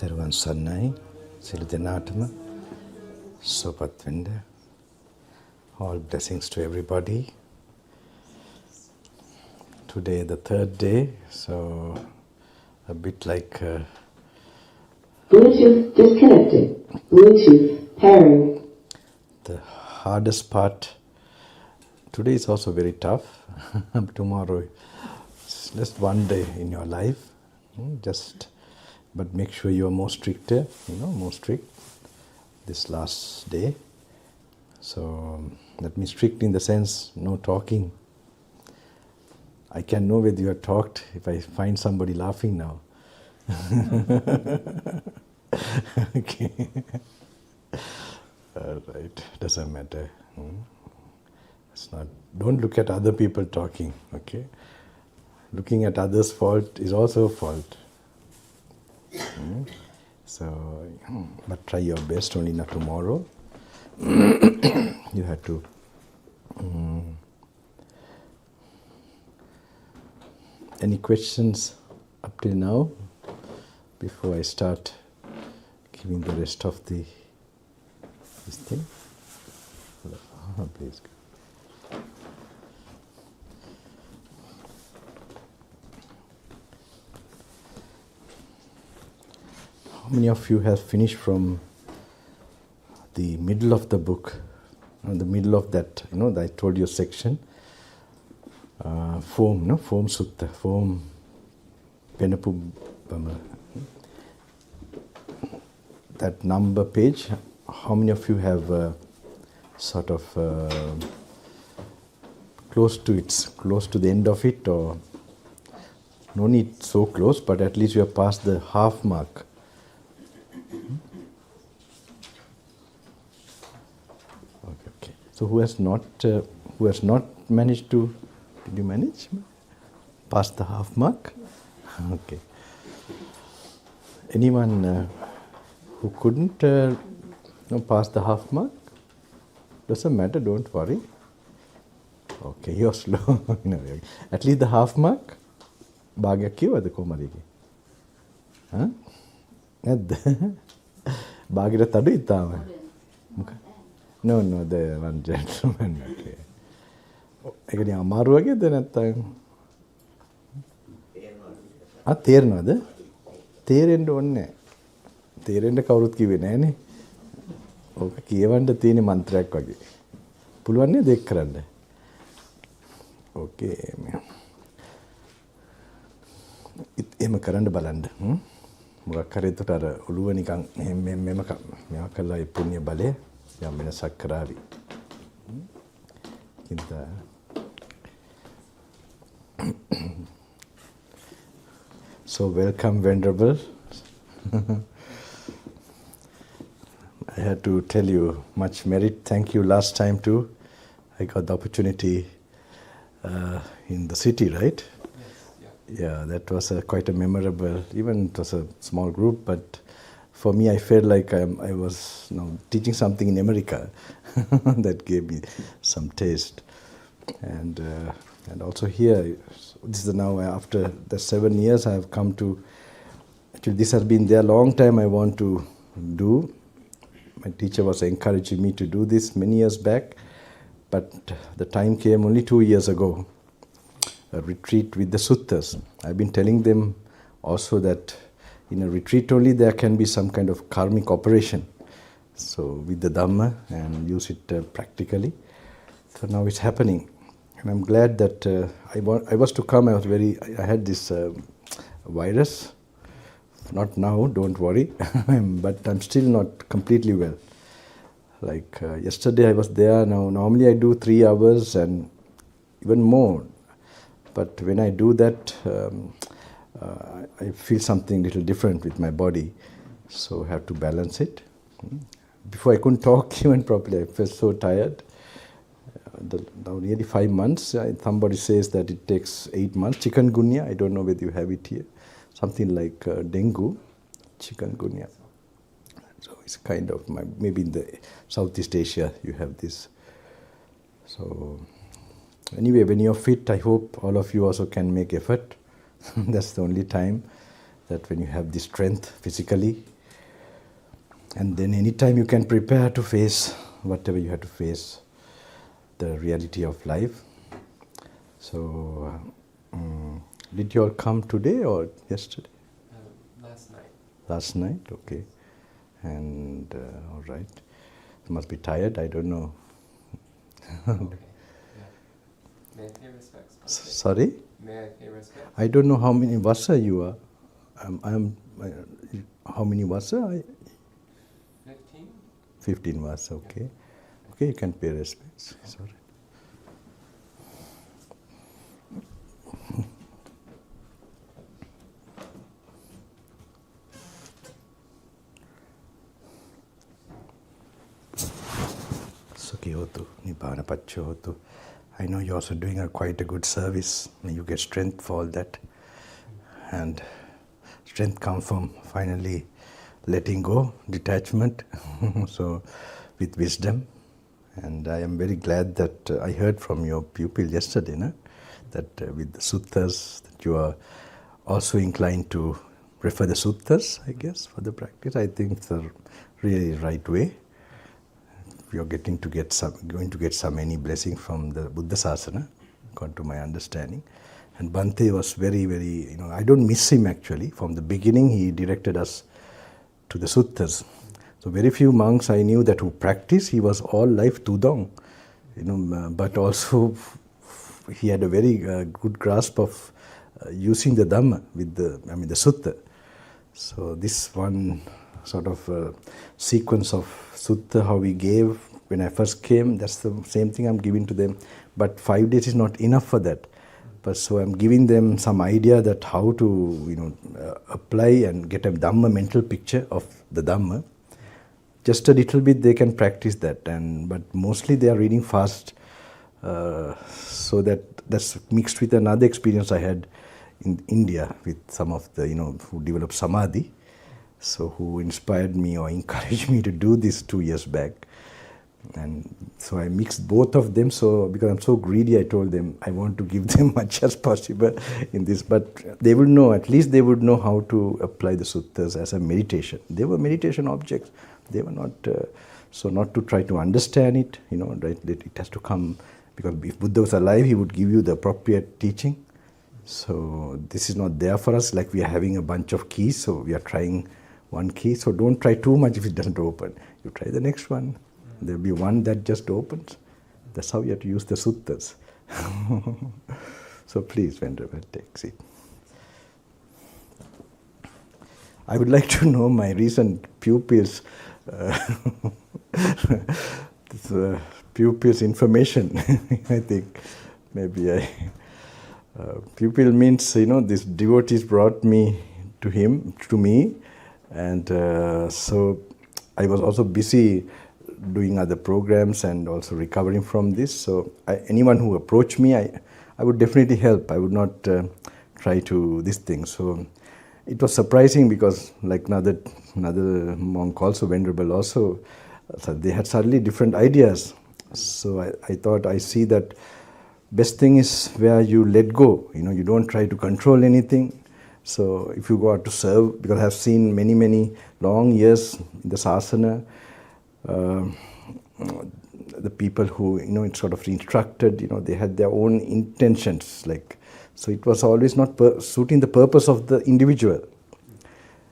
Disiruwana Sannai, Silu Denatama, Sopatvinda. All blessings to everybody. Today, the third day, so a bit like. Bluetooth disconnected. Bluetooth pairing. The hardest part today is also very tough. Tomorrow, it's just one day in your life. But make sure you are more stricter, more strict this last day. So that means strict in the sense, no talking. I can know whether you have talked if I find somebody laughing now. Okay. All right, doesn't matter. It's not. Don't look at other people talking. Okay, looking at others' fault is also a fault. So, but try your best. Only not tomorrow. You have to. Any questions up till now? Before I start giving the rest of this thing. Please. How many of you have finished from the middle of the book? In the middle of that, I told you a section. Form sutta, form penapu bama. That number page, how many of you have sort of close to the end of it, or no need so close, but at least you have passed the half mark. Okay. So who has not managed to? Did you manage? Pass the half mark? Okay. Anyone who couldn't pass the half mark? Doesn't matter, don't worry. Okay, you're slow. At least the half mark? Bhagyak kiyawada komadege? Huh? Nadda? Bhagයට අඩුයි තාම. No, the one gentleman. Okay. ඒක නිකන් අමාරු වගේද නැත්තම්? තේරෙනවද? තේරෙන්න ඕනේ නැහැ. තේරෙන්න කවුරුත් කිව්වේ නැහනේ. ඕක කියවන්න තියෙන මන්ත්‍රයක් වගේ. පුළුවන් නේද ඒක කරන්න? ඕකේ. එහෙම කරන්න බලන්න. මොකක් හරි එතකොට අර ඔළුව නිකන් මෙම කළා ඒ පුණ්‍ය බලය යම් වෙනසක් කරાવી. So welcome, Venerable. I had to tell you much merit. Thank you last time too. I got the opportunity in the city, right? Yeah, that was quite a memorable, even it was a small group, but for me I felt like I was teaching something in America. That gave me some taste. And also here, this is now after the 7 years I have come to, actually this has been there a long time I want to do. My teacher was encouraging me to do this many years back, but the time came only 2 years ago, a retreat with the sutras. I've been telling them also that in a retreat only there can be some kind of karmic operation. So with the dharma and use it practically. So now it's happening. And I'm glad that I was to come. I had this virus. Not now, don't worry. But I'm still not completely well. Like yesterday I was there. Now normally I do 3 hours and even more. But when I do that, I feel something little different with my body. So I have to balance it. Before I couldn't talk even properly. I felt so tired. Now nearly 5 months. Somebody says that it takes 8 months. Chikungunya, I don't know whether you have it here. Something like dengue, chikungunya. So it's kind of, maybe in the Southeast Asia you have this. So anyway, when you're fit, I hope all of you also can make effort. That's the only time that when you have the strength physically, And then anytime you can prepare to face whatever you have to face, the reality of life. So, did you all come today or yesterday? Last night. Last night, okay. And all right. You must be tired, I don't know. Okay. Yeah. May I pay respects? Sorry? May I pay respects? I don't know how many vasa you are. How many vasa? 15. 15 vasa, okay. Okay, you can pay respects. Sorry. Sukhiyotu, Nibbana Pacchotu. I know you're also doing quite a good service. You get strength for all that. And strength comes from finally letting go, detachment, so with wisdom. And I am very glad that I heard from your pupil yesterday, that with the sutras, that you are also inclined to refer the sutras, I guess, for the practice. I think it's the really right way. You're going to get some any blessing from the Buddha Sasana, according to my understanding. And Bhante was very, very, I don't miss him actually. From the beginning, he directed us to the suttas. So very few monks I knew that who practice, he was all life tudong, but also he had a very good grasp of using the Dhamma with the sutta. So this one sort of sequence of sutta, how we gave when I first came, that's the same thing I'm giving to them. But 5 days is not enough for that. But so I'm giving them some idea that how to, apply and get a Dhamma mental picture of the Dhamma. Just a little bit they can practice that, but mostly they are reading fast. So that's mixed with another experience I had in India with some of the, who developed Samadhi. So who inspired me or encouraged me to do this 2 years back. And so I mixed both of them. So because I'm so greedy, I told them I want to give them much as possible in this. But they would know, at least they would know how to apply the suttas as a meditation. They were meditation objects. They were not, so not to try to understand it, right? It has to come, because if Buddha was alive, he would give you the appropriate teaching. So this is not there for us, like we are having a bunch of keys, so we are trying one key. So don't try too much if it doesn't open. You try the next one. There'll be one that just opens. That's how you have to use the suttas. So please, Venerable, take seat. I would like to know my recent pupils' pupils' information. I think maybe pupil means, this devotees brought me to me, and so I was also busy doing other programs and also recovering from this. So anyone who approached me, I would definitely help. I would not try to this thing. So it was surprising because like another monk also, Venerable also, so they had suddenly different ideas. So I thought, I see that best thing is where you let go. You don't try to control anything. So if you go out to serve, because I have seen many, many long years in the sasana, the people who, it's sort of instructed, they had their own intentions, so it was always not suiting the purpose of the individual.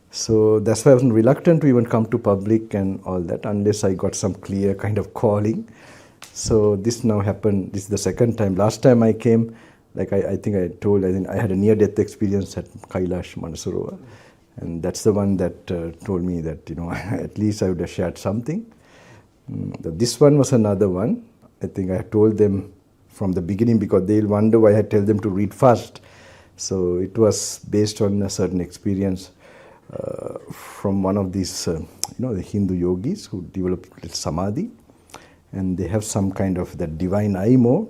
So that's why I was reluctant to even come to public and all that, unless I got some clear kind of calling. So this now happened, this is the second time. Last time I came, I think I had a near-death experience at Kailash Manasarova. And that's the one that told me that, at least I would have shared something. This one was another one. I think I told them from the beginning, because they'll wonder why I tell them to read fast. So it was based on a certain experience from one of these, the Hindu yogis who developed samadhi. And they have some kind of that divine eye more.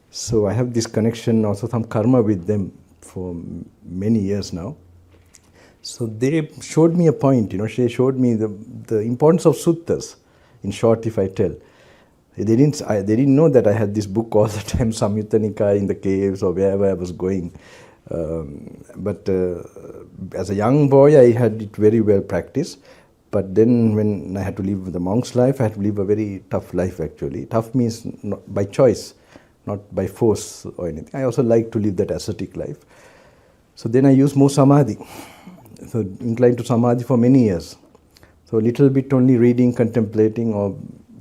So I have this connection, also some karma with them for many years now. So they showed me a point, they showed me the importance of suttas. In short, if I tell, they didn't know that I had this book all the time, Samyutta Nikaya, in the caves or wherever I was going. But as a young boy, I had it very well practiced. But then when I had to live the monk's life, I had to live a very tough life actually. Tough means not by choice, not by force or anything. I also like to live that ascetic life. So then I used more samadhi. So inclined to samadhi for many years. So a little bit only reading, contemplating, or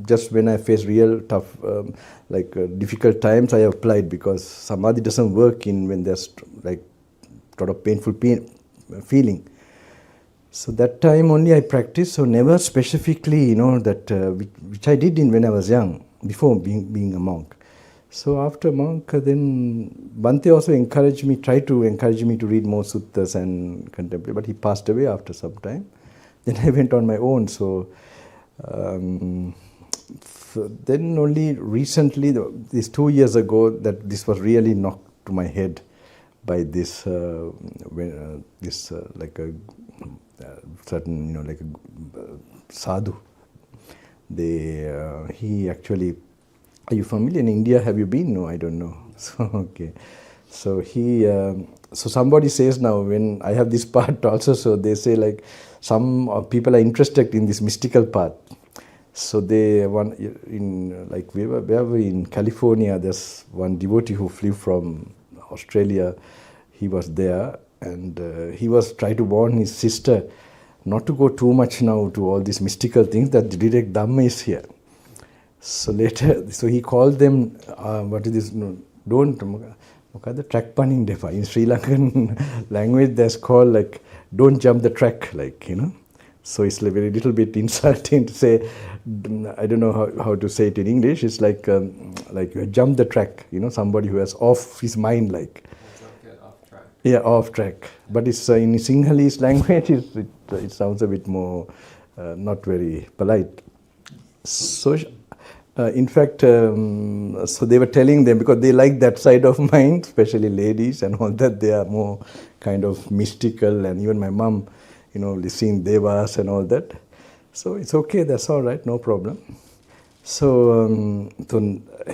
just when I face real tough, difficult times, I applied, because samadhi doesn't work when there's like lot of painful feeling. So that time only I practiced. So never specifically, that which I did when I was young, before being a monk. So after monk, then Bhante also tried to encourage me to read more suttas and contemplate, but he passed away after some time. Then I went on my own. So then only recently, this 2 years ago, that this was really knocked to my head by this, like a certain, like a sadhu. He actually, are you familiar in India? Have you been? No, I don't know. So okay. So so somebody says now, when I have this part also, so they say like some people are interested in this mystical part. So we were in California, there's one devotee who flew from Australia. He was there, and he was trying to warn his sister not to go too much now to all these mystical things, that the direct Dhamma is here. So later, so he called them, what is this, don't, track panning defa. In Sri Lankan language, that's called like, don't jump the track, So it's a very little bit insulting to say, I don't know how to say it in English. It's like you jump the track, somebody who has off his mind, like. Off track. Yeah, off track. But it's in Sinhalese language, it sounds a bit more not very polite. So, in fact, so they were telling them, because they like that side of mind, especially ladies and all that, they are more kind of mystical, and even my mom, seeing devas and all that. So it's okay, that's all right, no problem. So,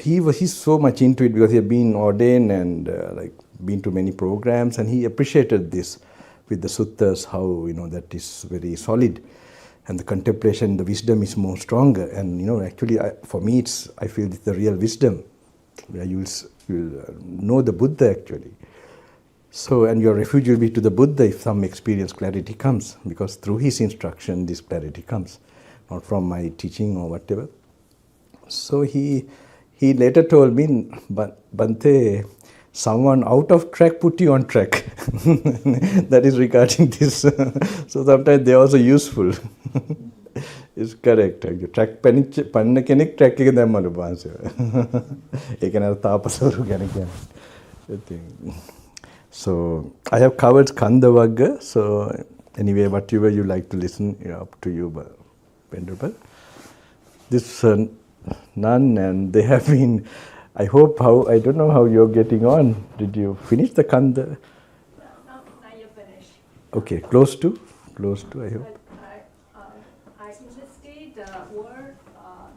he's so much into it because he had been ordained and been to many programs, and he appreciated this with the suttas, how that is very solid, and the contemplation, the wisdom is more stronger. And actually, for me, I feel it's the real wisdom, where you'll know the Buddha actually. So, and your refuge will be to the Buddha if some experience, clarity comes, because through his instruction, this clarity comes, not from my teaching or whatever. So he later told me, Bhante, someone out of track put you on track. That is regarding this. So sometimes they are also useful. It's correct. Track panna kenek track එක දැම්මලු පාන්සෙ. ඒක නේද තාපසවරු ගැන කියන්නේ. So I have covered Skandha Vagga. So anyway, whatever you like to listen, up to you, Venerable. This nun, and they have been, I don't know how you're getting on. Did you finish the Kanda? No, now you're finished. Okay, close to, I hope. I invested the word of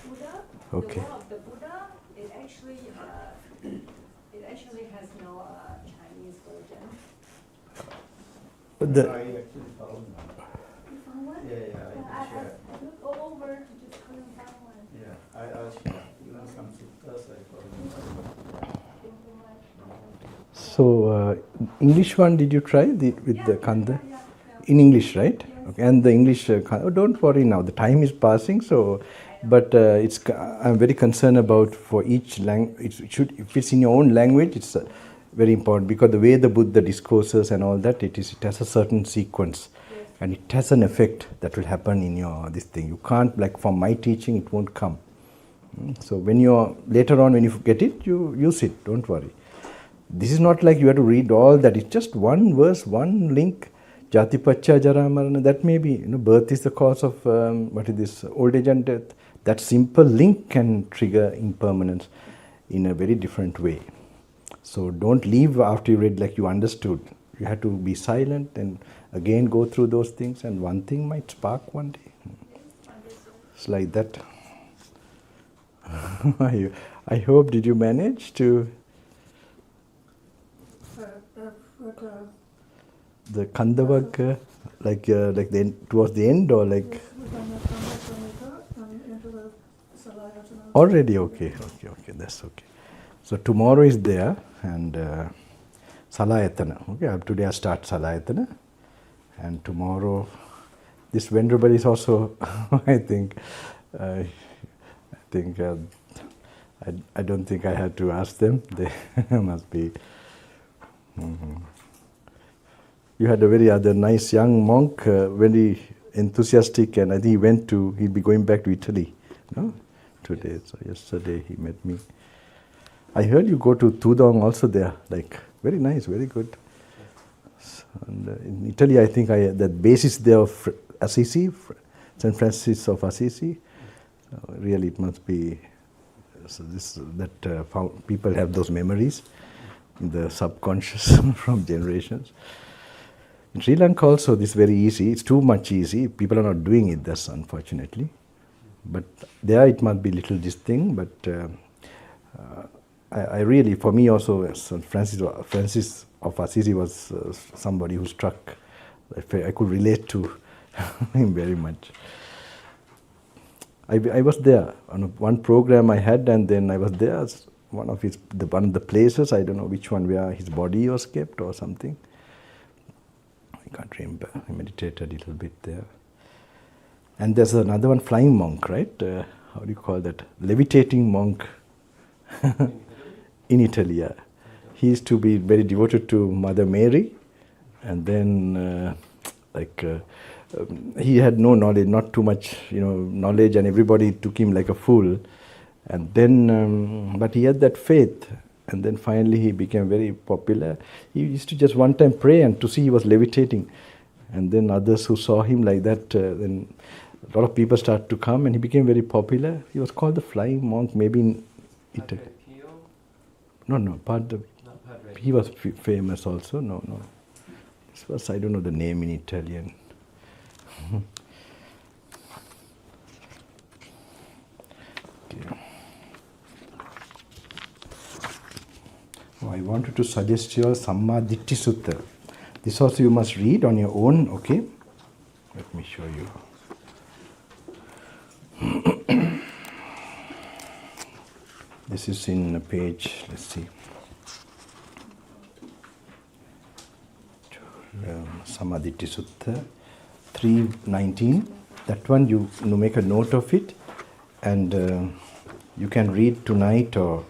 Buddha. Okay. The word of the Buddha, it actually has no Chinese version. But the, I actually found one. You found one? Yeah, I can share. I looked all over, just couldn't find one. Yeah, I'll share. Even some sutras I found. so English one, did you try with the Kanda? Yeah. In English, right? Yes. Okay. And the English, don't worry now, the time is passing, so, but I'm very concerned about for each language, if it's in your own language, it's very important, because the way the Buddha discourses and all that, it has a certain sequence, Yes. and it has an effect that will happen in this thing. You can't, like from my teaching, it won't come. So later on when you get it, you use it, don't worry. This is not like you have to read all that, it's just one verse, one link. Jati Pacha Jara Marana, that may be, birth is the cause of, old age and death. That simple link can trigger impermanence in a very different way. So don't leave after you read like you understood. You have to be silent and again go through those things, and one thing might spark one day. It's like that. I hope, did you manage to... The Kanda Vagga, like towards the end, or like already? Okay, that's okay. So tomorrow is there, and Salayatana. Okay, today I start Salayatana, and tomorrow this Venerable is also. I don't think I had to ask them. They must be. You had a very other nice young monk, very enthusiastic, and I think he'll be going back to Italy, no? Today. So yesterday he met me. I heard you go to Tudong also there, like very nice, very good. And in Italy, I think that basis there of Assisi, St. Francis of Assisi, really it must be. So people have those memories in the subconscious from generations. In Sri Lanka also, this is very easy. It's too much easy. People are not doing it. That's unfortunately. But there it must be little this thing. But I really, for me also, St. Francis of Assisi was somebody who struck. I could relate to him very much. I was there on one program I had, and then I was there as one of the places. I don't know which one where his body was kept or something. I can't remember. I meditated a little bit there. And there's another one, flying monk, right? How do you call that? Levitating monk in Italy. Yeah. He used to be very devoted to Mother Mary, and then he had no knowledge, not too much, knowledge, and everybody took him like a fool. And then, but he had that faith, and then finally he became very popular. He used to just one time pray and to see he was levitating, and then others who saw him like that, then a lot of people started to come, and he became very popular. He was called the flying monk, maybe in Italy. No, he was famous also. No. This was, I don't know the name in Italian. Okay. I wanted to suggest you Samma Ditti Sutta. This also you must read on your own, okay? Let me show you. This is in page, let's see. Samma Ditti Sutta 319. That one you make a note of it, and you can read tonight, or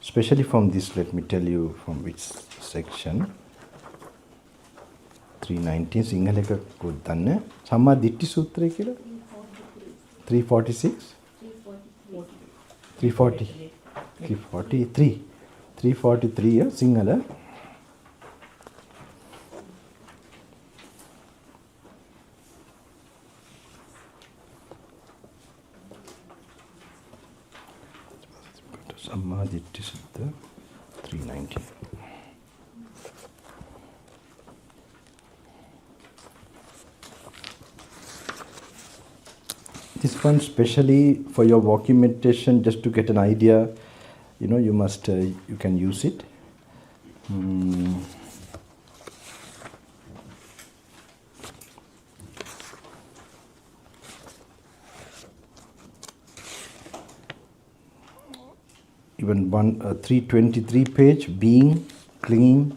especially from this, let me tell you from which section. 319 Sinhala එක පොතන්න සම්මා දිට්ඨි සූත්‍රය කියලා 346 343 සිංහල සම්මා දිට්ඨි සූත්‍ර 319. This one specially for your walking meditation, just to get an idea, you must, you can use it. Even 323 page, being, clinging,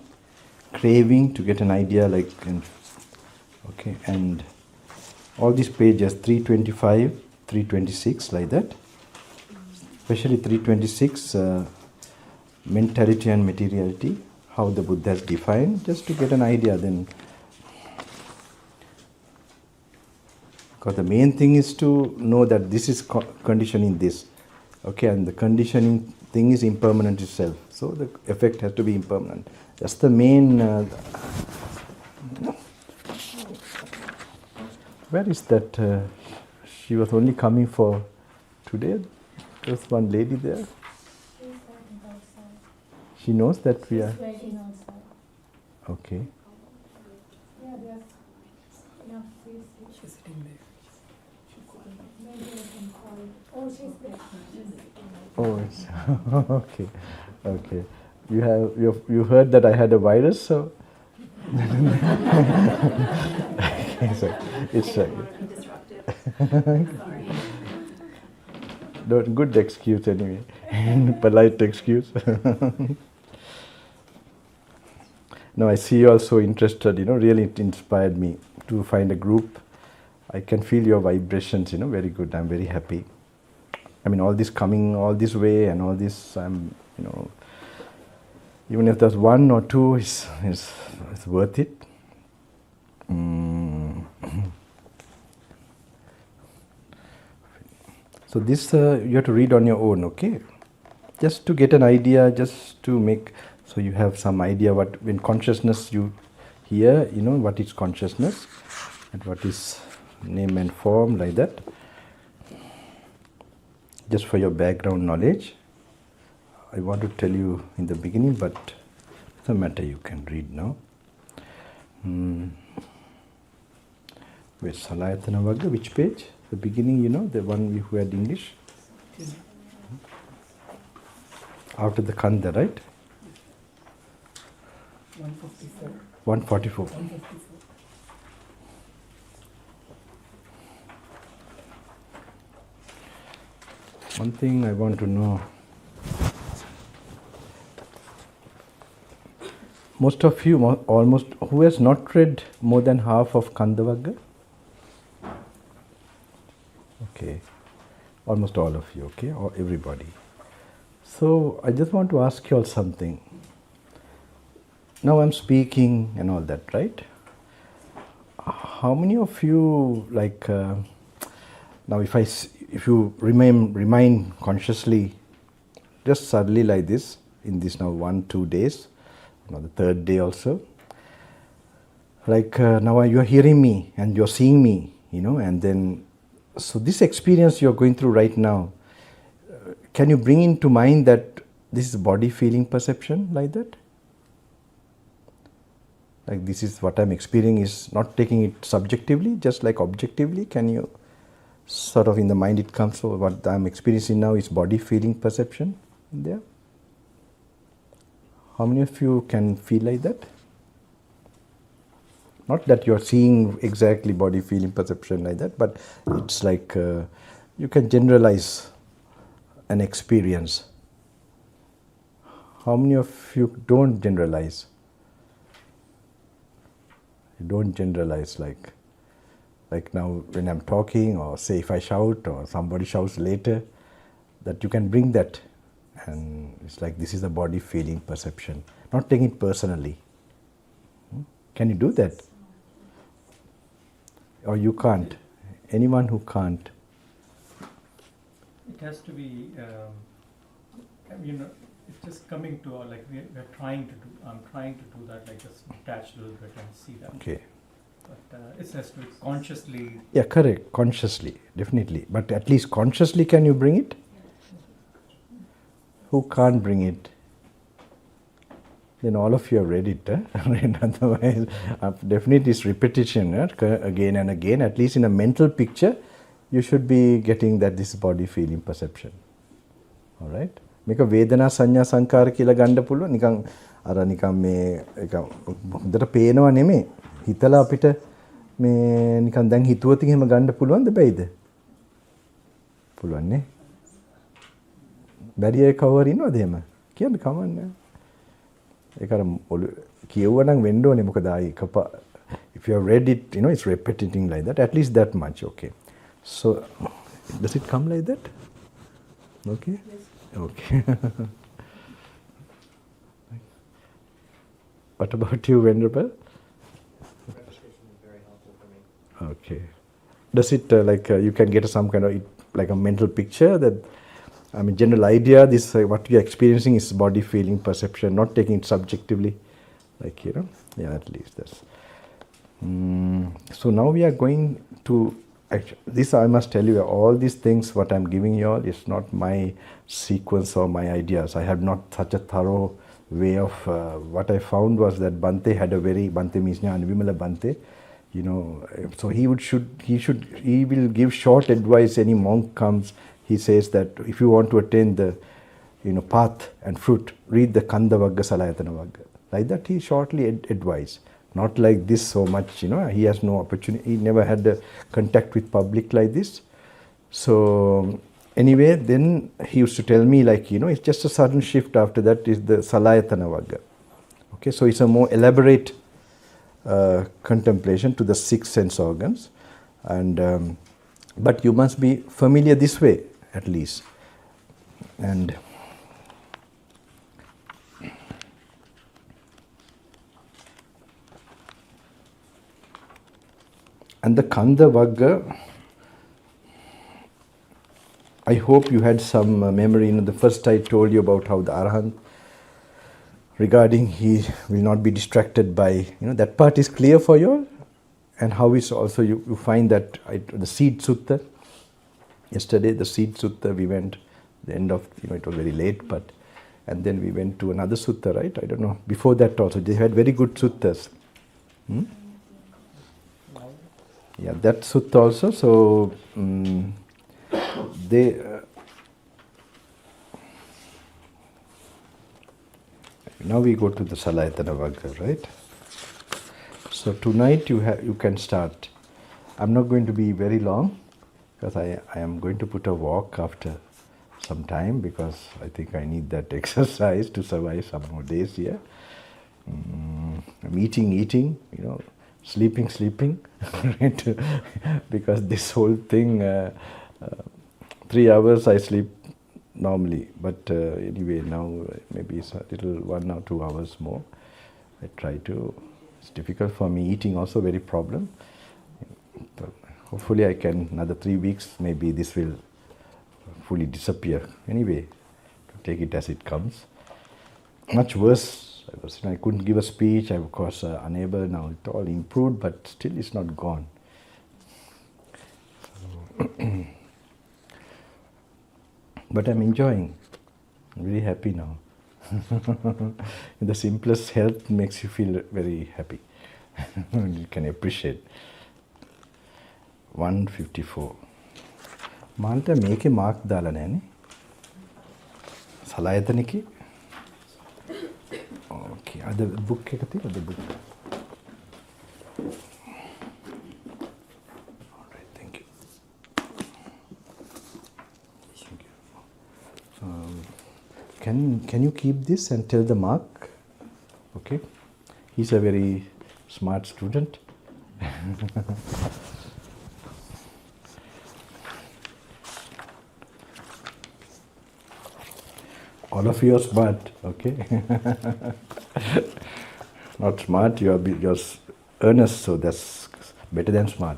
craving, to get an idea, like, okay, and all these pages 325, 326, like that. Especially 326, mentality and materiality, how the Buddha has defined, just to get an idea then. Because the main thing is to know that this is conditioning this. Okay, and the conditioning thing is impermanent itself. So the effect has to be impermanent. That's the main... where is that? She was only coming for today. There's one lady there. She knows that we are... Okay. She's sitting there. Oh, she's there. Oh, it's okay. Okay. You heard that I had a virus, so It's I didn't want to be disruptive. Sorry. good excuse anyway. Polite excuse. No, I see you are so interested, really it inspired me to find a group. I can feel your vibrations, very good. I'm very happy. I mean, all this coming all this way and all this, I'm, even if there's one or two, it's worth it. So this you have to read on your own, okay? Just to get an idea, just to make, so you have some idea what, when consciousness you hear, what is consciousness and what is name and form, like that. Just for your background knowledge. I want to tell you in the beginning, but it doesn't matter, you can read now. Where's Salayatana Vagga? Which page? The beginning, the one who had English? After the Kanda, right? 154. 144. 154. One thing I want to know. Most of you, almost, who has not read more than half of Kanda Vagga? Okay, almost all of you, okay, or everybody. So I just want to ask you all something. Now I'm speaking and all that, right? How many of you, like, now if you remain consciously, just suddenly like this, in this now 1-2 days, the third day also, like now you're hearing me and you're seeing me, and then, so this experience you're going through right now, can you bring into mind that this is body feeling perception, like that? Like this is what I'm experiencing, is not taking it subjectively, just like objectively. Can you sort of in the mind it comes, so what I'm experiencing now is body feeling perception there? How many of you can feel like that? Not that you're seeing exactly body feeling perception like that, but it's like you can generalize an experience. How many of you don't generalize? You don't generalize like now when I'm talking, or say if I shout or somebody shouts later, that you can bring that, and it's like this is the body feeling perception, not taking it personally. Can you do that? Or you can't? Anyone who can't? It has to be, it's just coming to, like we're trying to do, I'm trying to do that, like just detach a little bit and see that. Okay. But it has to be consciously. Yeah, correct. Consciously, definitely. But at least consciously, can you bring it? Who can't bring it? Then all of you have read it. Otherwise, definitely it's repetition, again and again. At least in a mental picture, you should be getting that this body feeling perception. All right? මේක වේදනා සංඥා සංකාර කියලා ගන්න පුළුවන්. නිකන් අර නිකන් මේ එක හොඳට පේනව නෙමෙයි. හිතලා අපිට මේ නිකන් දැන් හිතුවොත් එහෙම ගන්න පුළුවන්ද බැයිද? පුළුවන් නේ. බැරි අය කවුරු ඉන්නවද එහෙම? කියන්න කමන්නේ. ඒක අර කියවනම් වෙන්න ඕනේ මොකද ආයි if you have read it, it's repeating like that, at least that much, okay. So does it come like that? Okay. Yes. Okay. What about you, Venerable? Repetition is very helpful for me. Okay. Does it you can get some kind of like a mental picture that, I mean, general idea, this what you're experiencing is body feeling perception, not taking it subjectively, like, yeah, at least that's. So now we are going to, this I must tell you, all these things what I'm giving you all is not my sequence or my ideas. I have not such a thorough way of, what I found was that Bhante had a very, Bhante means Vimala Bhante, so he will give short advice. Any monk comes, he says that if you want to attain the, path and fruit, read the Kanda Vagga, Salayatana Vagga. Like that he shortly advised. not like this so much, he has no opportunity, he never had a contact with public like this. So anyway, then he used to tell me like, it's just a sudden shift after that is the Salayatana Vagga. Okay, so it's a more elaborate contemplation to the 6 sense organs, and but you must be familiar this way at least. And the Kanda Vagga, I hope you had some memory. The first I told you about how the Arahant, regarding he will not be distracted by, that part is clear for you all. And how is also, you find that the Seed Sutta, yesterday the Seed Sutta, we went, the end of, it was very late, and then we went to another sutta, right? I don't know, before that also, they had very good suttas. Yeah, that sutta also, so they now we go to the Salayatana Vagga, right? So tonight you can start. I'm not going to be very long because I am going to put a walk after some time because I think I need that exercise to survive some more days here. I'm eating, sleeping, right? Because this whole thing, 3 hours I sleep normally, but anyway now maybe it's a little 1 or 2 hours more. I try to. It's difficult for me. Eating also very problem. But hopefully I can, another 3 weeks, maybe this will fully disappear. Anyway, to take it as it comes. Much worse, I couldn't give a speech. I of course unable. Now it all improved, but still it's not gone. So but I'm enjoying. I'm very happy now. The simplest health makes you feel very happy. You can appreciate. 154. Malta make a mark dala nani. Salayataniki. Okay. Other book ekati other book. All right. Thank you. Thank you. Can you keep this and tell the mark? Okay. He's a very smart student. All of you are smart, okay? Not smart, you're earnest, so that's better than smart.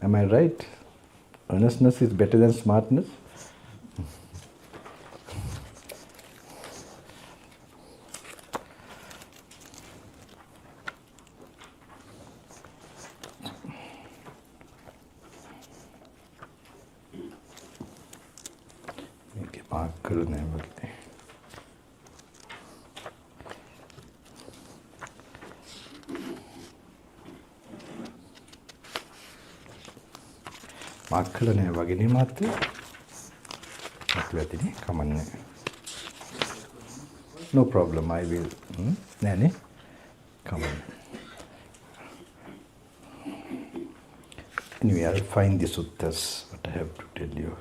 Am I right? Earnestness is better than smartness? Makkala නෑ වගේ මාත්‍ය මතු ඇතිනේ කමන්නේ. No problem, I will. නෑනේ කමන්නේ. Anyway, I'll find the suttas, what I have to tell you.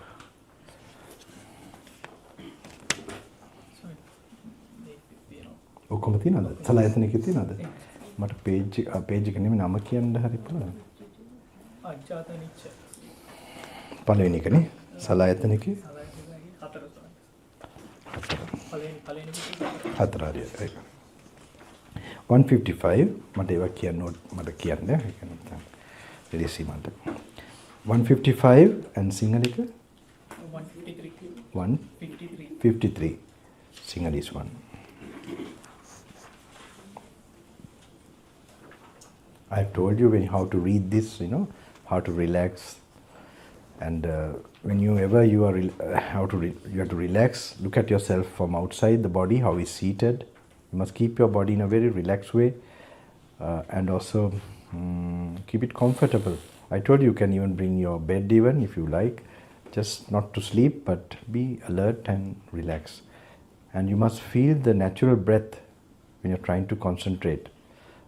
ඔක්කොම තියෙනවද? සලායතනෙක තියෙනවද? මට page එක නෙමෙයි නම කියන්න හරි පුළුවන්. අජාතනිච්ච. පළවෙනි එකනේ සලායතනෙක. හතර හරියට. 155 මට ඒවා කියන්න මට කියන්න ඒක නැත්නම් රෙඩි මට 155 and සිංහල එක 153 Sinhala is 1. I've told you how to read this, how to relax. And whenever you are, you have to relax, look at yourself from outside the body, how it's seated. You must keep your body in a very relaxed way and also keep it comfortable. I told you can even bring your bed even if you like, just not to sleep, but be alert and relax. and you must feel the natural breath when you're trying to concentrate,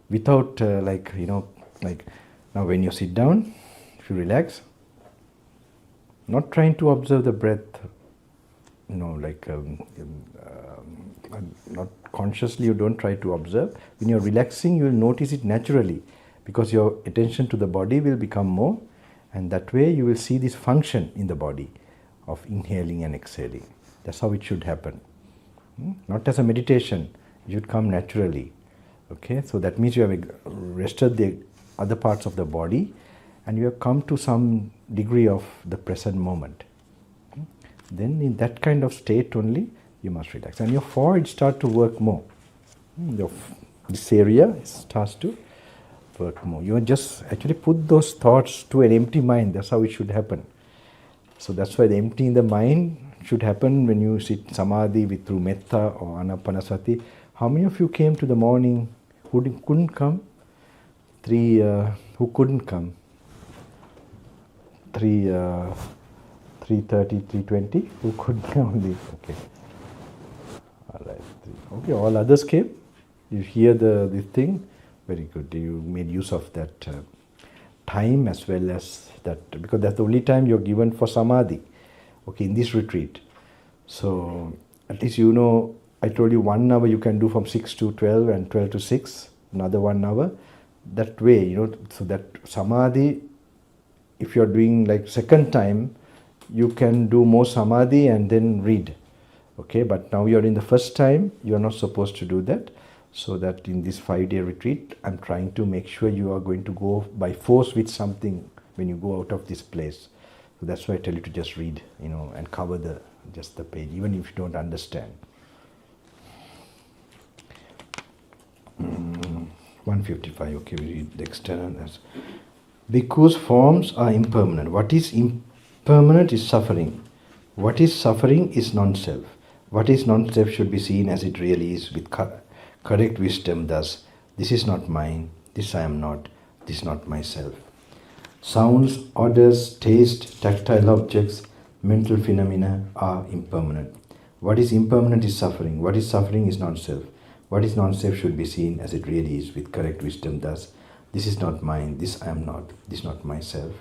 without like now when you sit down, if you relax, not trying to observe the breath, not consciously, you don't try to observe. When you're relaxing, you will notice it naturally, because your attention to the body will become more, and that way you will see this function in the body of inhaling and exhaling. That's how it should happen. Not as a meditation, it should come naturally. Okay, so that means you have rested the other parts of the body and you have come to some degree of the present moment. Then in that kind of state only you must relax, and your forehead starts to work more. This area starts to work more. You just actually put those thoughts to an empty mind. That's how it should happen. So that's why the emptying the mind should happen when you sit samadhi through metta or anapanasati. How many of you came to the morning who couldn't come? Three who couldn't come? 3:30, 3:20. Who couldn't come? Okay. All right. Okay. All others came. You hear this thing. Very good. You made use of that time as well as that, because that's the only time you're given for samadhi. Okay, in this retreat. So at least I told you 1 hour you can do from 6 to 12 and 12 to 6. Another 1 hour. That way, so that samadhi, if you're doing like second time, you can do more samadhi and then read. Okay, but now you're in the first time, you're not supposed to do that. So that in this 5-day retreat, I'm trying to make sure you are going to go by force with something when you go out of this place. So that's why I tell you to just read, and cover just the page, even if you don't understand. 155, okay, we read the external. Because forms are impermanent. What is impermanent is suffering. What is suffering is non-self. What is non-self should be seen as it really is with correct wisdom. Thus, this is not mine, this I am not, this is not myself. Sounds, odors, taste, tactile objects, mental phenomena are impermanent. What is impermanent is suffering. What is suffering is non-self. What is non-self should be seen as it really is with correct wisdom. Thus, this is not mine, this I am not, this is not myself.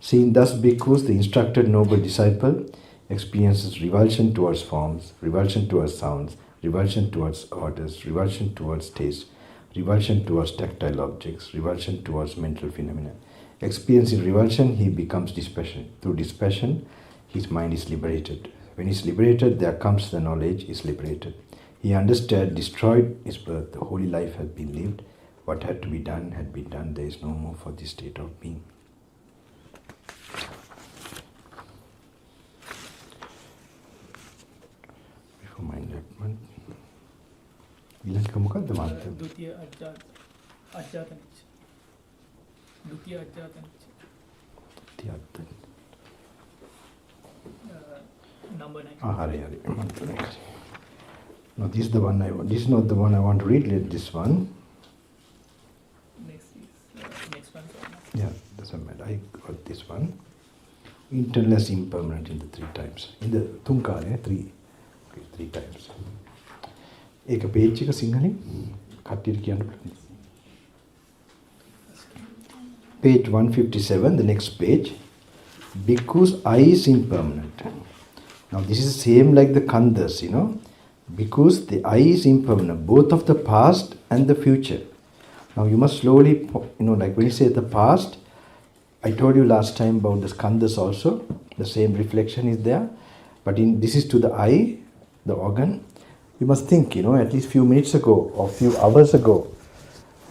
Seen thus, bhikkhus, the instructed noble disciple experiences revulsion towards forms, revulsion towards sounds, revulsion towards odors, revulsion towards taste, revulsion towards tactile objects, revulsion towards mental phenomena. Experiencing revulsion, he becomes dispassion. Through dispassion, his mind is liberated. When he is liberated, there comes the knowledge is liberated. He understood, destroyed his birth. The holy life had been lived. What had to be done had been done. There is no more for this state of being. Before my enlightenment. Dutiya Ajjatanicca. Dutiya Ajjatanicca. Number 9. No, this is the one I want. This is not the one I want to read. Let this one. Next one. Yeah, doesn't matter. I got this one. Internalness impermanent in the 3 times. In the Tunkare, 3. Okay, 3 times. Eka page එක සිංහලෙන් කට්ටියට කියන්න පුළුවන්. Page 157, the next page. Bhikkhu's eye is impermanent. Now this is the same like the khandhas, because the eye is impermanent, both of the past and the future. Now you must slowly, like when you say the past, I told you last time about the khandhas also, the same reflection is there, but this is to the eye, the organ. You must think, at least few minutes ago or few hours ago,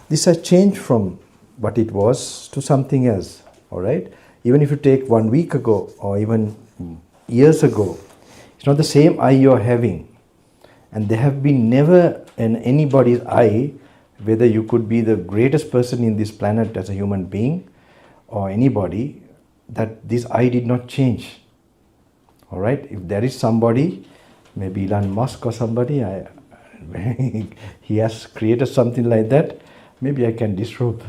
this has changed from what it was to something else, all right? Even if you take 1 week ago or even years ago, it's not the same eye you're having. And there have been never in anybody's eye, whether you could be the greatest person in this planet as a human being or anybody, that this eye did not change. All right? If there is somebody, maybe Elon Musk or somebody, he has created something like that, maybe I can disrobe.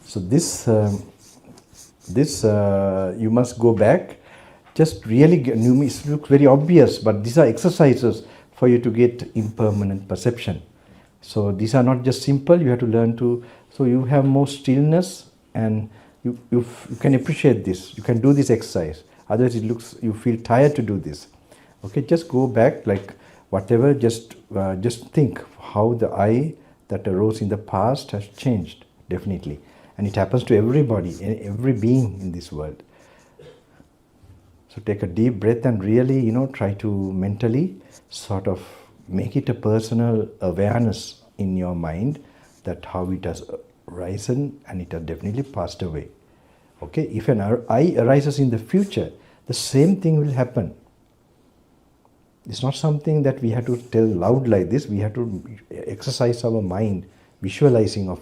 So this you must go back. Just really, it looks very obvious, but these are exercises for you to get impermanent perception. So these are not just simple, you have to learn to, so you have more stillness, and you can appreciate this, you can do this exercise. Otherwise you feel tired to do this. Okay, just go back, like whatever, just think how the I that arose in the past has changed, definitely. And it happens to everybody, every being in this world. So take a deep breath and really, try to mentally sort of make it a personal awareness in your mind that how it has arisen and it has definitely passed away. Okay, if an I arises in the future, the same thing will happen. It's not something that we have to tell loud like this. We have to exercise our mind, visualizing of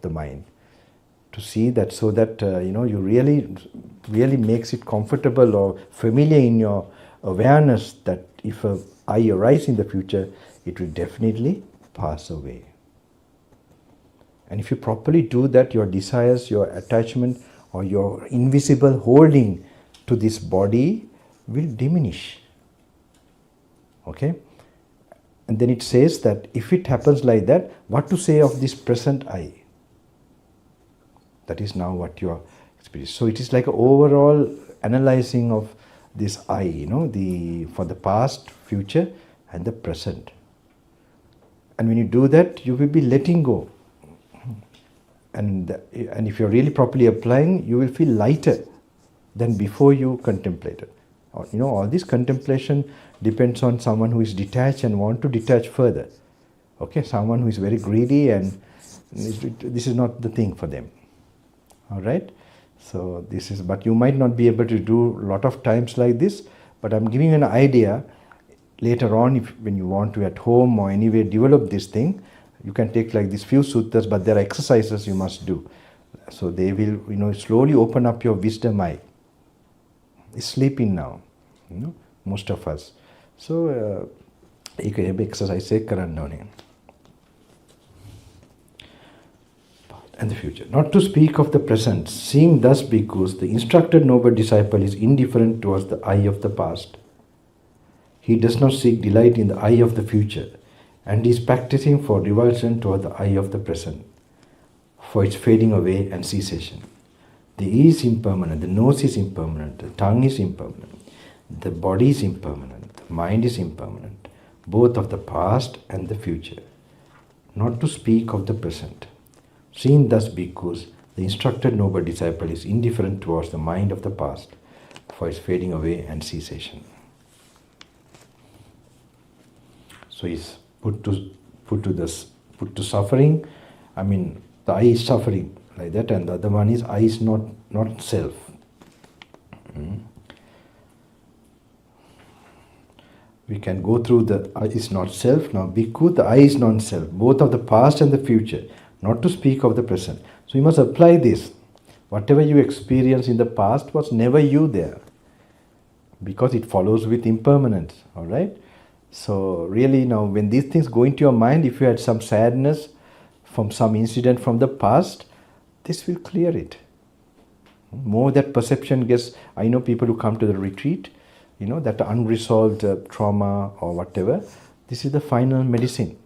the mind, to see that, so that you really makes it comfortable or familiar in your awareness that if I arise in the future, it will definitely pass away. And if you properly do that, your desires, your attachment, or your invisible holding to this body will diminish. Okay? And then it says that if it happens like that, what to say of this present I? That is now what you are experiencing. So it is like an overall analyzing of this I, for the past, future, and the present. And when you do that, you will be letting go. And if you're really properly applying, you will feel lighter than before you contemplated. All this contemplation depends on someone who is detached and want to detach further. Okay, someone who is very greedy, and this is not the thing for them. All right, so this is, but you might not be able to do a lot of times like this, but I'm giving you an idea. Later on, when you want to at home or anywhere develop this thing, you can take like these few sutras, but there are exercises you must do. So they will, slowly open up your wisdom eye. It's sleeping now, most of us. So, exercise karanna. And the future. Not to speak of the present, seeing thus because the instructed noble disciple is indifferent towards the I of the past. He does not seek delight in the I of the future, and is practicing for revulsion toward the I of the present, for its fading away and cessation. The E is impermanent, the nose is impermanent, the tongue is impermanent, the body is impermanent, the mind is impermanent, both of the past and the future. Not to speak of the present. Seen thus because the instructed noble disciple is indifferent towards the mind of the past, for its fading away and cessation. So he's put to suffering. I mean, the I is suffering like that, and the other one is I is not self. We can go through the I is not self. Now, bhikkhu, the I is non-self, both of the past and the future. Not to speak of the present. So you must apply this. Whatever you experience in the past was never you there, because it follows with impermanence. All right. So really now, when these things go into your mind, if you had some sadness from some incident from the past, this will clear it. More that perception gets. I know people who come to the retreat, that unresolved trauma or whatever. This is the final medicine.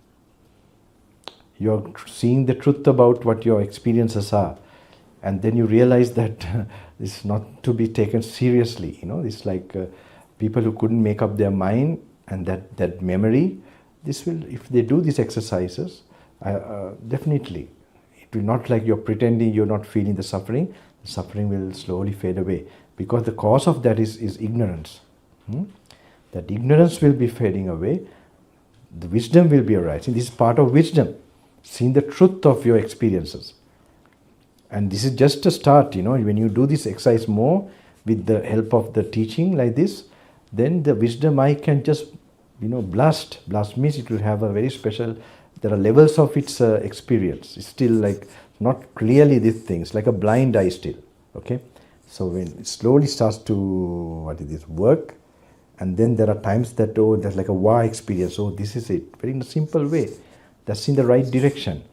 You're seeing the truth about what your experiences are, and then you realize that this is not to be taken seriously. It's like people who couldn't make up their mind, and that memory, this will, if they do these exercises, definitely, it will not like you're pretending you're not feeling the suffering will slowly fade away, because the cause of that is ignorance. That ignorance will be fading away, the wisdom will be arising. This is part of wisdom. Seeing the truth of your experiences. And this is just a start, when you do this exercise more with the help of the teaching like this, then the wisdom eye can just, blast. Blast means it will have a very special, there are levels of its experience. It's still like not clearly these things, like a blind eye still. Okay? So when it slowly starts to, work, and then there are times that, there's like a wow experience. This is it. Very in a simple way. That's in the right direction.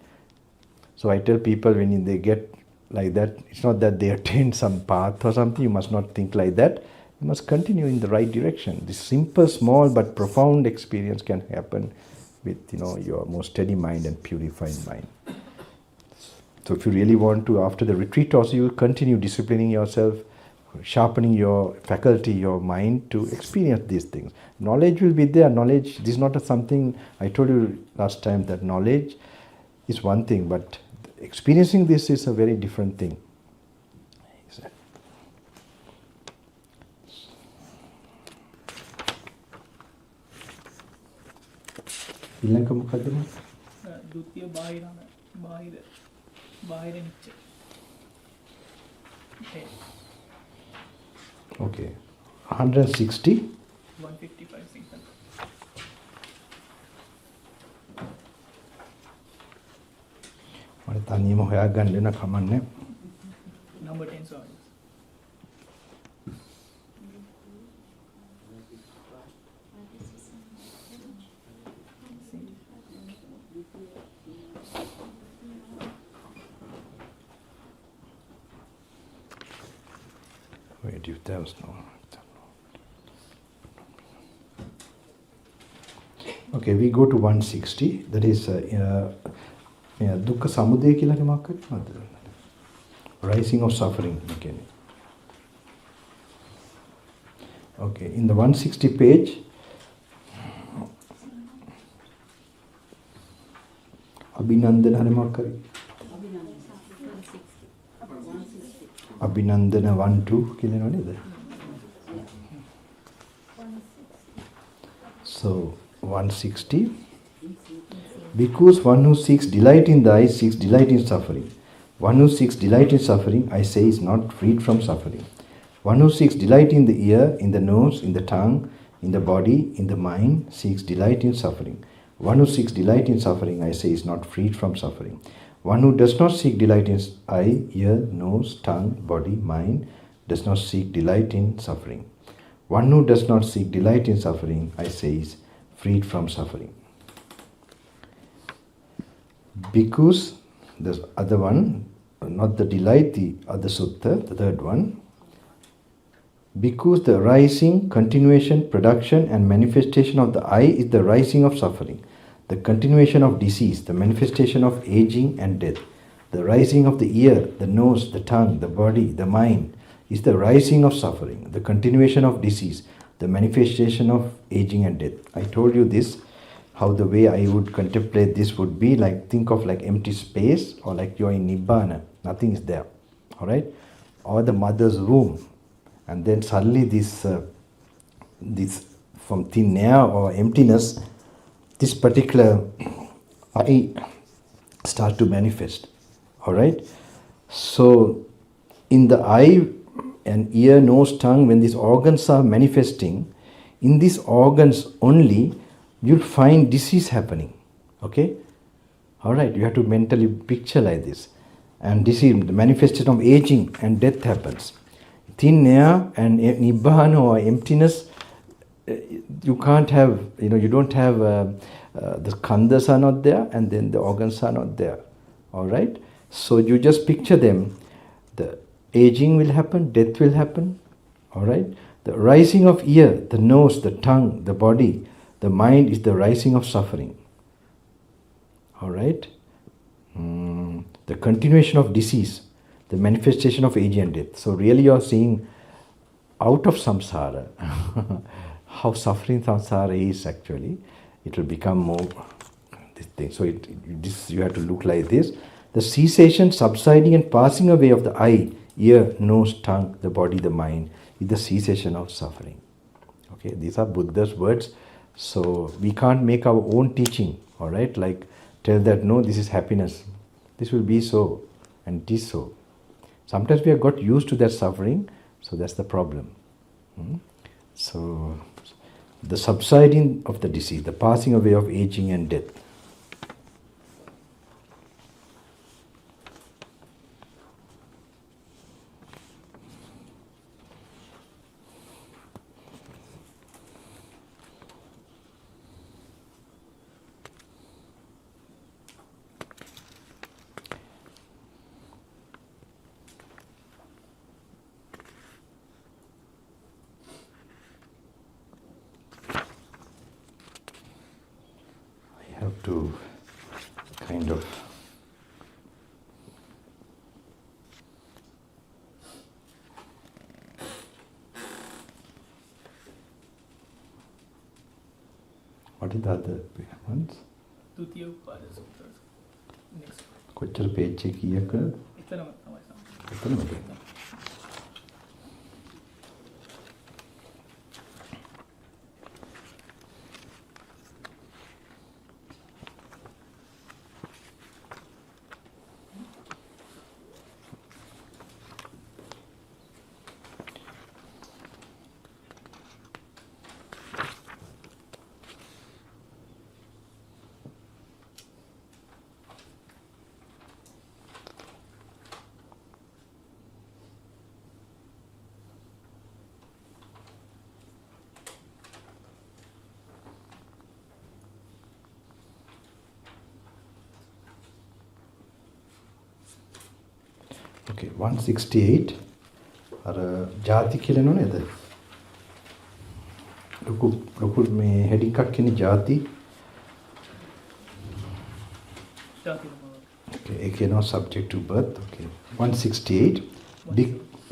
So I tell people, when they get like that, it's not that they attain some path or something, you must not think like that. You must continue in the right direction. This simple, small but profound experience can happen with your more steady mind and purified mind. So if you really want to, after the retreat also, you will continue disciplining yourself, sharpening your faculty, your mind to experience these things. Knowledge will be there. Knowledge, this is not something, I told you last time that knowledge is one thing, but experiencing this is a very different thing. ද්විතීය බාහිර නිච්ච. Okay. 160. 155 600. මට තනියම හොයාගන්න වෙන කමන්නේ. Number 10 sorry. Wait, if there was no. Okay, we go to 160. That is dukkha samudaya කියලා මොකක්ද? Rising of suffering. Okay. Okay, in the 160 page, Abhinandana හරි මොකක් කරේ? Abhinandana 1-2 කියලා නෝ නේද? So 160. Because one who seeks delight in the eye seeks delight in suffering. One who seeks delight in suffering, I say, is not freed from suffering. One who seeks delight in the ear, in the nose, in the tongue, in the body, in the mind, seeks delight in suffering. One who seeks delight in suffering, I say, is not freed from suffering. One who does not seek delight in eye, ear, nose, tongue, body, mind, does not seek delight in suffering. One who does not seek delight in suffering, I say, is freed from suffering. Because the other one, not the delight, the other sutta, the third one, because the rising, continuation, production and manifestation of the eye is the rising of suffering. The continuation of disease, the manifestation of aging and death. The rising of the ear, the nose, the tongue, the body, the mind is the rising of suffering. The continuation of disease, the manifestation of aging and death. I told you this, how the way I would contemplate this would be like, think of like empty space or like you're in Nibbana, nothing is there, all right? Or the mother's womb, and then suddenly this from thin air or emptiness, this particular eye start to manifest, all right? So in the eye and ear, nose, tongue, when these organs are manifesting, in these organs only you'll find disease happening, okay? All right, you have to mentally picture like this. And disease, the manifestation of aging and death happens. Thin air and nibbana or emptiness, you can't have, you don't have, the khandhas are not there and then the organs are not there, all right? So you just picture them. The aging will happen, death will happen, all right? The rising of ear, the nose, the tongue, the body, the mind is the rising of suffering, all right? The continuation of disease, the manifestation of aging and death. So really you are seeing out of samsara, how suffering samsara is actually. It will become more this thing. So this you have to look like this. The cessation, subsiding and passing away of the eye, ear, nose, tongue, the body, the mind is the cessation of suffering. Okay, these are Buddha's words. So we can't make our own teaching, all right? Like tell that no, this is happiness. This will be so and it is so. Sometimes we have got used to that suffering, so that's the problem. So the subsiding of the disease, the passing away of aging and death. to kind of what is the other ones? Dutiya Upada Sutras. Next. කොච්චර page එක කීයක? එතනම තමයි. එතනමද? Okay, 168 අර ಜಾති කියලා නෝ නේද? ලොකු මේ heading එකක් කියන්නේ ಜಾති. Okay, ඒක කියනවා subject to birth. Okay, 168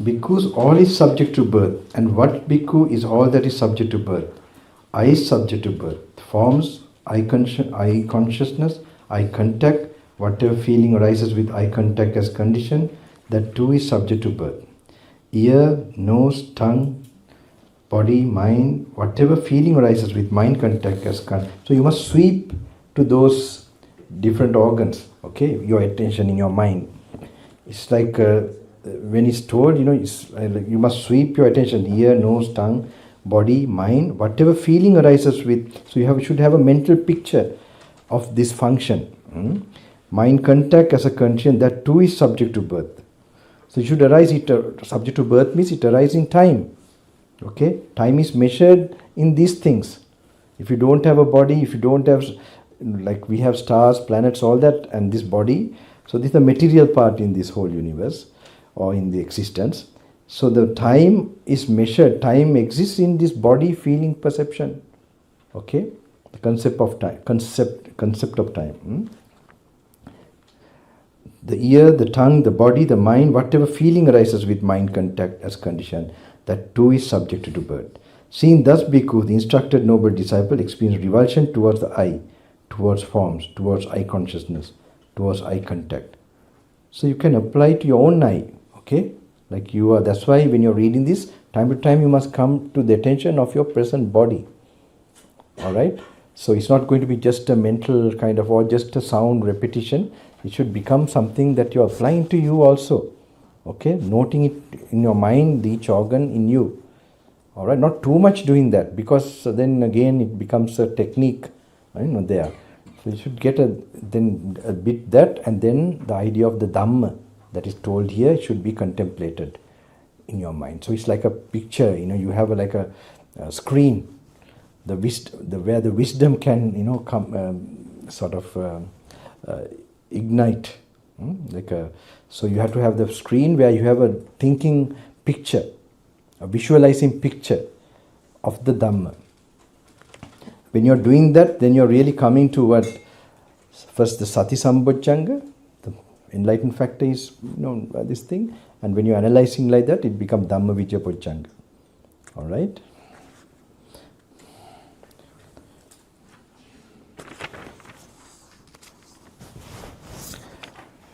bhikkhus all is subject to birth, and what bhikkhu is all that is subject to birth? I is subject to birth. Forms, eye consciousness, eye contact, whatever feeling arises with eye contact as condition, that too is subject to birth. Ear, nose, tongue, body, mind, whatever feeling arises with mind contact as so you must sweep to those different organs, okay, your attention in your mind. It's like when it's told, it's like you must sweep your attention, ear, nose, tongue, body, mind, whatever feeling arises with, so you should have a mental picture of this function. Mind contact as a condition, that too is subject to birth. So it should arise, subject to birth means it arises in time. Okay? Time is measured in these things. If you don't have a body, if you don't have, like we have stars, planets, all that, and this body, so this is the material part in this whole universe or in the existence. So the time is measured, time exists in this body, feeling, perception. Okay? The concept of time, concept of time. The ear, the tongue, the body, the mind, whatever feeling arises with mind contact as condition, that too is subject to birth. Seen thus, bhikkhu, the instructed noble disciple, experienced revulsion towards the eye, towards forms, towards eye consciousness, towards eye contact. So you can apply to your own eye, okay? Like you are, that's why when you're reading this, time to time you must come to the attention of your present body. Alright? So it's not going to be just a mental kind of, or just a sound repetition. It should become something that you're applying to you also. Okay? Noting it in your mind, each organ in you. Alright? Not too much doing that, because then again it becomes a technique there. So you should get a bit that, and then the idea of the dharma that is told here should be contemplated in your mind. So it's like a picture, you have like a screen, where the wisdom can, come, sort of ignite. So you have to have the screen where you have a thinking picture, a visualizing picture of the Dhamma. When you're doing that, then you're really coming to what? First the Sati Sambojjhanga, the enlightened factor is this thing, and when you're analyzing like that, it becomes Dhamma Vijaya Bojjhanga. Alright?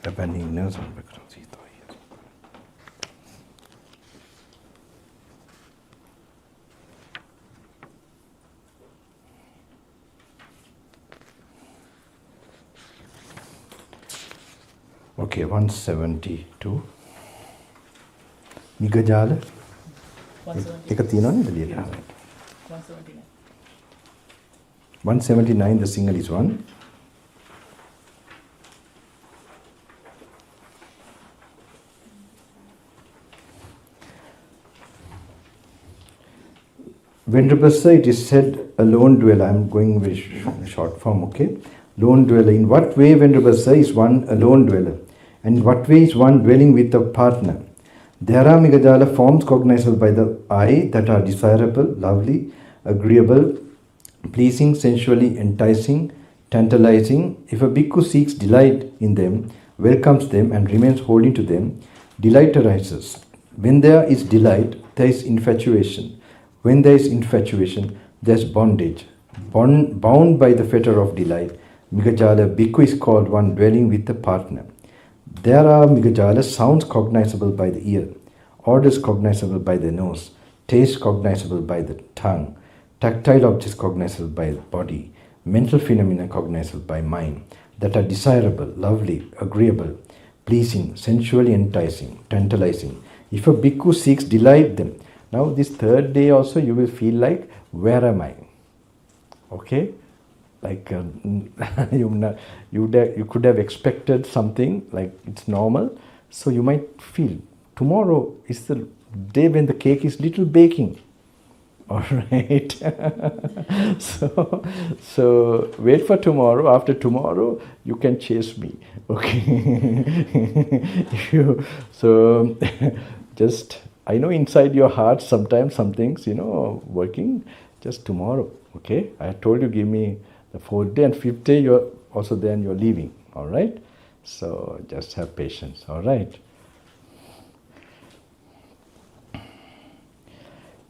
Attaining Nirvana. Okay, 172. Migajala. 179. 179, the single is 1. Venerable Sir, it is said a lone dweller, I am going very short form, okay? Lone dweller. In what way, Venerable Sir, is one a lone dweller? And in what way is one dwelling with a partner? There are Migadala forms cognizable by the eye that are desirable, lovely, agreeable, pleasing, sensually enticing, tantalizing. If a bhikkhu seeks delight in them, welcomes them and remains holding to them, delight arises. When there is delight, there is infatuation. When there is infatuation, there is bondage. Bound by the fetter of delight, Migajala bhikkhu is called one dwelling with a partner. There are Migajala sounds cognizable by the ear, odors cognizable by the nose, taste cognizable by the tongue, tactile objects cognizable by the body, mental phenomena cognizable by mind, that are desirable, lovely, agreeable, pleasing, sensually enticing, tantalizing. If a bhikkhu seeks delight them, now this third day also you will feel like, where am I? Okay? Like you could have expected something like it's normal, so you might feel tomorrow is the day when the cake is little baking. All right. so wait for tomorrow. After tomorrow, you can chase me. Okay. So just, I know inside your heart sometimes some things, working. Just tomorrow. Okay. I told you, give me the 4th day and 5th day. You're also then you're leaving. All right. So just have patience. All right.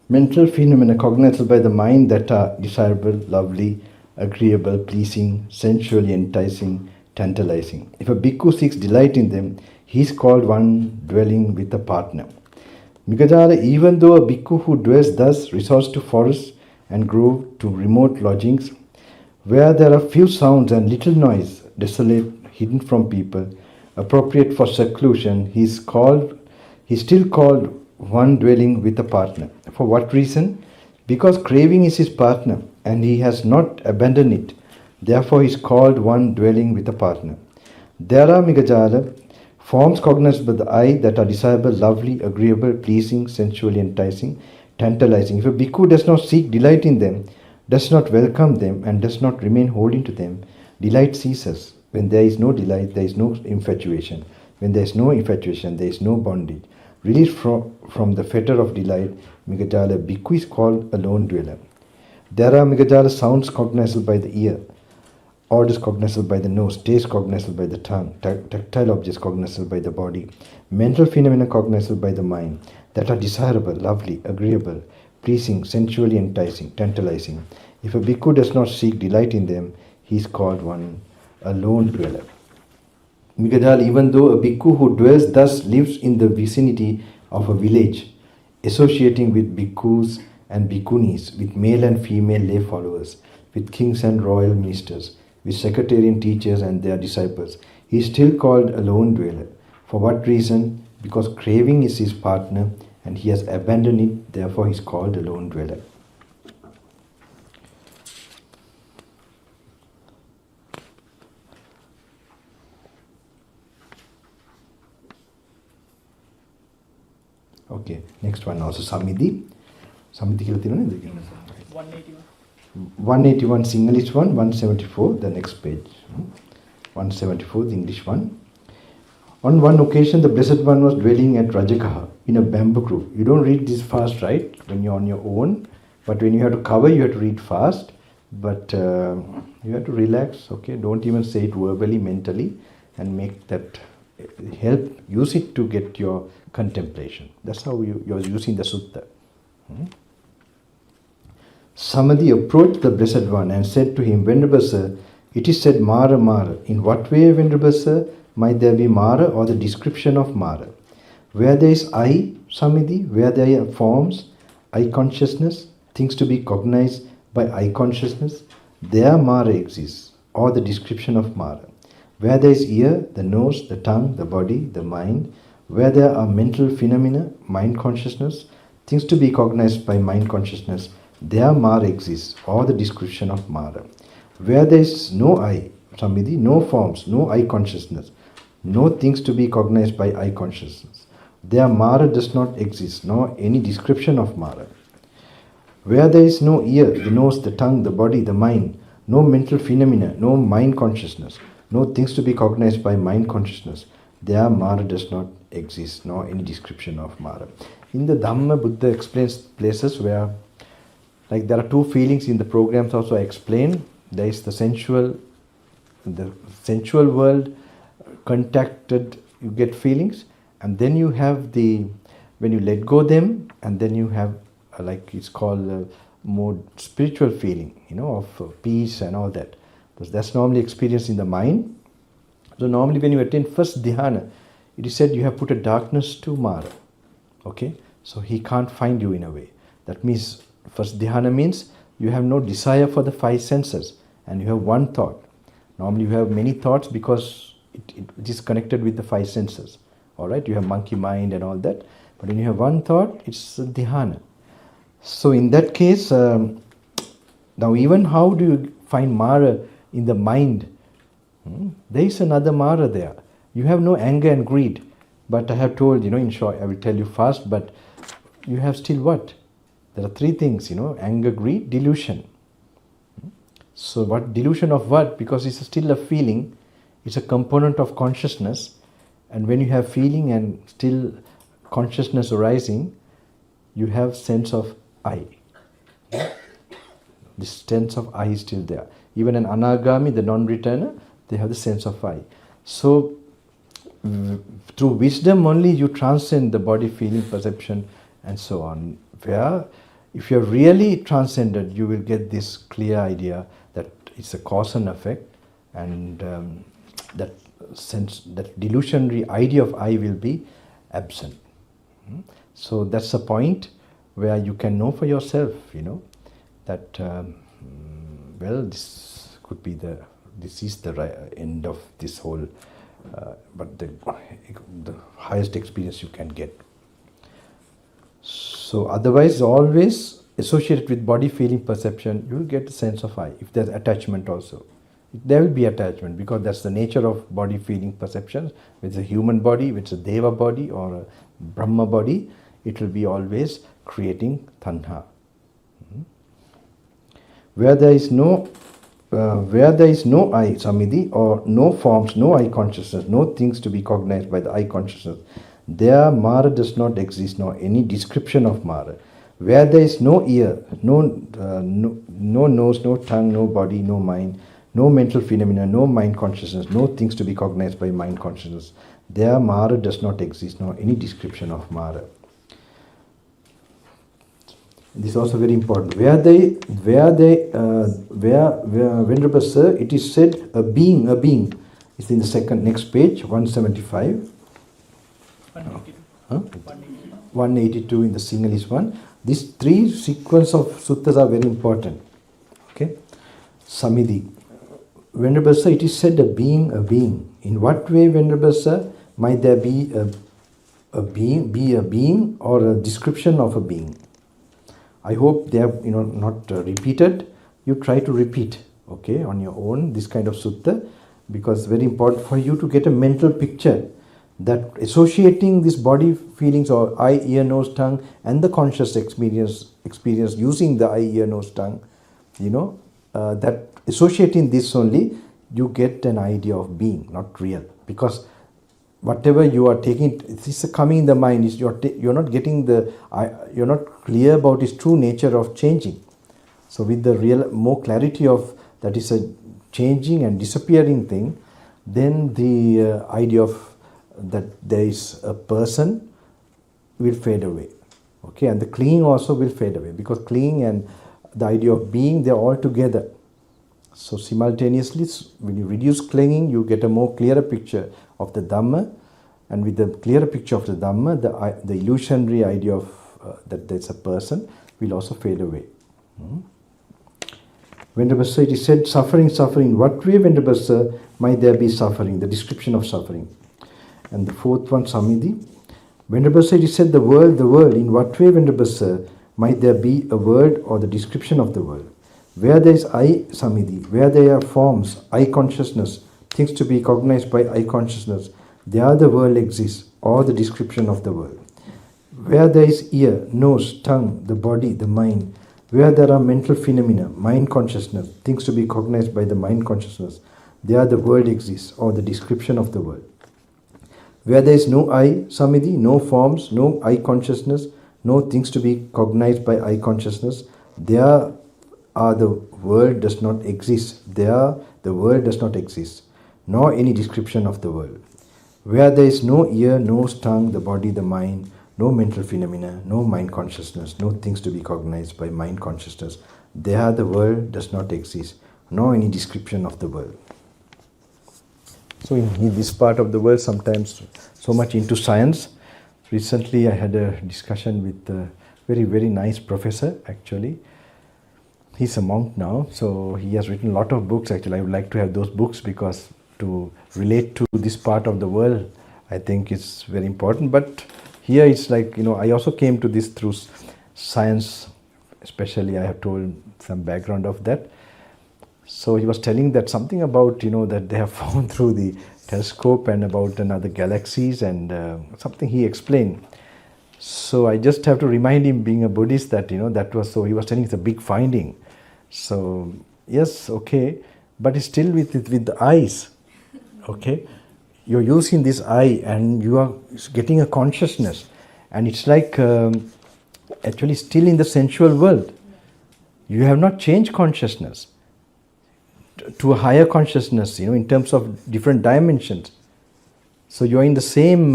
Mental phenomena cognizable by the mind that are desirable, lovely, agreeable, pleasing, sensually enticing, tantalizing. If a bhikkhu seeks delight in them, he is called one dwelling with a partner. Migajala, even though a bhikkhu who dwells thus resorts to forests and grove, to remote lodgings, where there are few sounds and little noise, desolate, hidden from people, appropriate for seclusion, he is still called one dwelling with a partner. For what reason? Because craving is his partner and he has not abandoned it. Therefore he is called one dwelling with a partner. There are Migajala forms cognizable by the eye that are desirable, lovely, agreeable, pleasing, sensually enticing, tantalizing. If a bhikkhu does not seek delight in them, does not welcome them and does not remain holding to them, delight ceases. When there is no delight, there is no infatuation. When there is no infatuation, there is no bondage. Released from the fetter of delight, Migajala bhikkhu is called a lone dweller. There are Migajala sounds cognizable by the ear, odors cognizable by the nose, taste cognizable by the tongue, tactile objects cognizable by the body, mental phenomena cognizable by the mind, that are desirable, lovely, agreeable, pleasing, sensually enticing, tantalizing. If a bhikkhu does not seek delight in them, he is called a lone dweller. Migajala, even though a bhikkhu who dwells thus lives in the vicinity of a village, associating with bhikkhus and bhikkhunis, with male and female lay followers, with kings and royal ministers, with sectarian teachers and their disciples, he is still called a lone dweller. For what reason? Because craving is his partner and he has abandoned it, therefore he is called a lone dweller. Okay, next one also Samidhi. Samidhi කියලා තියෙනවනේ දෙකෙන්. 181 Singlish one, 174 the next page. 174 the English one. On one occasion the Blessed One was dwelling at Rajagaha in a bamboo grove. You don't read this fast, right? When you're on your own, but when you have to cover, you have to read fast. But you have to relax. Okay, don't even say it verbally, mentally, and make that use it to get your contemplation. That's how you're using the sutta. Samadhi approached the Blessed One and said to him, Venerable Sir, it is said Mara Mara. In what way, Venerable Sir, might there be Mara or the description of Mara? Where there is I, Samadhi, where there are forms, I consciousness, things to be cognized by I consciousness, there Mara exists, or the description of Mara. Where there is ear, the nose, the tongue, the body, the mind, where there are mental phenomena, mind consciousness, things to be cognized by mind consciousness, there Mara exists, or the description of Mara. Where there is no I, Samadhi, no forms, no I consciousness, no things to be cognized by I consciousness, there Mara does not exist, nor any description of Mara. Where there is no ear, the nose, the tongue, the body, the mind, no mental phenomena, no mind consciousness, no things to be cognized by mind consciousness, there Mara does not exist, nor any description of Mara. In the Dhamma, Buddha explains places where, like there are two feelings in the programs also I explain. There is the sensual the sensual world contacted, you get feelings, and then you have when you let go them, and then you have like it's called more spiritual feeling, of peace and all that. Because that's normally experienced in the mind. So normally when you attain first dhyana, it is said you have put a darkness to Mara. Okay? So he can't find you in a way. That means first dhyana means you have no desire for the five senses and you have one thought. Normally you have many thoughts because it is connected with the five senses. Alright? You have monkey mind and all that. But when you have one thought, it's dhyana. So in that case, now even how do you find Mara in the mind? There is another Mara there. You have no anger and greed. But I have told, in short, I will tell you fast, but you have still what? There are three things, anger, greed, delusion. So what delusion of what? Because it's still a feeling, it's a component of consciousness, and when you have feeling and still consciousness arising, you have sense of I. This sense of I is still there. Even an anagami, the non-returner, they have the sense of I. So through wisdom only you transcend the body, feeling, perception and so on. Where if you're really transcended, you will get this clear idea that it's a cause and effect, and that sense, that delusionary idea of I will be absent. So that's the point where you can know for yourself, that well, this could be this is the end of this whole, but the highest experience you can get. So otherwise, always associated with body, feeling, perception, you will get a sense of I. If there's attachment also, there will be attachment, because that's the nature of body, feeling, perception. With a human body, with a deva body or a Brahma body, it will be always creating tanha. Where there is no I, samidhi, or no forms, no I consciousness, no things to be cognized by the I consciousness, there Mara does not exist, nor any description of Mara. Where there is no ear, no nose, no tongue, no body, no mind, no mental phenomena, no mind consciousness, no things to be cognized by mind consciousness, there Mara does not exist, nor any description of Mara. This is also very important. Where Venerable Sir, it is said a being. It's in the next page, 175. 182. Huh? 182 in the Sinhalese one. These three sequence of sutras are very important. Okay? Samidhi. Venerable Sir, it is said a being. In what way, Venerable Sir, might there be a being or a description of a being? I hope they have not repeated. You try to repeat, okay, on your own this kind of sutta, because it's very important for you to get a mental picture that associating this body feelings or eye, ear, nose, tongue and the conscious experience using the eye, ear, nose, tongue, that associating this only, you get an idea of being, not real. Because whatever you are taking, this is coming in the mind, you're not getting you're not clear about its true nature of changing. So with the real more clarity of that is a changing and disappearing thing, then the idea of that there is a person will fade away. Okay, and the clinging also will fade away, because clinging and the idea of being, they're all together. So simultaneously, when you reduce clinging, you get a more clearer picture of the Dhamma, and with the clearer picture of the Dhamma, the illusionary idea of that there's a person will also fade away. Venerable Sir, it is said suffering. What way, Venerable Sir, might there be suffering? The description of suffering. And the fourth one, Samidhi. Venerable Sir, it is said the world. In what way, Venerable Sir, might there be a world or the description of the world? Where there is I, Samidhi, where there are forms, I consciousness, things to be cognized by I consciousness, there the world exists, or the description of the world. Where there is ear, nose, tongue, the body, the mind, where there are mental phenomena, mind consciousness, things to be cognized by the mind consciousness, there the world exists, or the description of the world. Where there is no I, Samidhi, no forms, no I consciousness, no things to be cognized by I consciousness, there the world does not exist. There the the world does not exist, nor any description of the world. Where there is no ear, nose, tongue, the body, the mind, no mental phenomena, no mind consciousness, no things to be cognized by mind consciousness, there the world does not exist, nor any description of the world. So in this part of the world, sometimes so much into science. Recently I had a discussion with a very, very nice professor actually. He's a monk now, so he has written a lot of books. Actually, I would like to have those books because to relate to this part of the world, I think it's very important. But here it's like, I also came to this through science, especially I have told some background of that. So he was telling that something about, that they have found through the telescope and about another galaxies and something he explained. So I just have to remind him, being a Buddhist, that, that was, so he was telling it's a big finding. So, yes, okay, but it's still with the eyes, okay? You're using this eye and you are getting a consciousness, and it's like actually still in the sensual world. You have not changed consciousness to a higher consciousness, in terms of different dimensions. So you're in the same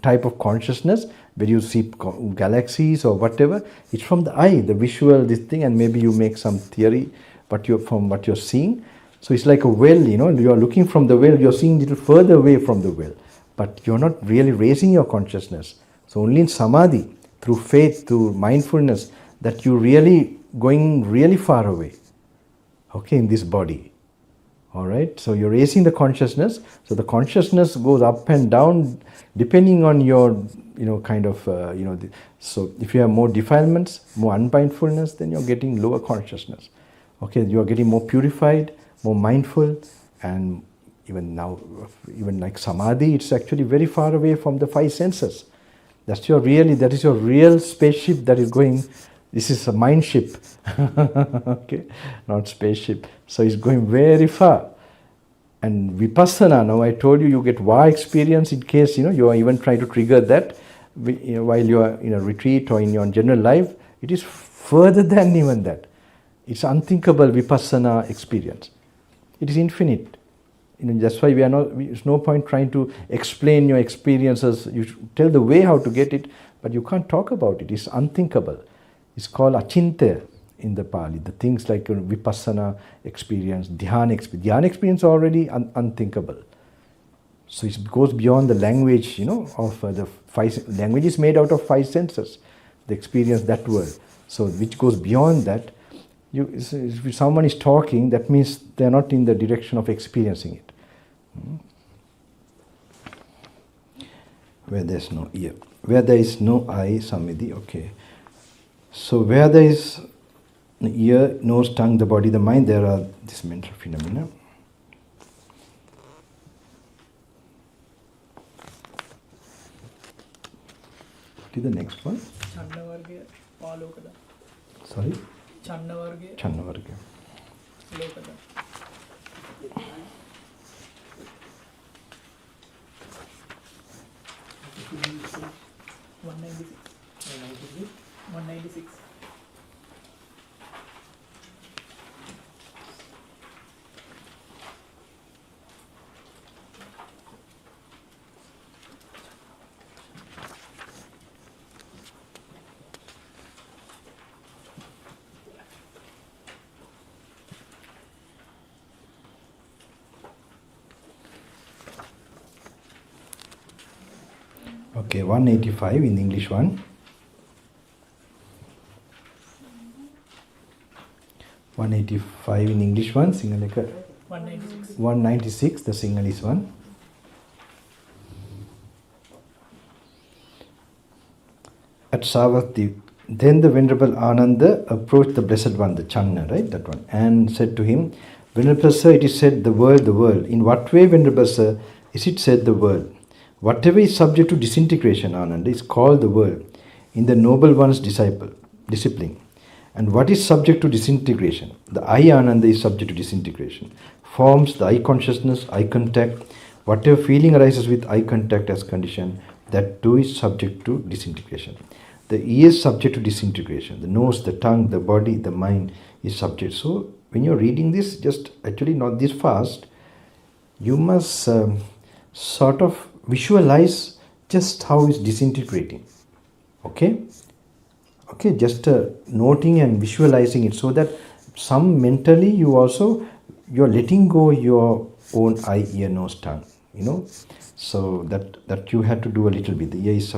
type of consciousness where you see galaxies or whatever. It's from the eye, the visual, this thing, and maybe you make some theory from what you're seeing. So it's like a well, you're looking from the well, you're seeing a little further away from the well, but you're not really raising your consciousness. So only in samadhi, through faith, through mindfulness, that you're really going really far away, okay, in this body. All right, so you're raising the consciousness. So the consciousness goes up and down depending on your, so if you have more defilements, more unmindfulness, then you're getting lower consciousness. Okay, you're getting more purified, more mindful, and even now, even like samadhi, it's actually very far away from the five senses. That is your real spaceship that is going. This is a mind ship, okay, not spaceship. So it's going very far. And vipassana, now I told you, you get wow experience in case, you are even trying to trigger that while you are in a retreat or in your general life. It is further than even that. It's unthinkable vipassana experience. It is infinite. That's why there's no point trying to explain your experiences. You should tell the way how to get it, but you can't talk about it. It's unthinkable. It's called achintya in the Pali. The things like vipassana experience, dhyana experience. Dhyana experience already unthinkable. So it goes beyond the language, of the five. Language is made out of five senses. The experience that world. So which goes beyond that. If someone is talking, that means they are not in the direction of experiencing it. Where there is no ear, where there is no eye, samidhi. Okay. So where there is ear, nose, tongue, the body, the mind, there are these mental phenomena. To the next one. Sorry? Channa varga. Okay, 185 in the English one. 185 in English one, Sinhala එක 196, the Sinhalese one. At Savatthi, then the Venerable Ananda approached the Blessed One, the Channa, right, that one, and said to him, Venerable Sir, it is said the world, the world. In what way, Venerable Sir, is it said the world? Whatever is subject to disintegration, Ananda, is called the world in the Noble One's discipline. And what is subject to disintegration? The I, Ananda, is subject to disintegration. Forms, the eye consciousness, eye contact, whatever feeling arises with eye contact as condition, that too is subject to disintegration. The ear is subject to disintegration. The nose, the tongue, the body, the mind is subject. So when you're reading this, just actually not this fast, you must sort of visualize just how it's disintegrating. Okay? Okay, just noting and visualizing it, so that some mentally you're letting go your own eye, ear, nose, tongue, so that you have to do a little bit. The ear is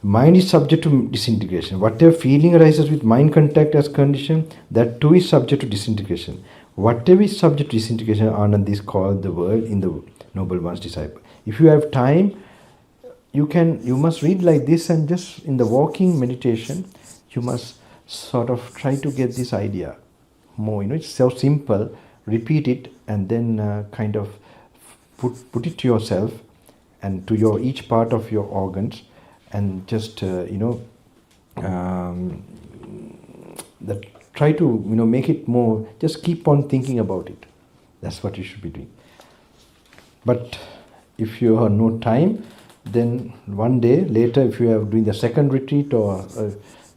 mind is subject to disintegration. Whatever feeling arises with mind contact as condition, that too is subject to disintegration. Whatever is subject to disintegration, Anand is called the world in the Noble One's disciple. If you have time, you must read like this, and just in the walking meditation, you must sort of try to get this idea more. It's so simple. Repeat it, and then kind of put it to yourself and to your each part of your organs, and just that try to make it more. Just keep on thinking about it. That's what you should be doing. But if you have no time, then one day later, if you are doing the second retreat, or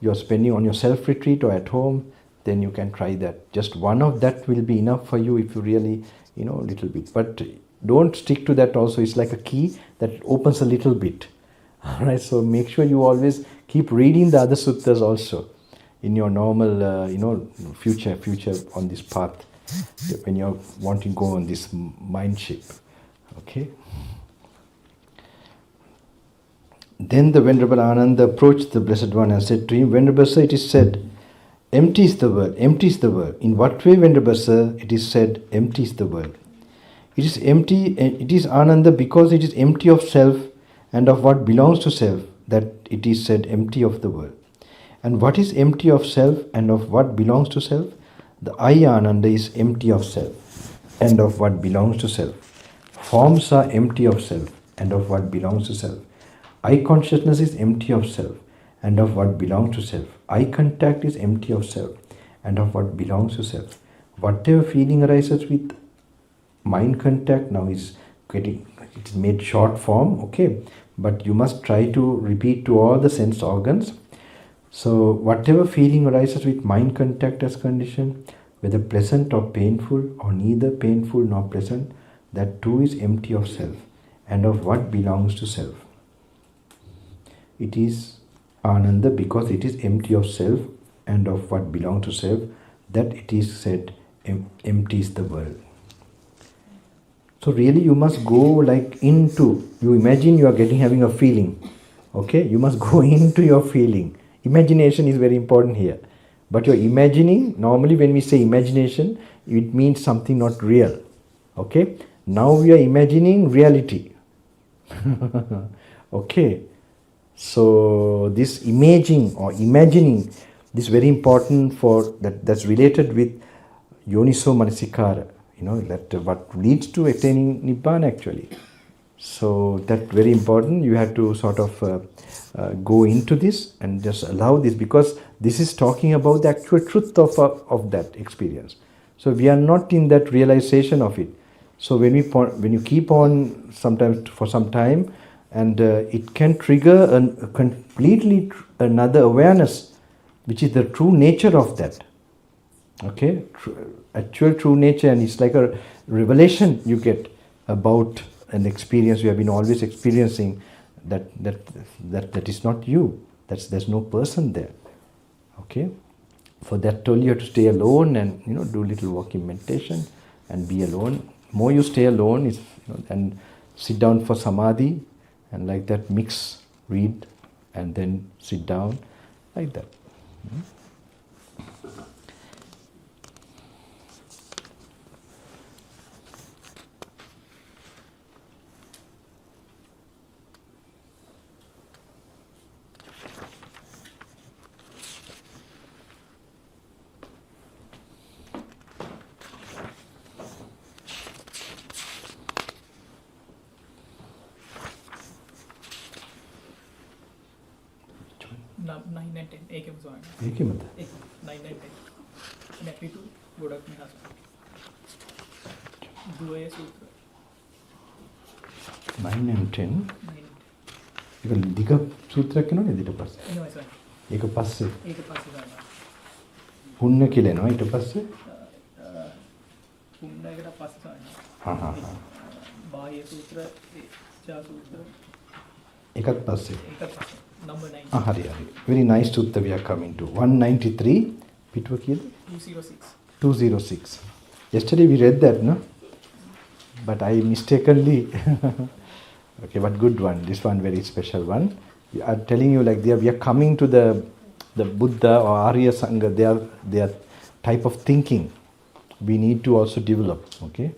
you're spending on your self retreat or at home, then you can try that. Just one of that will be enough for you if you really a little bit. But don't stick to that also. It's like a key that opens a little bit. Alright, so make sure you always keep reading the other sutras also in your normal, future on this path, when you're wanting to go on this mind ship. Okay? Then the Venerable Ananda approached the Blessed One and said to him, Venerable Sir, it is said, empty is the world, empty is the world. In what way, Venerable Sir, it is said, empty is the world? It is empty, it is Ananda because it is empty of self and of what belongs to self, that it is said empty of the world. And what is empty of self and of what belongs to self? The I Ananda is empty of self and of what belongs to self. Forms are empty of self and of what belongs to self. I consciousness is empty of self and of what belongs to self. Eye contact is empty of self and of what belongs to self. Whatever feeling arises with mind contact now is it's made short form, okay? But you must try to repeat to all the sense organs. So whatever feeling arises with mind contact as condition, whether pleasant or painful, or neither painful nor pleasant, that too is empty of self and of what belongs to self. It is Ananda because it is empty of self and of what belongs to self, that it is said empty is the world. So really you must go like into, you imagine you are having a feeling, okay? You must go into your feeling. Imagination is very important here. But you're imagining, normally when we say imagination, it means something not real, okay? Now we are imagining reality, okay? So this imaging or imagining, this is very important for that's related with Yoniso Manasikara, that what leads to attaining Nibbana actually. So that very important, you have to sort of go into this and just allow this, because this is talking about the actual truth of that experience. So we are not in that realization of it. So when you keep on sometimes for some time, and it can trigger a completely another awareness, which is the true nature of that. Okay, actual true nature, and it's like a revelation you get about an experience you have been always experiencing. That is not you. There's no person there. Okay, for that only you have to stay alone and do little walking meditation and be alone. More you stay alone, and sit down for samadhi, and like that mix, read, and then sit down, like that. ඒකෙමද 9 and 10 happy to ගොඩක් නිහස දුවේ සූත්‍ර 9 and 10 ඒක දිග සූත්‍රයක් වෙනවනේ ඊට පස්සේ එනවා sir ඒක පස්සේ ගන්නවා පුණ්‍ය කියලා එනවා ඊට පස්සේ පුන්නයකට පස්සේ බාහ්‍ය සූත්‍ර ඡා සූත්‍ර එකත් පස්සේ එකත් number 9 හරි හරි very nice sutta we are coming to 193 පිටුව කීයද 206 yesterday we read that no but I mistakenly okay but good one this one very special one we are telling you like we are coming to the Buddha or Arya Sangha their type of thinking we need to also develop okay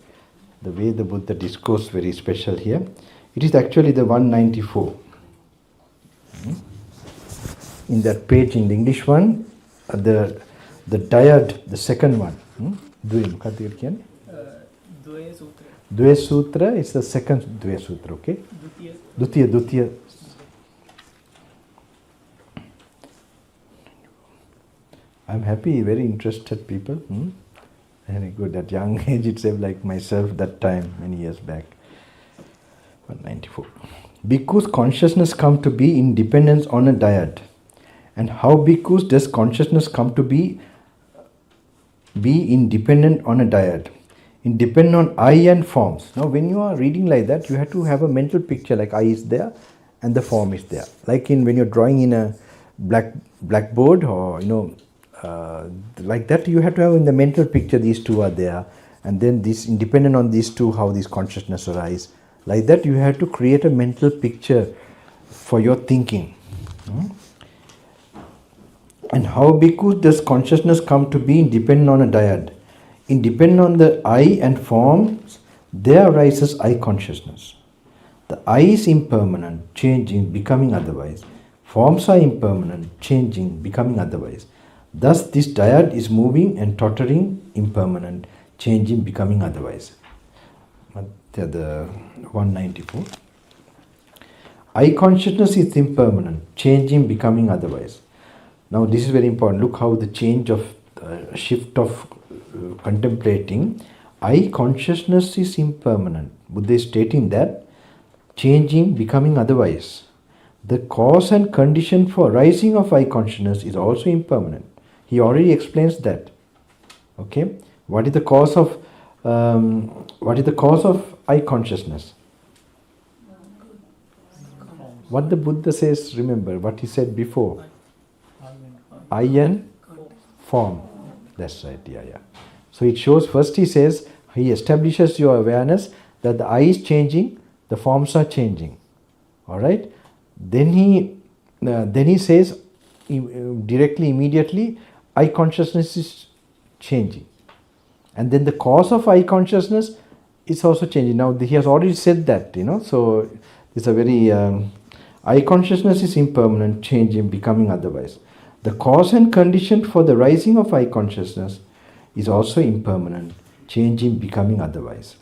the way the Buddha discourse very special here it is actually the 194 in that page in the English one the dyad the second one Dve Sutra is the second Dve Sutra okay Dutiya I'm happy very interested people very good at young age itself like myself that time many years back 194 Bhikkhus consciousness come to be in dependence on a dyad and how bhikkhus does consciousness come to be independent on a dyad independent on I and forms now when you are reading like that you have to have a mental picture like I is there and the form is there like when you're drawing in a blackboard or like that you have to have in the mental picture these two are there and then this independent on these two how this consciousness arise like that you have to create a mental picture for your thinking and how bhikkhus does consciousness come to be independent on a dyad independent on the I and forms there arises I consciousness the I is impermanent changing becoming otherwise forms are impermanent changing becoming otherwise thus this dyad is moving and tottering impermanent changing becoming otherwise the 194 I consciousness is impermanent changing becoming otherwise now this is very important look how the change of shift of contemplating I consciousness is impermanent Buddha is stating that changing becoming otherwise the cause and condition for rising of I consciousness is also impermanent he already explains that okay what is the cause of I consciousness what the Buddha says remember what he said before I and form that's right yeah so it shows first he says he establishes your awareness that the I is changing the forms are changing all right then he says directly immediately I consciousness is changing and then the cause of I consciousness is also changing now he has already said that so it's a very I consciousness is impermanent changing becoming otherwise the cause and condition for the rising of I consciousness is also impermanent changing becoming otherwise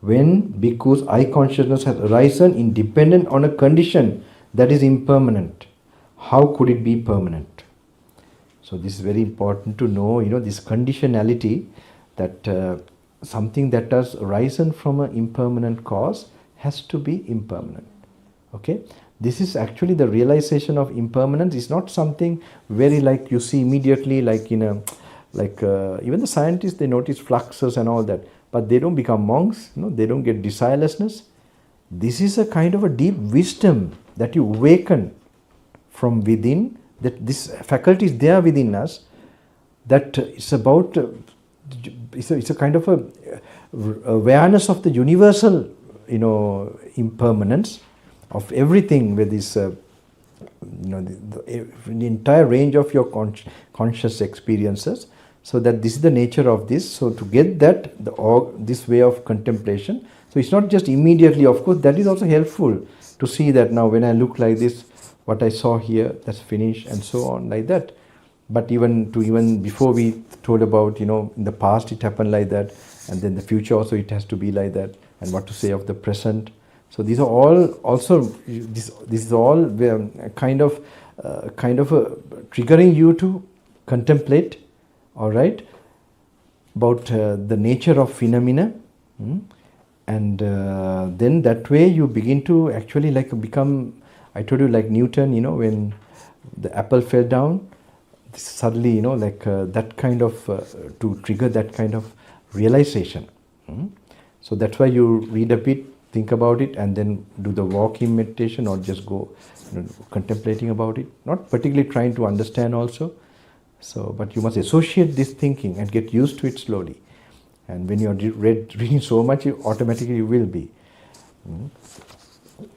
when bhikkhus I consciousness has arisen independent on a condition that is impermanent how could it be permanent so this is very important to know this conditionality that something that has arisen from an impermanent cause has to be impermanent okay this is actually the realization of impermanence is not something very like you see immediately like even the scientists they notice fluxes and all that but they don't become monks they don't get desirelessness this is a kind of a deep wisdom that you awaken from within that this faculty is there within us that it's about it's a kind of a awareness of the universal impermanence of everything with this the entire range of your conscious experiences so that this is the nature of this so to get that this way of contemplation so it's not just immediately of course that is also helpful to see that now when I look like this what I saw here that's finished and so on like that but even before we told about in the past it happened like that and then the future also it has to be like that and what to say of the present so these are all also this is all kind of triggering you to contemplate all right about the nature of phenomena and then that way you begin to actually like become I told you like Newton when the apple fell down suddenly that kind of to trigger that kind of realization So that's why you read a bit, think about it, and then do the walking meditation, or just go contemplating about it. Not particularly trying to understand also. So, but you must associate this thinking and get used to it slowly. And when you are reading so much, automatically you will be.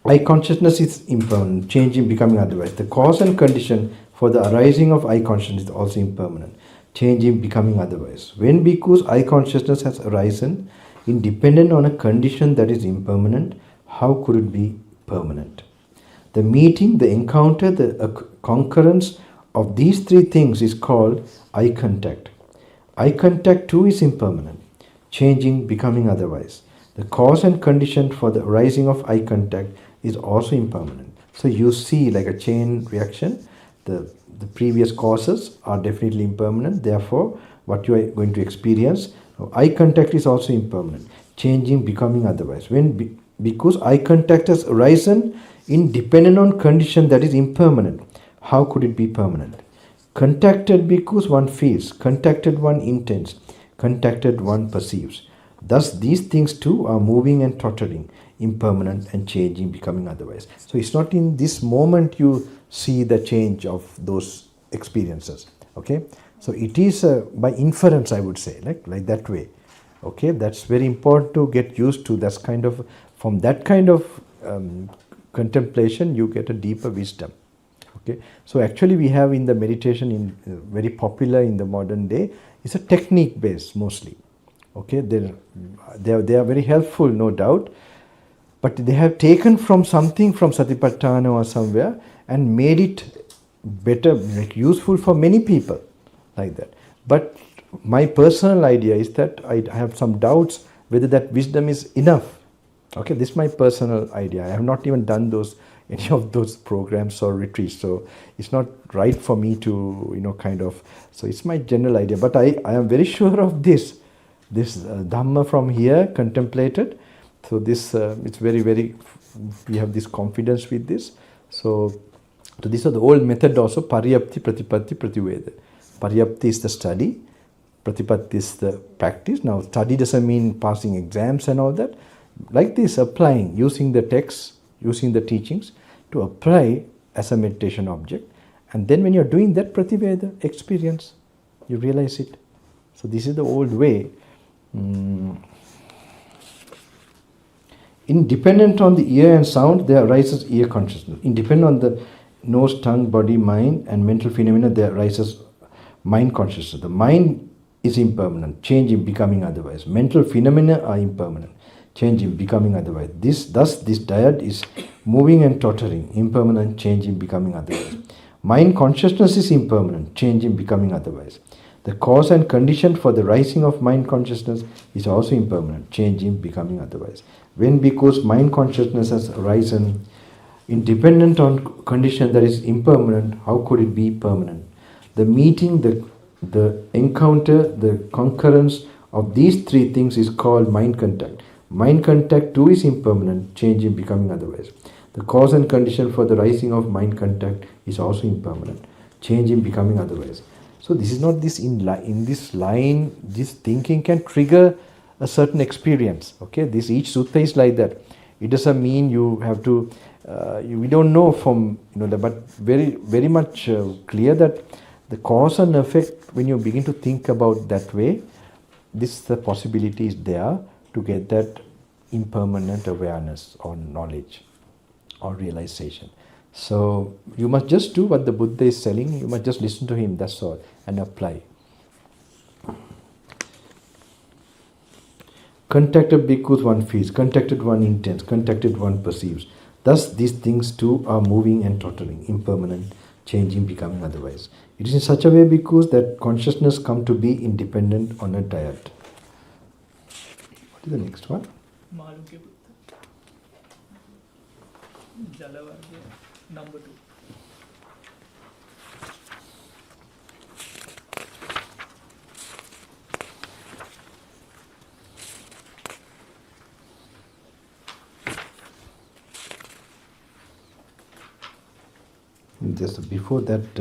I consciousness is impermanent, changing, becoming otherwise. The cause and condition for the arising of I consciousness is also impermanent, changing, becoming otherwise. When bhikkhus I consciousness has arisen, independent on a condition that is impermanent, how could it be permanent? The meeting, the encounter, the concurrence of these three things is called eye contact. Eye contact too is impermanent, changing, becoming otherwise. The cause and condition for the arising of eye contact is also impermanent. So you see like a chain reaction, the previous causes are definitely impermanent. Therefore, what you are going to experience, eye contact is also impermanent, changing, becoming otherwise. Because eye contact has arisen independent on condition that is impermanent, how could it be permanent? Contacted because one feels, contacted one intends, contacted one perceives. Thus these things too are moving and tottering, impermanent and changing, becoming otherwise. So it's not in this moment you see the change of those experiences. Okay, so it is by inference, I would say, like that way. Okay, that's very important to get used to. That's kind of, from that kind of contemplation you get a deeper wisdom. Okay, so actually we have in the meditation, very popular in the modern day, it's a technique based mostly. Okay, they are very helpful, no doubt, but they have taken from something from Satipatthana or somewhere and made it better, like useful for many people, like that. But my personal idea is that I have some doubts whether that wisdom is enough. Okay, this is my personal idea. I have not even done any of those programs or retreats, so it's not right for me to so it's my general idea. But I am very sure of this dharma from here contemplated. So this it's very, very, we have this confidence with this. So these are the old method also, pariyapti, pratipatti, prativeda. Pariyapti is the study, pratipatti is the practice. Now study doesn't mean passing exams and all that. Like this, applying, using the texts, using the teachings to apply as a meditation object. And then when you're doing that prativeda, experience, you realize it. So this is the old way. Independent on the ear and sound, there arises ear consciousness. Independent on the nose, tongue, body, mind and mental phenomena, there arises mind consciousness. The mind is impermanent, changing, becoming otherwise. Mental phenomena are impermanent, changing, becoming otherwise. Thus this dyad is moving and tottering, impermanent, changing, becoming otherwise. Mind consciousness is impermanent, changing, becoming otherwise. The cause and condition for the rising of mind consciousness is also impermanent, changing, becoming otherwise. Because mind consciousness has arisen independent on condition that is impermanent, how could it be permanent? The meeting, the encounter, the concurrence of these three things is called mind contact. Mind contact too is impermanent, changing, becoming otherwise. The cause and condition for the rising of mind contact is also impermanent, changing, becoming otherwise. So this is not this in this line, this thinking can trigger a certain experience. Okay, each sutta is like that. It doesn't mean you have to, we don't know from, but very, very much clear that the cause and effect, when you begin to think about that way, the possibility is there to get that impermanent awareness or knowledge or realization. So you must just do what the Buddha is telling, you must just listen to him, that's all, and apply. Contacted bhikkhus one feels, contacted one intends, contacted one perceives. Thus these things too are moving and tottering, impermanent, changing, becoming otherwise. It is in such a way bhikkhus that consciousness come to be independent on a dyad. What is the next one? Malukya Buddha. Jalavargya, number 2. Just before that,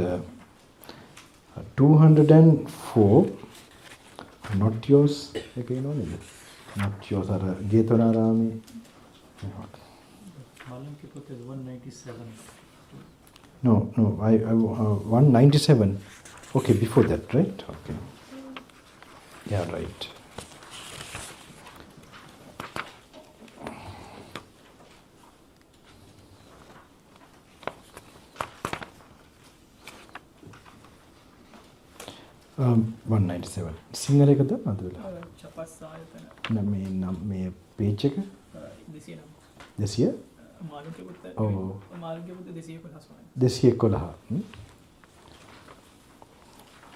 204, not yours again only. Not yours, Getonarami. Malankiput is 197. No, 197. Okay, before that, right? Okay. Yeah, right. Um, 197. Single එකද අද වෙලා? චපස් ආයතන. මේ page එක 200. 200? මාළුන්ගේ පුත. ඔව්. මාළුන්ගේ පුත 211. 211.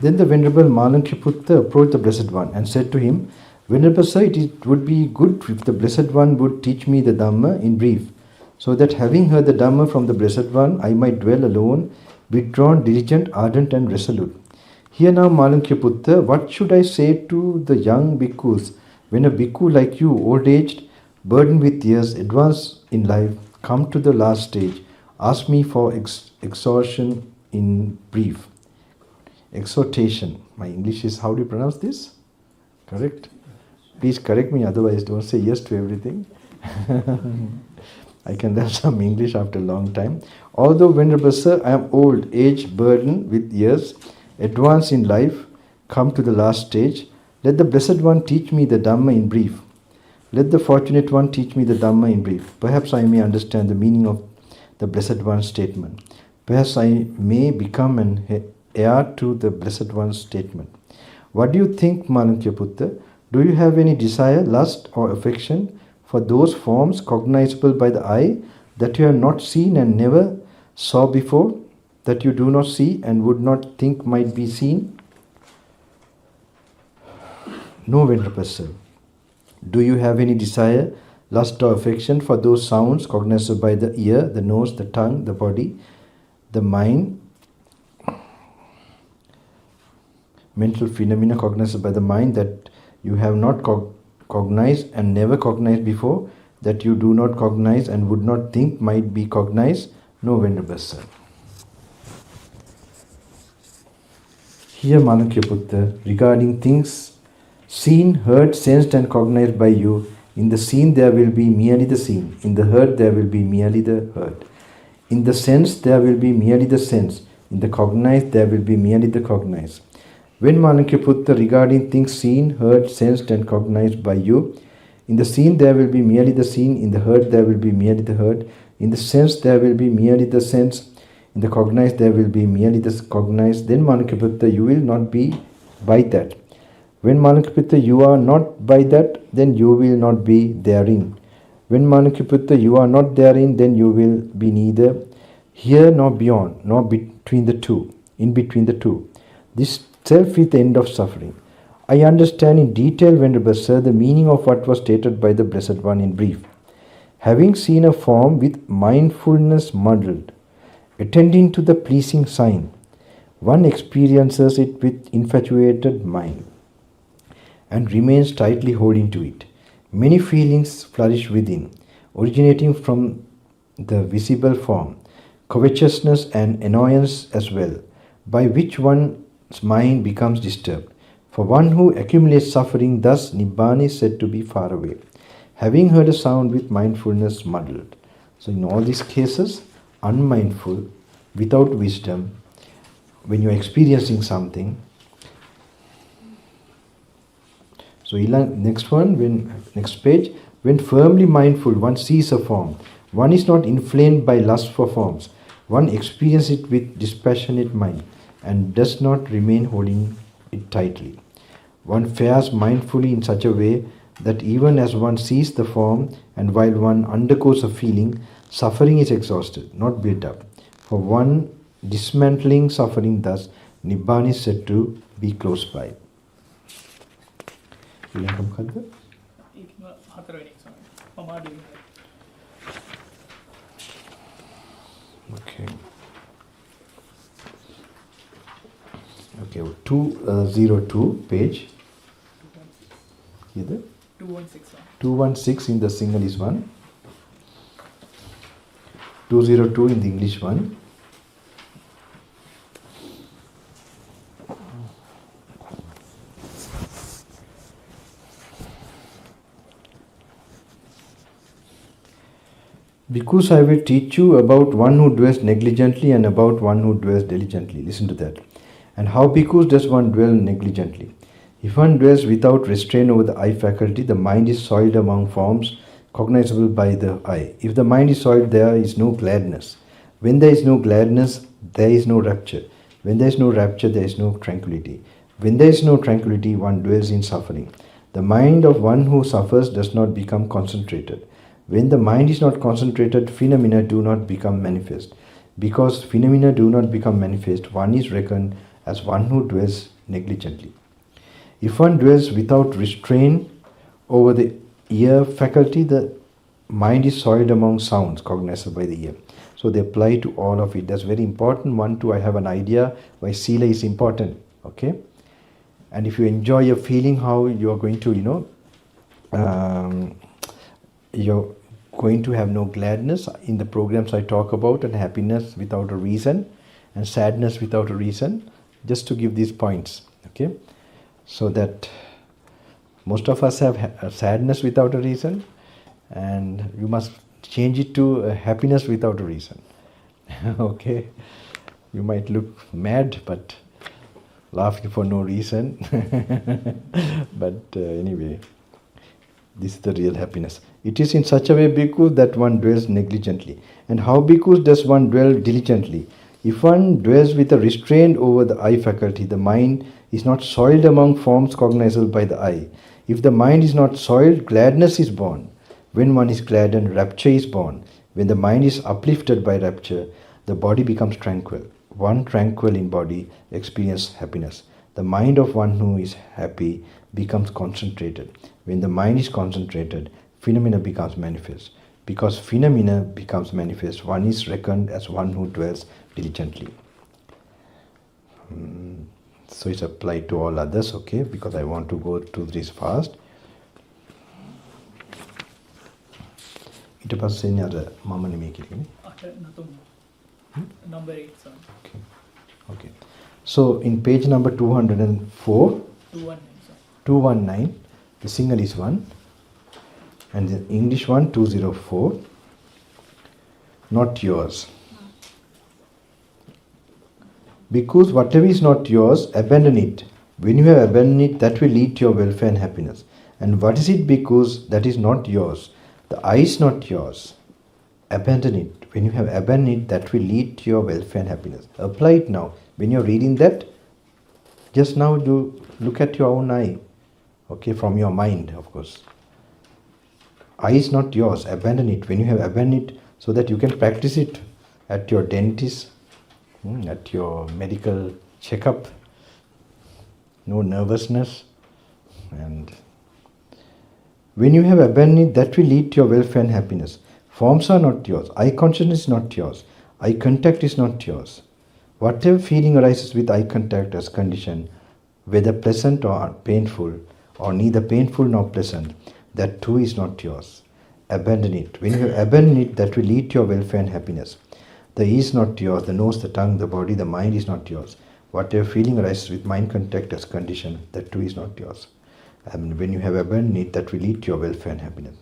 Then the Venerable Malankiputta approached the Blessed One and said to him, Venerable Sir, it would be good if the Blessed One would teach me the Dhamma in brief, so that having heard the Dhamma from the Blessed One, I might dwell alone, withdrawn, diligent, ardent and resolute. Here now, Malankiputta, what should I say to the young bhikkhus when a bhikkhu like you, old-aged, burdened with years, advanced in life, come to the last stage, ask me for exhortation in brief? Exhortation. My English is, how do you pronounce this? Correct? Please correct me, otherwise don't say yes to everything. I can learn some English after a long time. Although, Venerable Sir, I am old, aged, burdened with years, advanced in life, come to the last stage, let the Blessed One teach me the Dhamma in brief. Let the Fortunate One teach me the Dhamma in brief. Perhaps I may understand the meaning of the Blessed One's statement. Perhaps I may become an heir to the Blessed One's statement. What do you think, Malankiputta? Do you have any desire, lust or affection for those forms cognizable by the eye that you have not seen and never saw before, that you do not see and would not think might be seen? No, Venerable Sir. Do you have any desire, lust or affection for those sounds cognizable by the ear, the nose, the tongue, the body, the mind, mental phenomena cognizable by the mind that you have not cognized and never cognized before, that you do not cognize and would not think might be cognized? No, Venerable Sir. Here, Malankiputta, regarding things seen, heard, sensed and cognized by you, in the seen there will be merely the seen, in the heard there will be merely the heard, in the sense there will be merely the sense, in the cognized there will be merely the cognized. When, Malankiputta, regarding things seen, heard, sensed and cognized by you, in the seen there will be merely the seen, in the heard there will be merely the heard, in the sense there will be merely the sense, in the cognized there will be merely the cognized, then, Malankiputta, you will not be by that. When, Malankiputta, you are not by that, then you will not be therein. When, Malankiputta, you are not therein, then you will be neither here nor beyond, nor between the two, in between the two. This self is the end of suffering. I understand in detail, Venerable Sir, the meaning of what was stated by the Blessed One in brief. Having seen a form with mindfulness muddled, attending to the pleasing sign, one experiences it with infatuated mind and remains tightly holding to it. Many feelings flourish within, originating from the visible form, covetousness and annoyance as well, by which one's mind becomes disturbed. For one who accumulates suffering, thus Nibbana is said to be far away, having heard a sound with mindfulness muddled. So in all these cases, unmindful, without wisdom, when you are experiencing something. So next one, next page, when firmly mindful, one sees a form. One is not inflamed by lust for forms. One experiences it with dispassionate mind and does not remain holding it tightly. One fares mindfully in such a way that even as one sees the form and while one undergoes a feeling, suffering is exhausted, not built up. For one dismantling suffering thus, Nibbana is said to be close by. Okay. Okay, 202 page. Either 216 in the single is one. 202 in the English one. Because I will teach you about one who dwells negligently and about one who dwells diligently. Listen to that. And how because does one dwell negligently? If one dwells without restraint over the eye faculty, the mind is soiled among forms cognizable by the eye. If the mind is soiled, there is no gladness. When there is no gladness, there is no rapture. When there is no rapture, there is no tranquility. When there is no tranquility, one dwells in suffering. The mind of one who suffers does not become concentrated. When the mind is not concentrated, phenomena do not become manifest. Because phenomena do not become manifest, one is reckoned as one who dwells negligently. If one dwells without restraint over the ear faculty, the mind is soiled among sounds cognizable by the ear. So they apply to all of it. That's very important. One, two, I have an idea why Sila is important. Okay? And if you enjoy your feeling how you are going to, you're going to have no gladness. In the programs I talk about, and happiness without a reason, and sadness without a reason, just to give these points. Okay? So that most of us have sadness without a reason, and you must change it to happiness without a reason. Okay? You might look mad, but laughing for no reason. But anyway, this is the real happiness. It is in such a way, bhikkhus, that one dwells negligently. And how, bhikkhus, does one dwell diligently? If one dwells with a restraint over the eye faculty, the mind is not soiled among forms cognizable by the eye. If the mind is not soiled, gladness is born. When one is gladdened, rapture is born. When the mind is uplifted by rapture, the body becomes tranquil. One tranquil in body experiences happiness. The mind of one who is happy becomes concentrated. When the mind is concentrated, phenomena becomes manifest. Because phenomena becomes manifest, one is reckoned as one who dwells diligently. So it's applied to all others, okay? Because I want to go through this fast. ඊට පස්සේ අර මම නෙමෙයි කියන්නේ. Number 8, sir. Okay. Okay. So in page number 204, 219, sir. 219, the single is 1, and the English one 204. Not yours. Because whatever is not yours, abandon it. When you have abandoned it, that will lead to your welfare and happiness. And what is it because that is not yours? The eye is not yours. Abandon it. When you have abandoned it, that will lead to your welfare and happiness. Apply it now. When you're reading that, just now you look at your own eye. Okay, from your mind, of course. Eye is not yours. Abandon it. When you have abandoned it, so that you can practice it at your dentist, at your medical checkup. No nervousness. And when you have abandoned it, that will lead to your welfare and happiness. Forms are not yours. Eye consciousness is not yours. Eye contact is not yours. Whatever feeling arises with eye contact as condition, whether pleasant or painful, or neither painful nor pleasant, that too is not yours. Abandon it. When you abandon it, that will lead to your welfare and happiness. The ear is not yours. The nose, the tongue, the body, the mind is not yours. Whatever feeling arises with mind contact as condition, that too is not yours. And when you have abandoned it, that will lead to your welfare and happiness.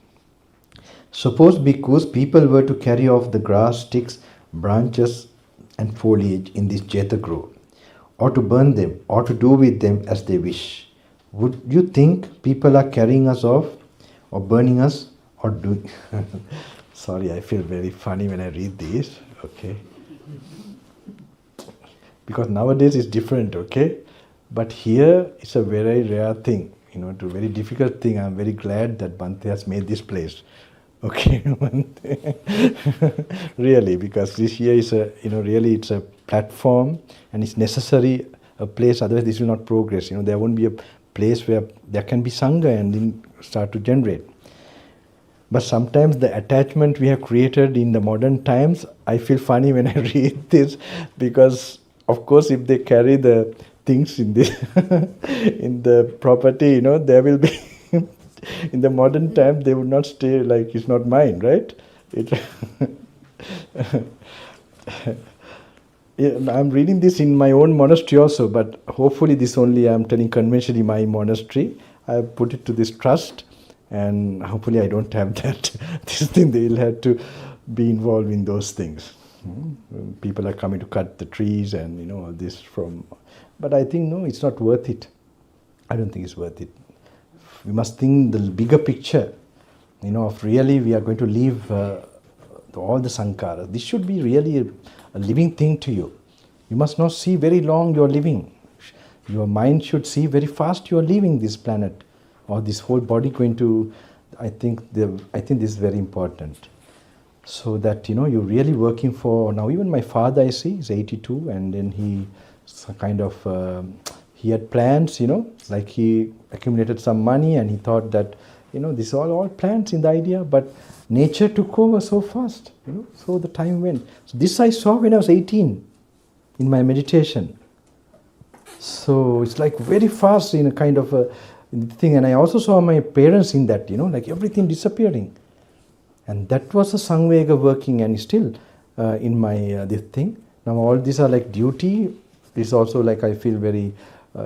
Suppose, because people were to carry off the grass, sticks, branches and foliage in this Jeta grove, or to burn them, or to do with them as they wish, would you think people are carrying us off, or burning us, or doing... Sorry, I feel very funny when I read these, okay? Because nowadays it's different, okay? But here it's a very rare thing. It's a very difficult thing. I'm very glad that Bhante has made this place. Okay, really, because this here is really it's a platform and it's necessary a place, otherwise this will not progress. There won't be a place where there can be Sangha and then start to generate. But sometimes the attachment we have created in the modern times, I feel funny when I read this, because of course if they carry the things in the in the property, there will be in the modern time they would not stay like it's not mine, right? I'm reading this in my own monastery also, but hopefully this only I'm telling conventionally my monastery. I have put it to this trust, and hopefully I don't have that this thing. They'll have to be involved in those things. People are coming to cut the trees and this from, but I think no, it's not worth it. I don't think it's worth it. We must think the bigger picture, of really we are going to leave all the sankara. This should be really a living thing to you. You must not see very long you are living. Your mind should see very fast you are leaving this planet or this whole body going to. I think this is very important. So that you're really working for. Now even my father, I see, is 82, and then he he had plans, like he accumulated some money and he thought that this are all plans in the idea, but nature took over so fast, so the time went. So this I saw when I was 18 in my meditation. So it's like very fast in a kind of a thing, and I also saw my parents in that, like everything disappearing. And that was a Sangvega working, and still in my this thing. Now all these are like duty. It's also like I feel very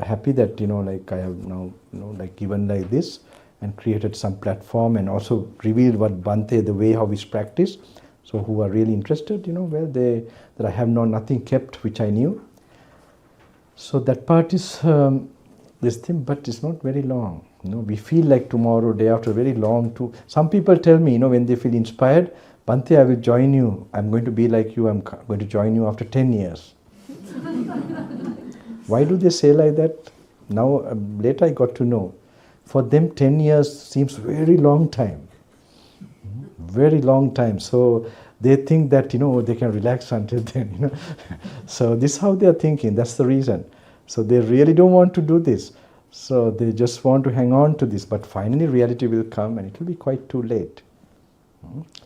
happy that like I have now like given like this and created some platform and also revealed what Bhante, the way how it's practiced. So who are really interested, that I have nothing kept which I knew. So that part is this thing, but it's not very long. We feel like tomorrow, day after, very long too. Some people tell me, when they feel inspired, Bhante, I will join you. I'm going to be like you. I'm going to join you after 10 years. Why do they say like that? Now, later I got to know. For them, 10 years seems very long time. Very long time. So they think that, they can relax until then, So this is how they are thinking. That's the reason. So they really don't want to do this. So they just want to hang on to this. But finally reality will come and it will be quite too late.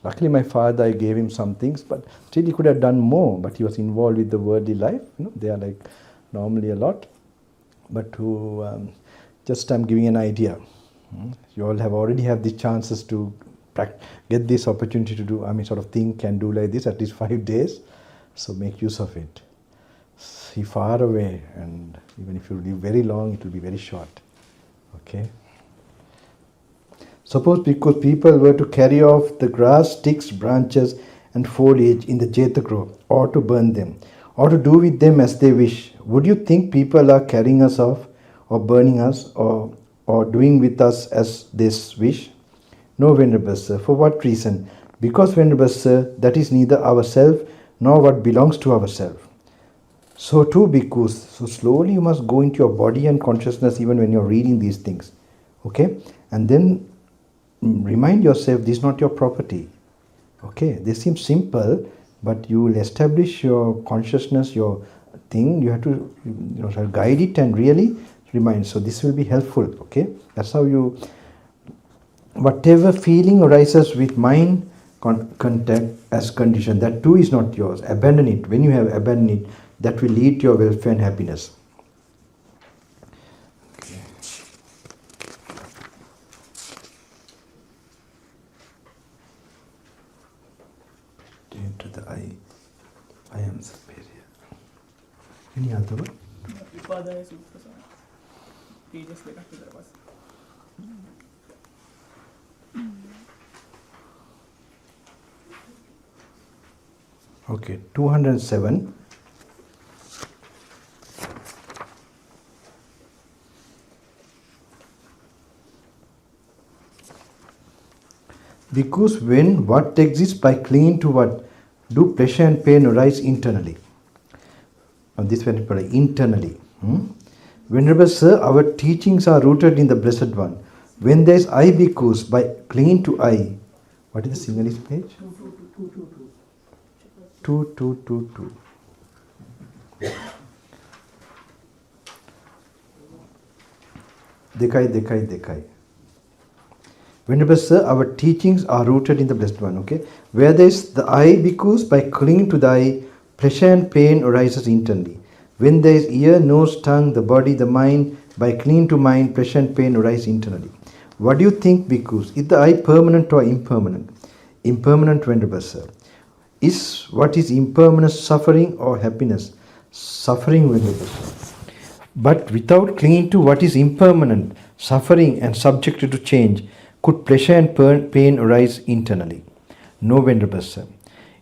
Luckily my father, I gave him some things, but still he could have done more. But he was involved with the worldly life. They are like normally a lot. But who, just I'm giving an idea. You all already have the chances to get this opportunity to do, sort of think and do like this at least 5 days. So make use of it. See far away, and even if you live very long, it will be very short. Okay? Suppose because people were to carry off the grass, sticks, branches and foliage in the Jeta grove, or to burn them, or to do with them as they wish, would you think people are carrying us off, or burning us, or doing with us as they wish? No, Venerable Sir. For what reason? Because, Venerable Sir, that is neither ourself nor what belongs to ourself. So too, bhikkhus, so slowly you must go into your body and consciousness even when you're reading these things. Okay? And then remind yourself this is not your property. Okay? They seem simple, but you will establish your consciousness, your thing. You have to guide it and really remind. So this will be helpful. Okay? That's how you... Whatever feeling arises with mind contact as condition, that too is not yours. Abandon it. When you have abandoned it, that will lead to your welfare and happiness. Okay. Into the I am superior. Any other one? Upadaya Sutra. Pages like after that was. Okay, 207. Because when what exists by clinging to what, do pleasure and pain arise internally. Now this very important, internally. Venerable Sir, our teachings are rooted in the Blessed One. When there is I, bhikkhus, by clinging to I, what is the Sinhalese page? 2222. Dekai. Venerable Sir, our teachings are rooted in the Blessed One. Okay, where there is the I, bhikkhus, by clinging to the I, pleasure and pain arises internally. When there is ear, nose, tongue, the body, the mind, by clinging to mind, pleasure and pain arise internally. What do you think, bhikkhus? Is the I permanent or impermanent? Impermanent, Venerable Sir. Is what is impermanent suffering or happiness? Suffering, Venerable Sir. But without clinging to what is impermanent, suffering and subjected to change, could pleasure and pain arise internally? No, Venerable Sir.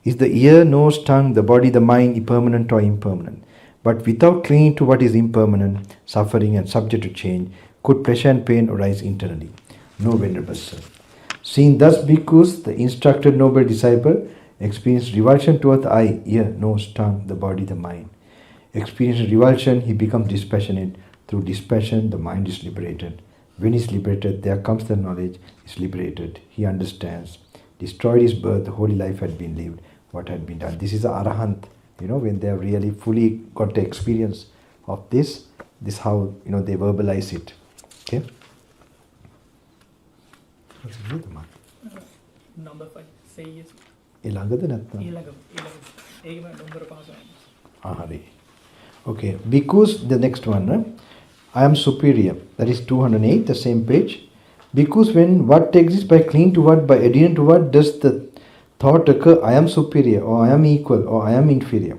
Is the ear, nose, tongue, the body, the mind impermanent or impermanent? But without clinging to what is impermanent, suffering and subject to change, could pleasure and pain arise internally? No, Venerable Sir. Seeing thus bhikkhus, the instructed noble disciple experienced revulsion toward the eye, ear, nose, tongue, the body, the mind. Experiencing revulsion, he becomes dispassionate. Through dispassion, the mind is liberated. When he is liberated, there comes the knowledge, is liberated. He understands. Destroyed his birth, the holy life had been lived, what had been done. This is the Arahant, when they have really fully got the experience of this how, they verbalize it. Okay? Number 5. Say yes. Okay, bhikkhus, the next one. I am superior. That is 208, the same page. Because when what exists by clinging to what, by adhering to what, does the thought occur, I am superior, or I am equal, or I am inferior.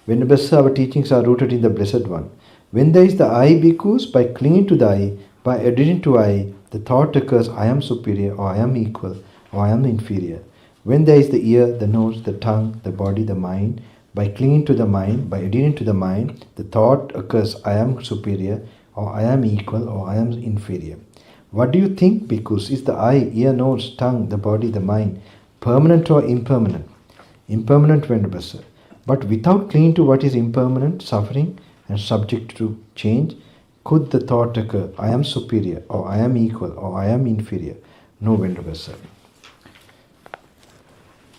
When our teachings are rooted in the Blessed One. When there is the I, bhikkhus, by clinging to the I, by adhering to I, the thought occurs, I am superior, or I am equal, or I am inferior. When there is the ear, the nose, the tongue, the body, the mind, by clinging to the mind, by adhering to the mind, the thought occurs, I am superior, or I am equal, or I am inferior. What do you think, bhikkhus? Is the eye, ear, nose, tongue, the body, the mind, permanent or impermanent? Impermanent, Venerable Sir. But without clinging to what is impermanent, suffering, and subject to change, could the thought occur, I am superior, or I am equal, or I am inferior? No, Venerable Sir.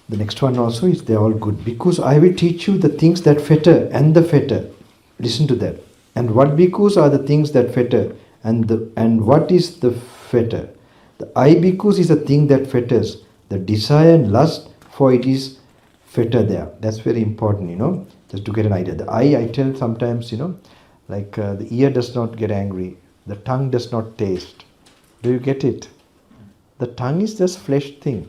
The next one also is, they are all good. Because I will teach you the things that fetter and the fetter. Listen to that. And what bhikkhus are the things that fetter, and what is the fetter? The I, bhikkhus, is a thing that fetters. The desire and lust for it is fetter there. That's very important, just to get an idea. The I tell sometimes, like the ear does not get angry. The tongue does not taste. Do you get it? The tongue is just flesh thing.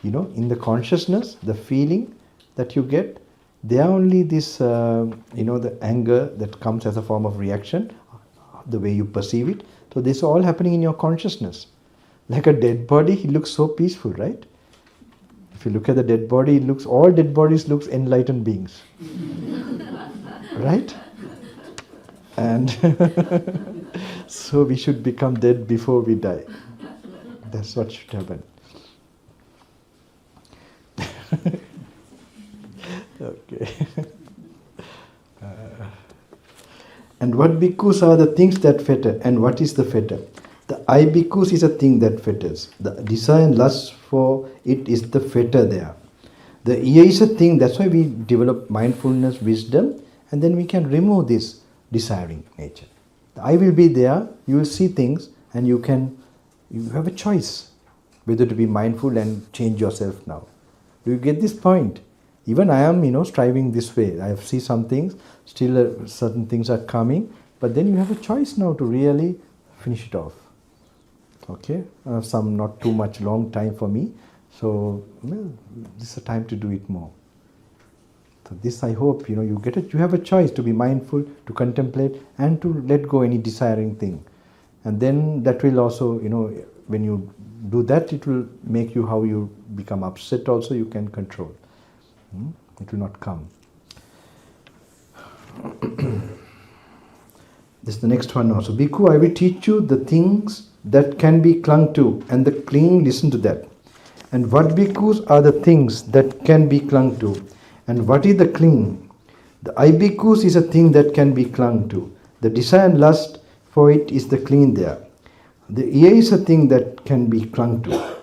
In the consciousness, the feeling that you get, they are only this, the anger that comes as a form of reaction, the way you perceive it. So this is all happening in your consciousness. Like a dead body, it looks so peaceful, right? If you look at the dead body, all dead bodies looks enlightened beings. Right? And so we should become dead before we die. That's what should happen. Okay. And what bhikkhus are the things that fetter, and what is the fetter? The I, bhikkhus, is a thing that fetters. The desire and lust for it is the fetter there. The ear is a thing, that's why we develop mindfulness, wisdom, and then we can remove this desiring nature. The I will be there, you will see things, and you have a choice whether to be mindful and change yourself now. Do you get this point? Even I am, striving this way. I see some things, still certain things are coming, but then you have a choice now to really finish it off. Okay? Some not too much long time for me. So, this is a time to do it more. So this I hope, you have a choice to be mindful, to contemplate, and to let go any desiring thing. And then that will also, when you do that, it will make you how you become upset also, you can control. It will not come. This is the next one also. Bhikkhu, I will teach you the things that can be clung to, and the clinging, listen to that. And what bhikkhus are the things that can be clung to, and what is the clinging? The I, bhikkhus, is a thing that can be clung to. The desire and lust for it is the clinging there. The ear is a thing that can be clung to.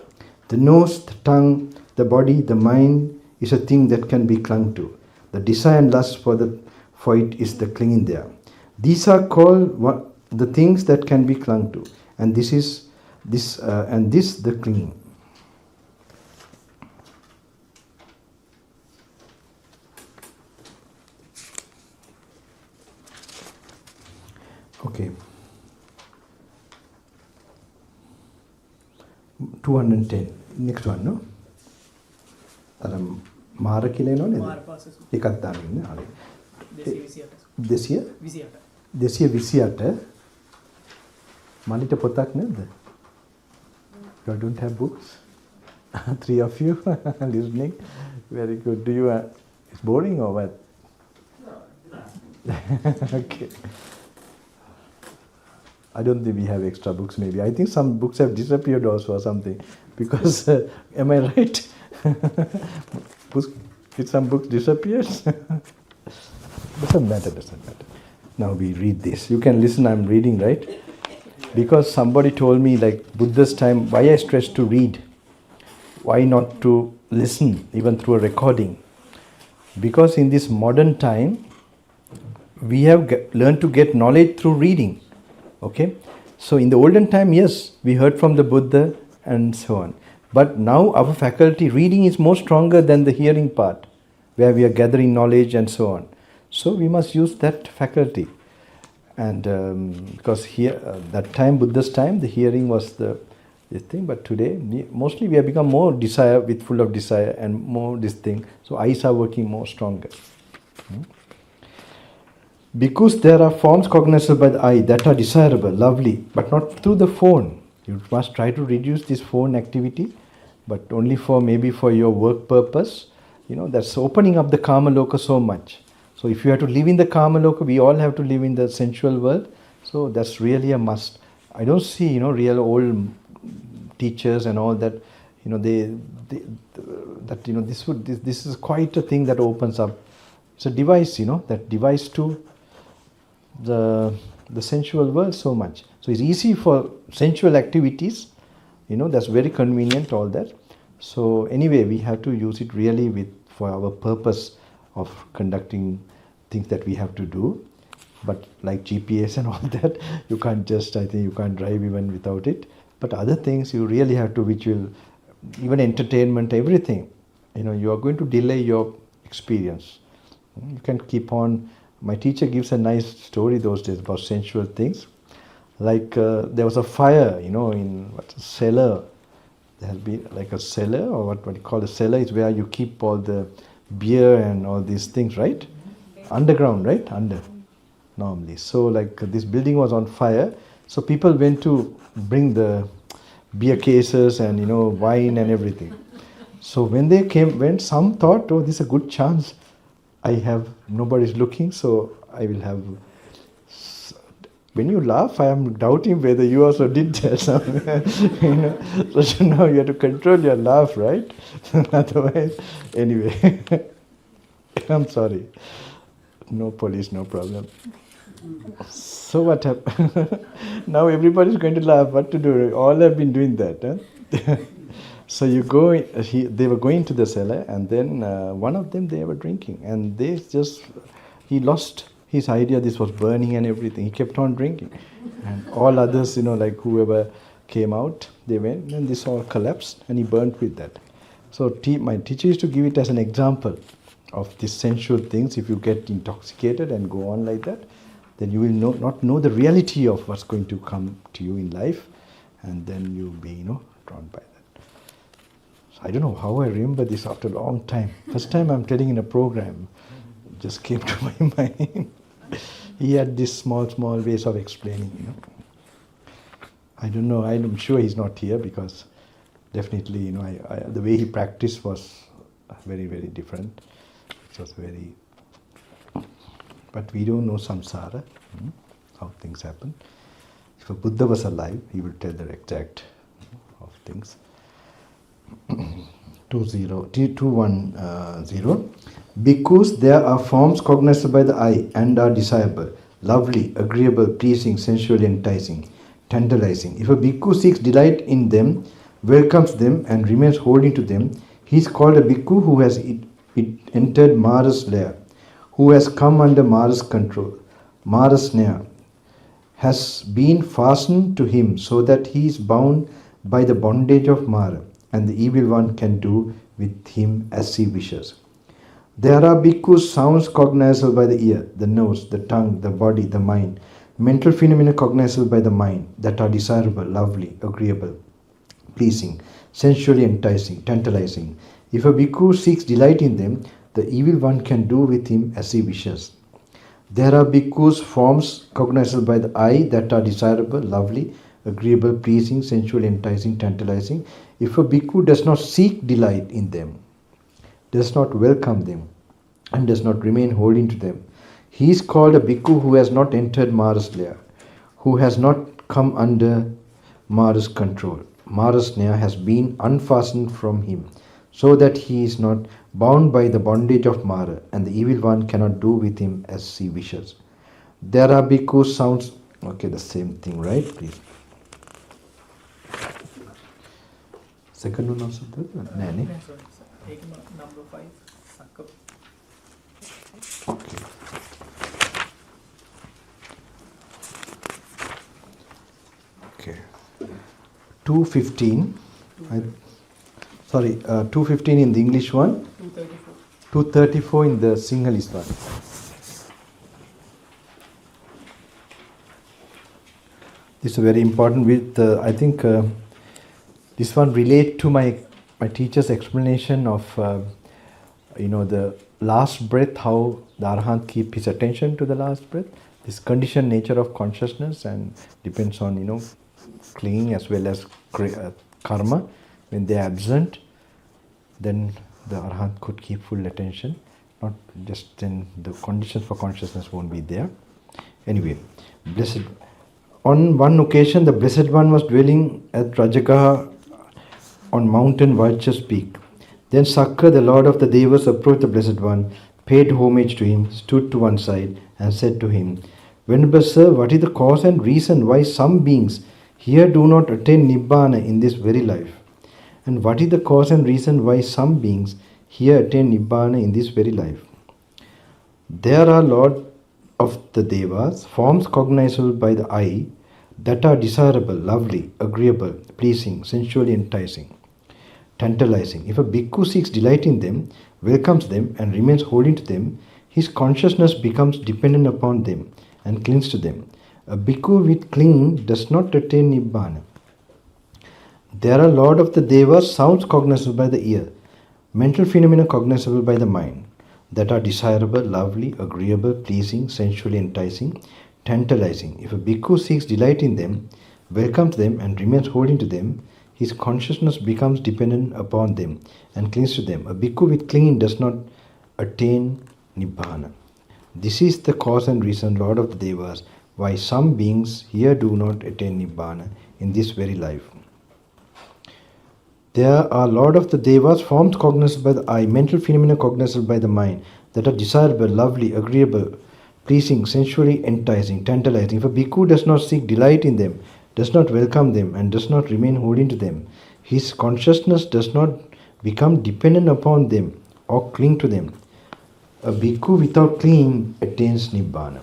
The nose, the tongue, the body, the mind is a thing that can be clung to. The desire and lust for it is the clinging there. These are called the things that can be clung to, and this the clinging. Okay. 210. Next one, no? මාර කියලා එනවනේ. එකක් දාන්න ඉන්නේ. හරි. 228. මනිට පොතක් නැද්ද? You don't have books? 3 of you listening. Very good. Do you? It's boring or what? Okay. I don't think we have extra books. Maybe I think some books have disappeared also or something. Because am I right? Did some books disappear? Doesn't matter. Now we read this. You can listen. I'm reading, right? Because somebody told me, like Buddha's time, why I stress to read. Why not to listen, even through a recording? Because in this modern time, we have learned to get knowledge through reading. Okay? So in the olden time, yes, we heard from the Buddha and so on. But now our faculty, reading is more stronger than the hearing part, where we are gathering knowledge and so on. So we must use that faculty. And because here, that time, Buddha's time, the hearing was the thing. But today, mostly we have become more full of desire and more this thing. So eyes are working more stronger. Because there are forms cognizable by the eye that are desirable, lovely, but not through the phone. You must try to reduce this phone activity, but only maybe for your work purpose. That's opening up the Kama Loka so much. So if you have to live in the Kama Loka, we all have to live in the sensual world. So that's really a must. I don't see, real old teachers and all that. This is quite a thing that opens up. It's a device, that device to the sensual world so much. So it's easy for sensual activities, that's very convenient, all that. So anyway, we have to use it really for our purpose of conducting things that we have to do. But like GPS and all that, you can't you can't drive even without it. But other things you really have to, which will, even entertainment, everything, you are going to delay your experience. You can keep on. My teacher gives a nice story those days about sensual things. Like there was a fire, in a cellar. There has been like a cellar, or what you call a cellar is where you keep all the beer and all these things, right? Underground, right? Normally. So like this building was on fire. So people went to bring the beer cases and, wine and everything. So when they came, some thought, oh, this is a good chance. Nobody's looking, so I will have. When you laugh, I am doubting whether you also did that. So now you have to control your laugh, right? Otherwise, anyway, I'm sorry. No police, no problem. So what happened? Now everybody's going to laugh. What to do? All have been doing that. Huh? So you go. They were going to the cellar, and then one of them they were drinking, and he lost his idea. This was burning and everything. He kept on drinking, and all others, like whoever came out, they went, and this all collapsed, and he burnt with that. So my teacher used to give it as an example of these sensual things. If you get intoxicated and go on like that, then you will not know the reality of what's going to come to you in life, and then you'll be, drawn by that. So I don't know how I remember this after a long time. First time I'm telling in a program, it just came to my mind. He had this small ways of explaining, I don't know, I'm sure he's not here because definitely, the way he practiced was very, very different. It was very, but we don't know samsara, how things happen. If a Buddha was alive, he would tell the exact of things. 210. Because there are forms cognizable by the eye and are desirable, lovely, agreeable, pleasing, sensually enticing, tantalizing. If a bhikkhu seeks delight in them, welcomes them and remains holding to them, he is called a bhikkhu who has entered Mara's lair, who has come under Mara's control. Mara's snare has been fastened to him so that he is bound by the bondage of Mara, and the evil one can do with him as he wishes. There are bhikkhus sounds cognizable by the ear, the nose, the tongue, the body, the mind, mental phenomena cognizable by the mind that are desirable, lovely, agreeable, pleasing, sensually enticing, tantalizing. If a bhikkhu seeks delight in them, the evil one can do with him as he wishes. There are bhikkhus forms cognizable by the eye that are desirable, lovely, agreeable, pleasing, sensually enticing, tantalizing. If a bhikkhu does not seek delight in them, does not welcome them, and does not remain holding to them. He is called a bhikkhu who has not entered Mara's lair, who has not come under Mara's control. Mara's snare has been unfastened from him, so that he is not bound by the bondage of Mara, and the evil one cannot do with him as he wishes. There are bhikkhus sounds. Okay, the same thing, right? Please. Second one also third one? No, no. Take number 5. Sakka. Okay. Okay. 215. 215 in the English one. 234. 234 in the Sinhalese one. This is very important. With I think this one relate to my teacher's explanation of the last breath, how the Arahant keep his attention to the last breath. This conditioned nature of consciousness and depends on clinging as well as karma. When they are absent, then the Arahant could keep full attention. Not just then the conditions for consciousness won't be there. Anyway, blessed. On one occasion, the Blessed One was dwelling at Rajagaha on mountain Vulture's peak. Then Sakka, the Lord of the Devas, approached the Blessed One, paid homage to him, stood to one side, and said to him, Venerable Sir, what is the cause and reason why some beings here do not attain Nibbana in this very life? And what is the cause and reason why some beings here attain Nibbana in this very life? There are Lord of the Devas, forms cognizable by the eye, that are desirable, lovely, agreeable, pleasing, sensually enticing, tantalizing. If a bhikkhu seeks delight in them, welcomes them, and remains holding to them, his consciousness becomes dependent upon them and clings to them. A bhikkhu with clinging does not attain Nibbana. There are Lord of the Devas, sounds cognizable by the ear, mental phenomena cognizable by the mind, that are desirable, lovely, agreeable, pleasing, sensually enticing, tantalizing. If a bhikkhu seeks delight in them, welcomes them, and remains holding to them, his consciousness becomes dependent upon them and clings to them. A bhikkhu with clinging does not attain Nibbana. This is the cause and reason, Lord of the Devas, why some beings here do not attain Nibbana in this very life. There are Lord of the Devas, forms cognizable by the eye, mental phenomena cognizable by the mind, that are desirable, lovely, agreeable, pleasing, sensually enticing, tantalizing. If a bhikkhu does not seek delight in them, does not welcome them, and does not remain holding to them, his consciousness does not become dependent upon them or cling to them. A bhikkhu without clinging attains Nibbana.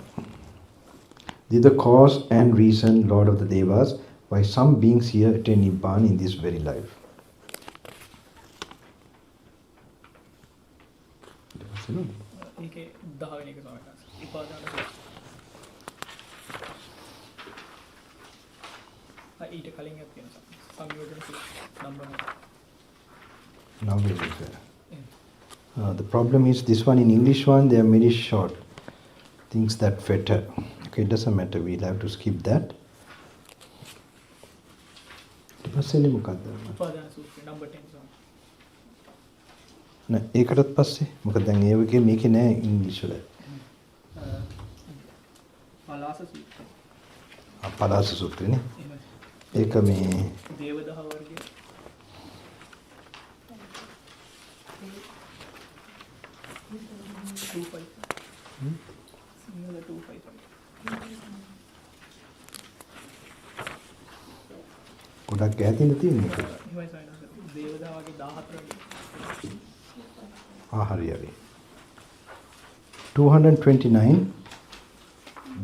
This is the cause and reason, Lord of the Devas, why some beings here attain Nibbana in this very life. ඒකේ 10 වෙනි එක තමයි. උපාදාන ඊට කලින් එකක් තියෙනවා. සංයෝජන number 1. Now we will say. The problem is this one in English one, they are very short. Things that fetter. Okay, it doesn't matter. We'll have to skip that. උපාදාන සූත්‍රය number 10 තමයි. නෑ ඒකටත් පස්සේ මොකද දැන් ඒ වගේ මේකේ නෑ ඉංග්‍රීසි වල. පලාස සූත්‍රය. පලාස සූත්‍රයනේ. ඒක මේ දේවදහ වර්ගයේ 255. සිංහල 255. ගොඩක් ඈතින් තියෙන්නේ. එහෙමයි සයිනස්. දේවදහ වගේ 14 වගේ. හරි හරි. 229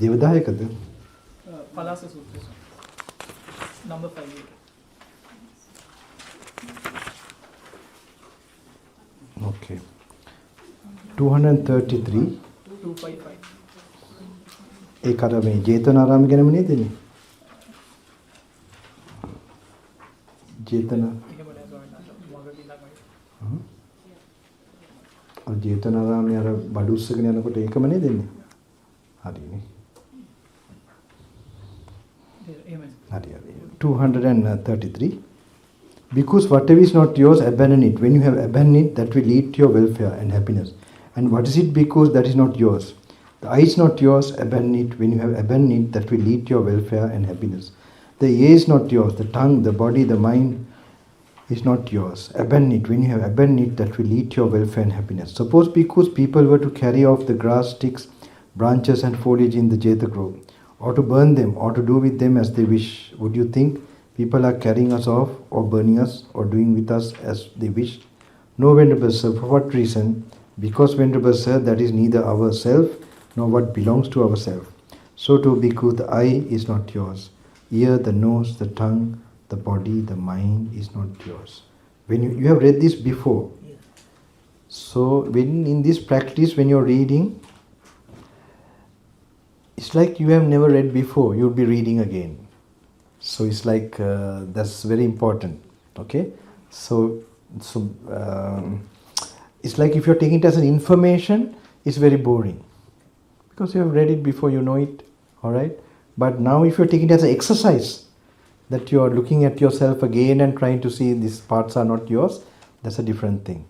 දේවදායකද? පලාස සූත්‍රය. number 5. Okay. 233 255. ඒක අර මේ ජේතවනාරාම ගැනම නේද ඉන්නේ? ජේතන එහෙම නෑ සයිනස්. මගදී ළඟයි. අර ජේතවනාරාමයේ අර බඩු උස්සගෙන යනකොට ඒකම නේද ඉන්නේ? හරිනේ. එහෙමයි. හරි හරි. 233 Because whatever is not yours, abandon it. When you have abandoned it, that will lead to your welfare and happiness. And what is it? Because that is not yours. The eye is not yours, abandon it. When you have abandoned it, that will lead to your welfare and happiness. The ear is not yours. The tongue, the body, the mind is not yours. Abandon it. When you have abandoned it, that will lead to your welfare and happiness. Suppose because people were to carry off the grass, sticks, branches and foliage in the Jeta grove, or to burn them, or to do with them as they wish, would you think people are carrying us off, or burning us, or doing with us as they wish? No, Venerable Sir. For what reason? Because, Venerable Sir, that is neither our self, nor what belongs to ourselves. So too, Bhikkhu, the eye is not yours. Ear, the nose, the tongue, the body, the mind is not yours. When you have read this before. So when in this practice, when you're reading, it's like you have never read before. You'll be reading again. So it's like that's very important. Okay. So it's like if you're taking it as an information, it's very boring. Because you have read it before, you know it, all right? But now if you're taking it as an exercise, that you are looking at yourself again and trying to see these parts are not yours, that's a different thing.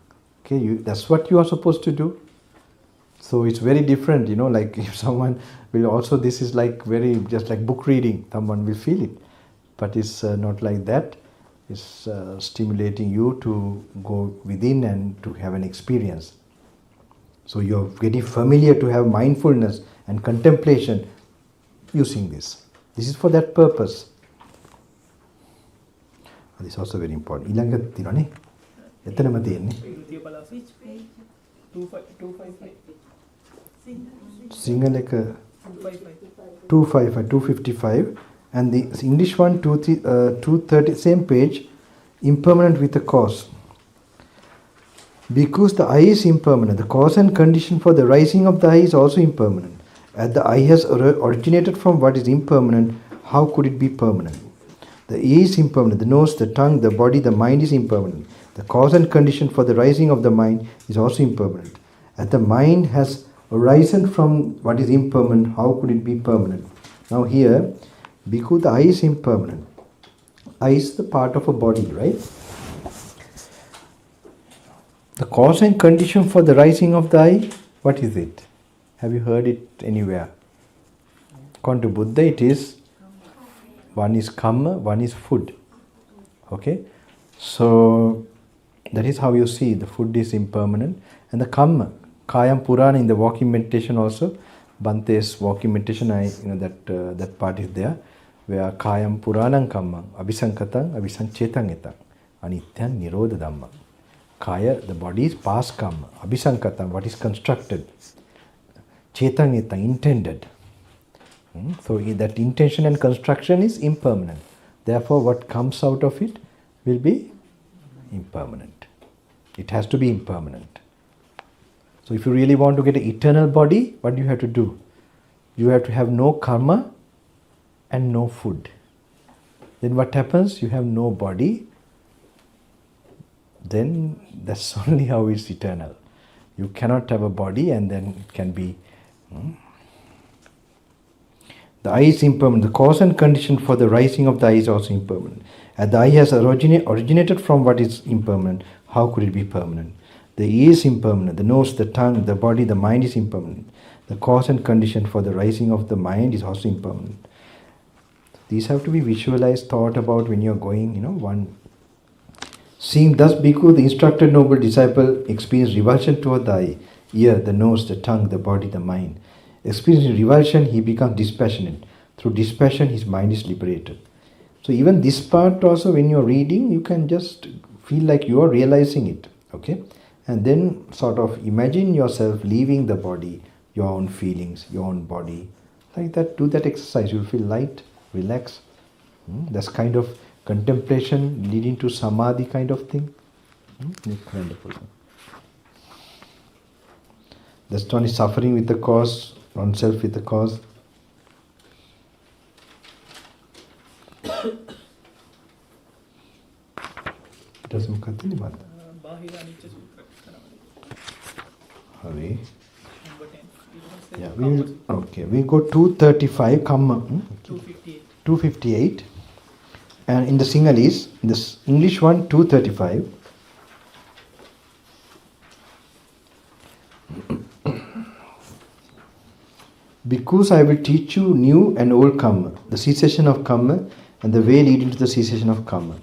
Okay, that's what you are supposed to do. So it's very different, like if someone will also, this is like very, just like book reading, someone will feel it. But it's not like that. It's stimulating you to go within and to have an experience. So you're getting familiar to have mindfulness and contemplation using this. This is for that purpose. This is also very important. ඊළඟ තියෙනවනේ. එතනම තියෙන්නේ. Which page? 255. Single එක 255 and the English one 230, same page, impermanent with a cause. Because the eye is impermanent, the cause and condition for the rising of the eye is also impermanent. As the eye has originated from what is impermanent, how could it be permanent? The ear is impermanent, the nose, the tongue, the body, the mind is impermanent. The cause and condition for the rising of the mind is also impermanent. As the mind has arisen from what is impermanent, how could it be permanent? Now here, because the eye is impermanent, eye is the part of a body, right? The cause and condition for the rising of the eye, what is it? Have you heard it anywhere? According to Buddha, it is, one is karma, one is food. Okay? So, that is how you see the food is impermanent. And the karma, Kayam Purana in the walking meditation also, Bante's walking meditation, that part is there, where Kayam Puranam Kammam, Abhisankatang, Abhisanchetang etang, Anityan Nirodha Dhammam. Kaya, the body is past karma. Abhisankatam, what is constructed. Chetang etang, intended. So that intention and construction is impermanent. Therefore, what comes out of it will be impermanent. It has to be impermanent. So if you really want to get an eternal body, what do you have to do? You have to have no karma and no food. Then what happens? You have no body. Then that's only how it's eternal. You cannot have a body and then it can be... The eye is impermanent. The cause and condition for the rising of the eye is also impermanent. As the eye has originated from what is impermanent, how could it be permanent? The ear is impermanent. The nose, the tongue, the body, the mind is impermanent. The cause and condition for the rising of the mind is also impermanent. These have to be visualized, thought about when you're going, one. Seeing thus, Bhikkhu, the instructed noble disciple experienced revulsion toward the eye, ear, the nose, the tongue, the body, the mind. Experiencing revulsion, he becomes dispassionate. Through dispassion, his mind is liberated. So even this part also, when you're reading, you can just feel like you are realizing it. Okay? And then sort of imagine yourself leaving the body, your own feelings, your own body. Like that, do that exercise. You'll feel light, relaxed. That's kind of contemplation leading to samadhi kind of thing. Wonderful. That's not only suffering with the cause, non-self with the cause. Doesn't cut any matter. Hurry. Yeah, we go 235, Kamma. 258. And in the Sinhalese, this English one 235. Because I will teach you new and old karma, the cessation of karma and the way leading to the cessation of karma.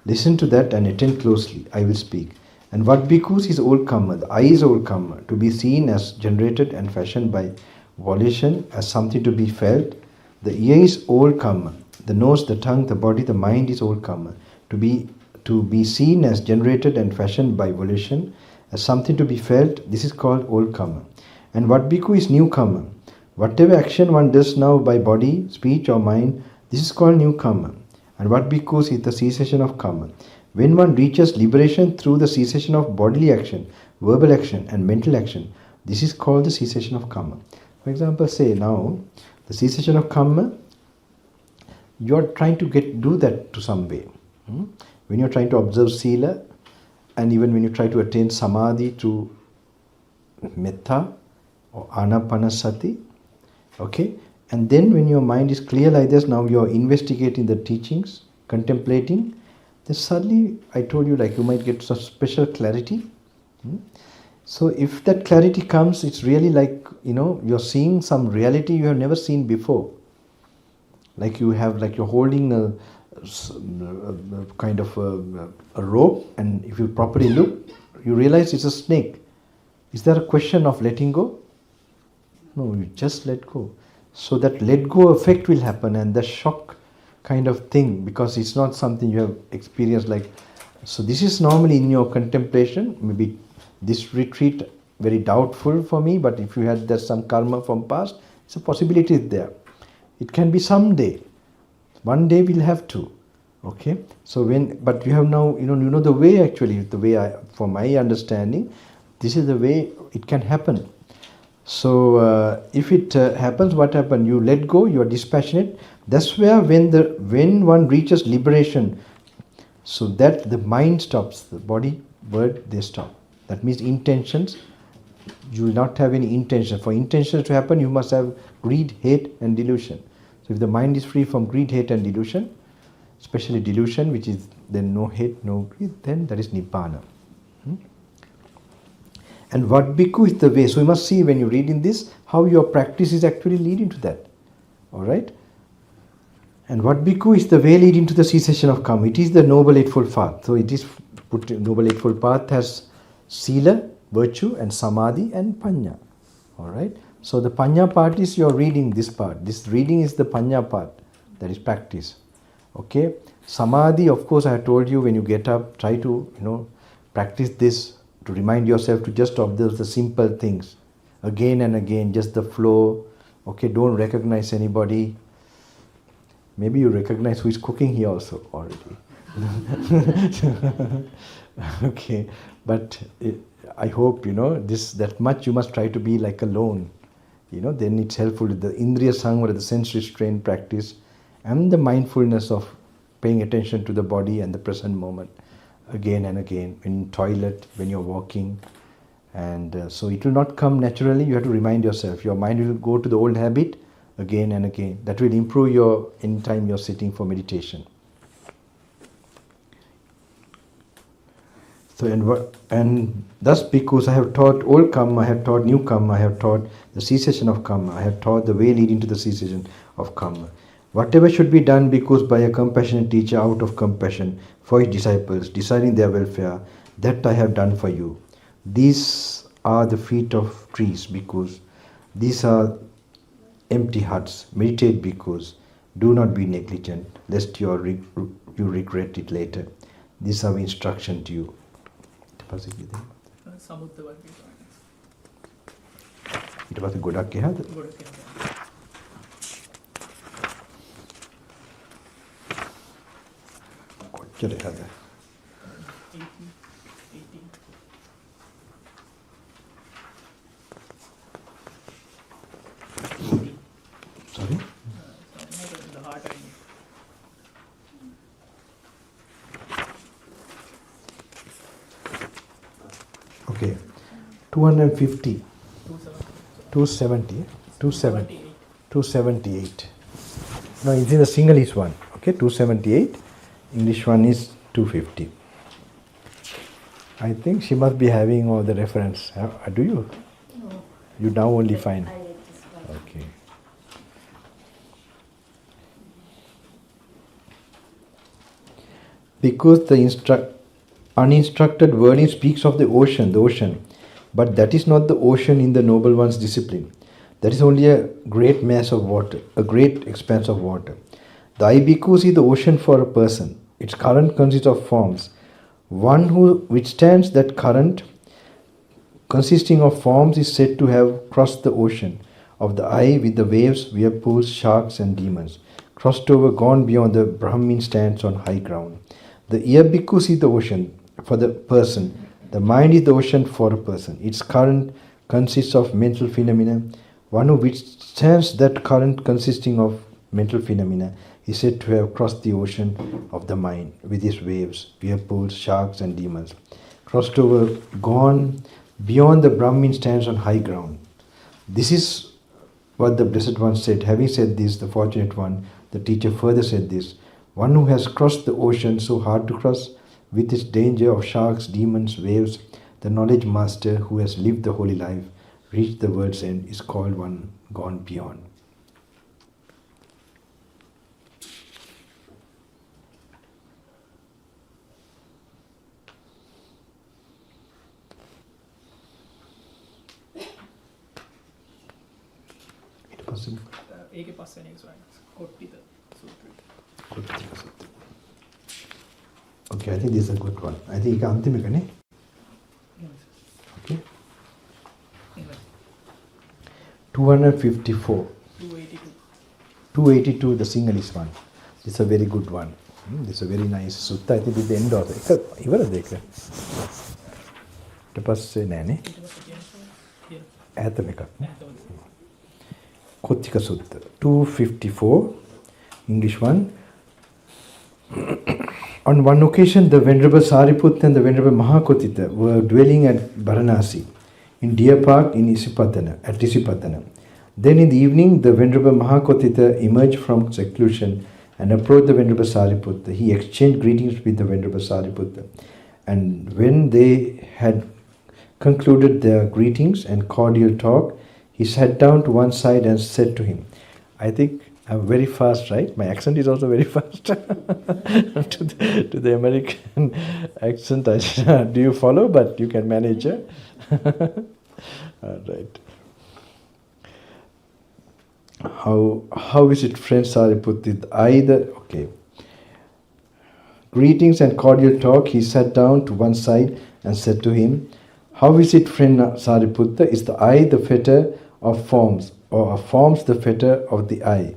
Listen to that and attend closely. I will speak. And what bhikkhus is old karma? The eye is old karma, to be seen as generated and fashioned by volition, as something to be felt. The ear is old karma. The nose, the tongue, the body, the mind is old karma, to be seen as generated and fashioned by volition, as something to be felt. This is called old karma. And what bhikkhu is new karma? Whatever action one does now by body, speech or mind, this is called new karma. And what bhikkhus is the cessation of karma. When one reaches liberation through the cessation of bodily action, verbal action and mental action, this is called the cessation of karma. For example, say now, the cessation of karma, you are trying to do that to some way. When you are trying to observe sila, and even when you try to attain samadhi through metta or anapanasati, okay, and then when your mind is clear like this, now you are investigating the teachings, contemplating, then suddenly I told you, like, you might get such special clarity. So if that clarity comes, it's really like, you're seeing some reality you have never seen before. Like you're holding a kind of a rope, and if you properly look, you realize it's a snake. Is there a question of letting go? No, you just let go. So that let go effect will happen, and the shock kind of thing, because it's not something you have experienced like. So this is normally in your contemplation. Maybe this retreat very doubtful for me, but if you had there's some karma from past, it's a possibility there. It can be someday. One day we'll have to. Okay. So but you have now, you know the way actually, for my understanding, this is the way it can happen. So if it happens, what happens? You let go, you are dispassionate. That's where when one reaches liberation, so that the mind stops, the body, word, they stop. That means intentions, you will not have any intention. For intentions to happen, you must have greed, hate and delusion. So if the mind is free from greed, hate and delusion, especially delusion, which is then no hate, no greed, then that is Nibbana. And what bhikkhu is the way. So you must see when you read in this, how your practice is actually leading to that. Alright? And what bhikkhu is the way leading to the cessation of karma. It is the Noble Eightfold Path. So it is Noble Eightfold Path has sila, virtue, and samadhi and panya. Alright? So the panya part is your reading, this part. This reading is the panya part. That is practice. Okay? Samadhi, of course, I have told you, when you get up, try to, practice this, to remind yourself to just observe the simple things. Again and again, just the flow. Okay, don't recognize anybody. Maybe you recognize who is cooking here also already. Okay, but I hope, that much you must try to be like alone. Then it's helpful with the Indriya Samvara, the sense restraint practice, and the mindfulness of paying attention to the body and the present moment. Again and again, in toilet, when you're walking. And so it will not come naturally, you have to remind yourself. Your mind will go to the old habit again and again. That will improve anytime you're sitting for meditation. So and thus, because I have taught old karma, I have taught new karma, I have taught the cessation of karma, I have taught the way leading to the cessation of karma. Whatever should be done because by a compassionate teacher out of compassion for his disciples, desiring their welfare, that I have done for you. These are the feet of trees, because these are empty huts. Meditate, because do not be negligent, lest you regret it later. These are instruction to you. Sorry? Okay, 250, 270, 278. No, it's in the Sinhalese one. Okay, 278. English one is 250. I think she must be having all the reference. Do you? No. You now only find. I read this one. Okay. Because the uninstructed wording speaks of the ocean, but that is not the ocean in the noble one's discipline. That is only a great mass of water, a great expanse of water. The I bhikkhus is the ocean for a person. Its current consists of forms. One who withstands that current, consisting of forms, is said to have crossed the ocean of the I with the waves, whirlpools, sharks and demons. Crossed over, gone beyond, the Brahmin stands on high ground. The ear bhikkhus is the ocean for the person. The mind is the ocean for a person. Its current consists of mental phenomena. One who withstands that current consisting of mental phenomena is said to have crossed the ocean of the mind with its waves, whirlpools, sharks and demons. Crossed over, gone beyond, the Brahmin stands on high ground. This is what the Blessed One said. Having said this, the Fortunate One, the teacher further said this: one who has crossed the ocean so hard to cross, with its danger of sharks, demons, waves, the knowledge master who has lived the holy life, reached the world's end, is called one gone beyond. ඒකේ පස්වෙනි එක සොයන්න. කොට්ටිත සූත්‍රය. Okay, I think this is a good one. I think ඒක අන්තිම එකනේ. Okay. 254. 282, the Sinhalese one. This is a very good one. This is a very nice sutta. I think this is the end of it. ඉවරද ඒක? ඊට පස්සේ නෑනේ. ඈතම එකක් නේ. Kothika Sutta. 254, English one. On one occasion, the Venerable Sariputta and the Venerable Mahakotita were dwelling at Varanasi, in Deer Park in Isipatana. Then in the evening, the Venerable Mahakotita emerged from seclusion and approached the Venerable Sariputta. He exchanged greetings with the Venerable Sariputta. And when they had concluded their greetings and cordial talk, he sat down to one side and said to him, I think I'm very fast, right? My accent is also very fast to the American accent. Do you follow? But you can manage it. All right. How is it, friend Sariputta? Okay. Greetings and cordial talk. He sat down to one side and said to him, how is it, friend Sariputta? Is the I the fetter of forms, or are forms the fetter of the I?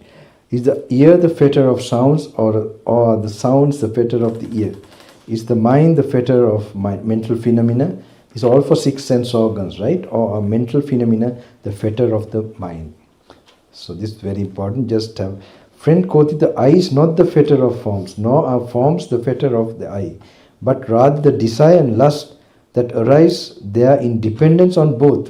Is the ear the fetter of sounds, or are the sounds the fetter of the ear? Is the mind the fetter of mental phenomena? Is all for 6 sense organs, right? Or are mental phenomena the fetter of the mind? So this is very important. Just have, friend Koti, the I is not the fetter of forms, nor are forms the fetter of the I, but rather the desire and lust that arise there in dependence on both.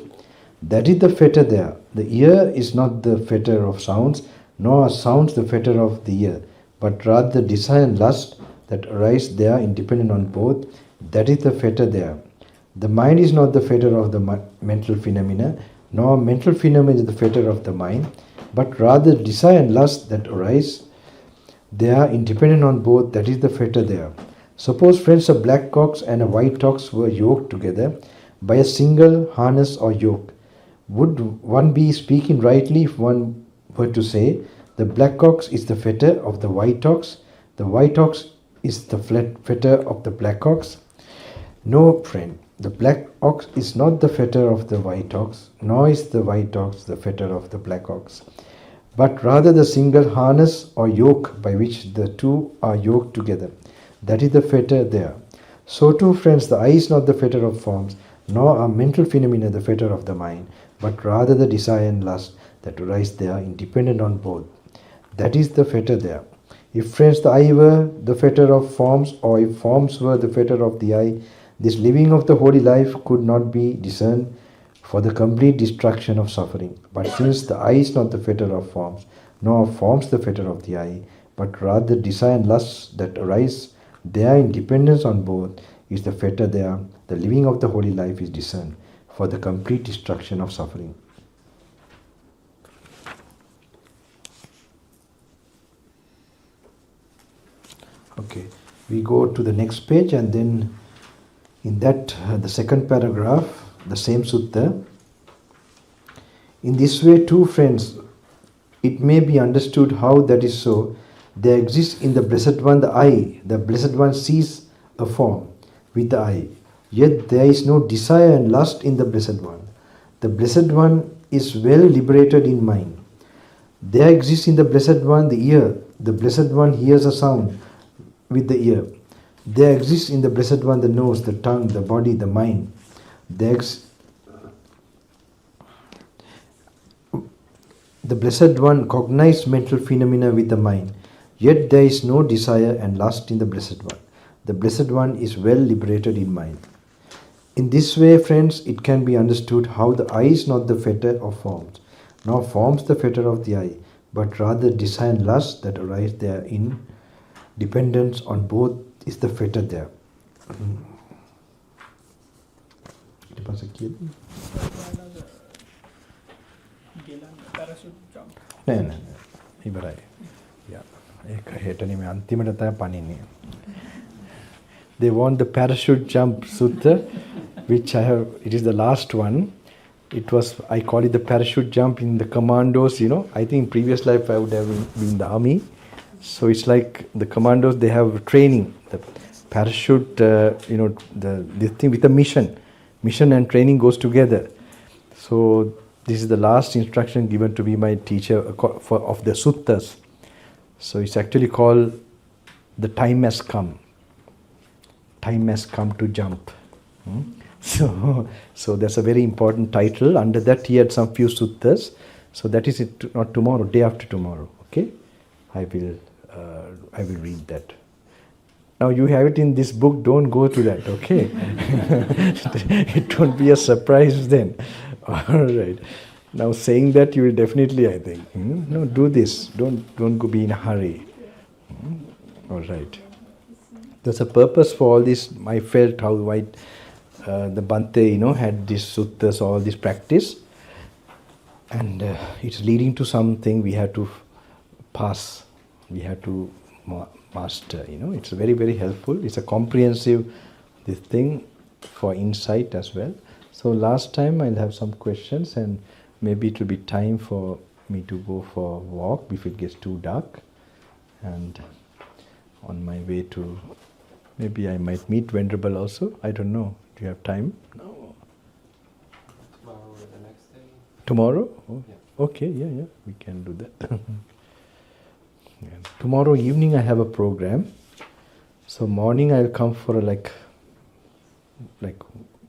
That is the fetter there. The ear is not the fetter of sounds, nor are sounds the fetter of the ear, but rather the desire and lust that arise there independent on both. That is the fetter there. The mind is not the fetter of the mental phenomena, nor mental phenomena is the fetter of the mind, but rather desire and lust that arise there independent on both. That is the fetter there. Suppose, friends, a black ox and a white ox were yoked together by a single harness or yoke. Would one be speaking rightly if one were to say, the black ox is the fetter of the white ox is the fetter of the black ox? No, friend. The black ox is not the fetter of the white ox, nor is the white ox the fetter of the black ox, but rather the single harness or yoke by which the two are yoked together. That is the fetter there. So too, friends, the I is not the fetter of forms, nor are mental phenomena the fetter of the mind, but rather the desire and lust that arise there independent on both. That is the fetter there. If, friends, the I were the fetter of forms, or if forms were the fetter of the I, this living of the holy life could not be discerned for the complete destruction of suffering. But since the I is not the fetter of forms, nor are forms the fetter of the I, but rather desire and lust that arise there in dependence on both is the fetter there. The living of the holy life is discerned for the complete destruction of suffering. Okay, we go to the next page, and then in that, the second paragraph, the same sutta. In this way, too, friends, it may be understood how that is so. There exists in the Blessed One the I. The Blessed One sees a form with the eye. Yet there is no desire and lust in the Blessed One. The Blessed One is well liberated in mind. There exists in the Blessed One the ear. The Blessed One hears a sound with the ear. There exists in the Blessed One the nose, the tongue, the body, the mind. The Blessed One cognizes mental phenomena with the mind. Yet there is no desire and lust in the Blessed One. The Blessed One is well liberated in mind. In this way, friends, it can be understood how the eye is not the fetter of forms, nor forms the fetter of the eye, but rather desire and lust that arise there in dependence on both is the fetter there. Parachute jump. නෑ ඉවරයි. ඒක හෙටනේ මේ අන්තිමට තමයි පණින්නේ. They want the parachute jump sutta, which I have, it is the last one. It was, I call it the parachute jump in the commandos, you know. I think in previous life I would have been in the army. So it's like the commandos, they have training. The parachute, this thing with a mission. Mission and training goes together. So this is the last instruction given to be my teacher of the suttas. So it's actually called the time has come. Time has come to jump. So that's a very important title. Under that he had some few suttas. So that is it, not tomorrow, day after tomorrow. Okay, I will read that. Now you have it in this book. Don't go to that. Okay, it won't be a surprise then. All right. Now saying that, you will definitely, I think, no, do this. Don't go be in a hurry. All right. There's a purpose for all this. I felt how wide the Bhante, had these suttas, all this practice, and it's leading to something we have to pass. We have to master. It's very, very helpful. It's a comprehensive this thing for insight as well. So last time I'll have some questions, and maybe it will be time for me to go for a walk if it gets too dark. And on my way to, maybe I might meet Venerable also. I don't know. Do you have time? No. Tomorrow or the next day? Tomorrow? Oh, Yeah. okay, yeah, we can do that. Yeah. Tomorrow evening I have a program. So morning I'll come for like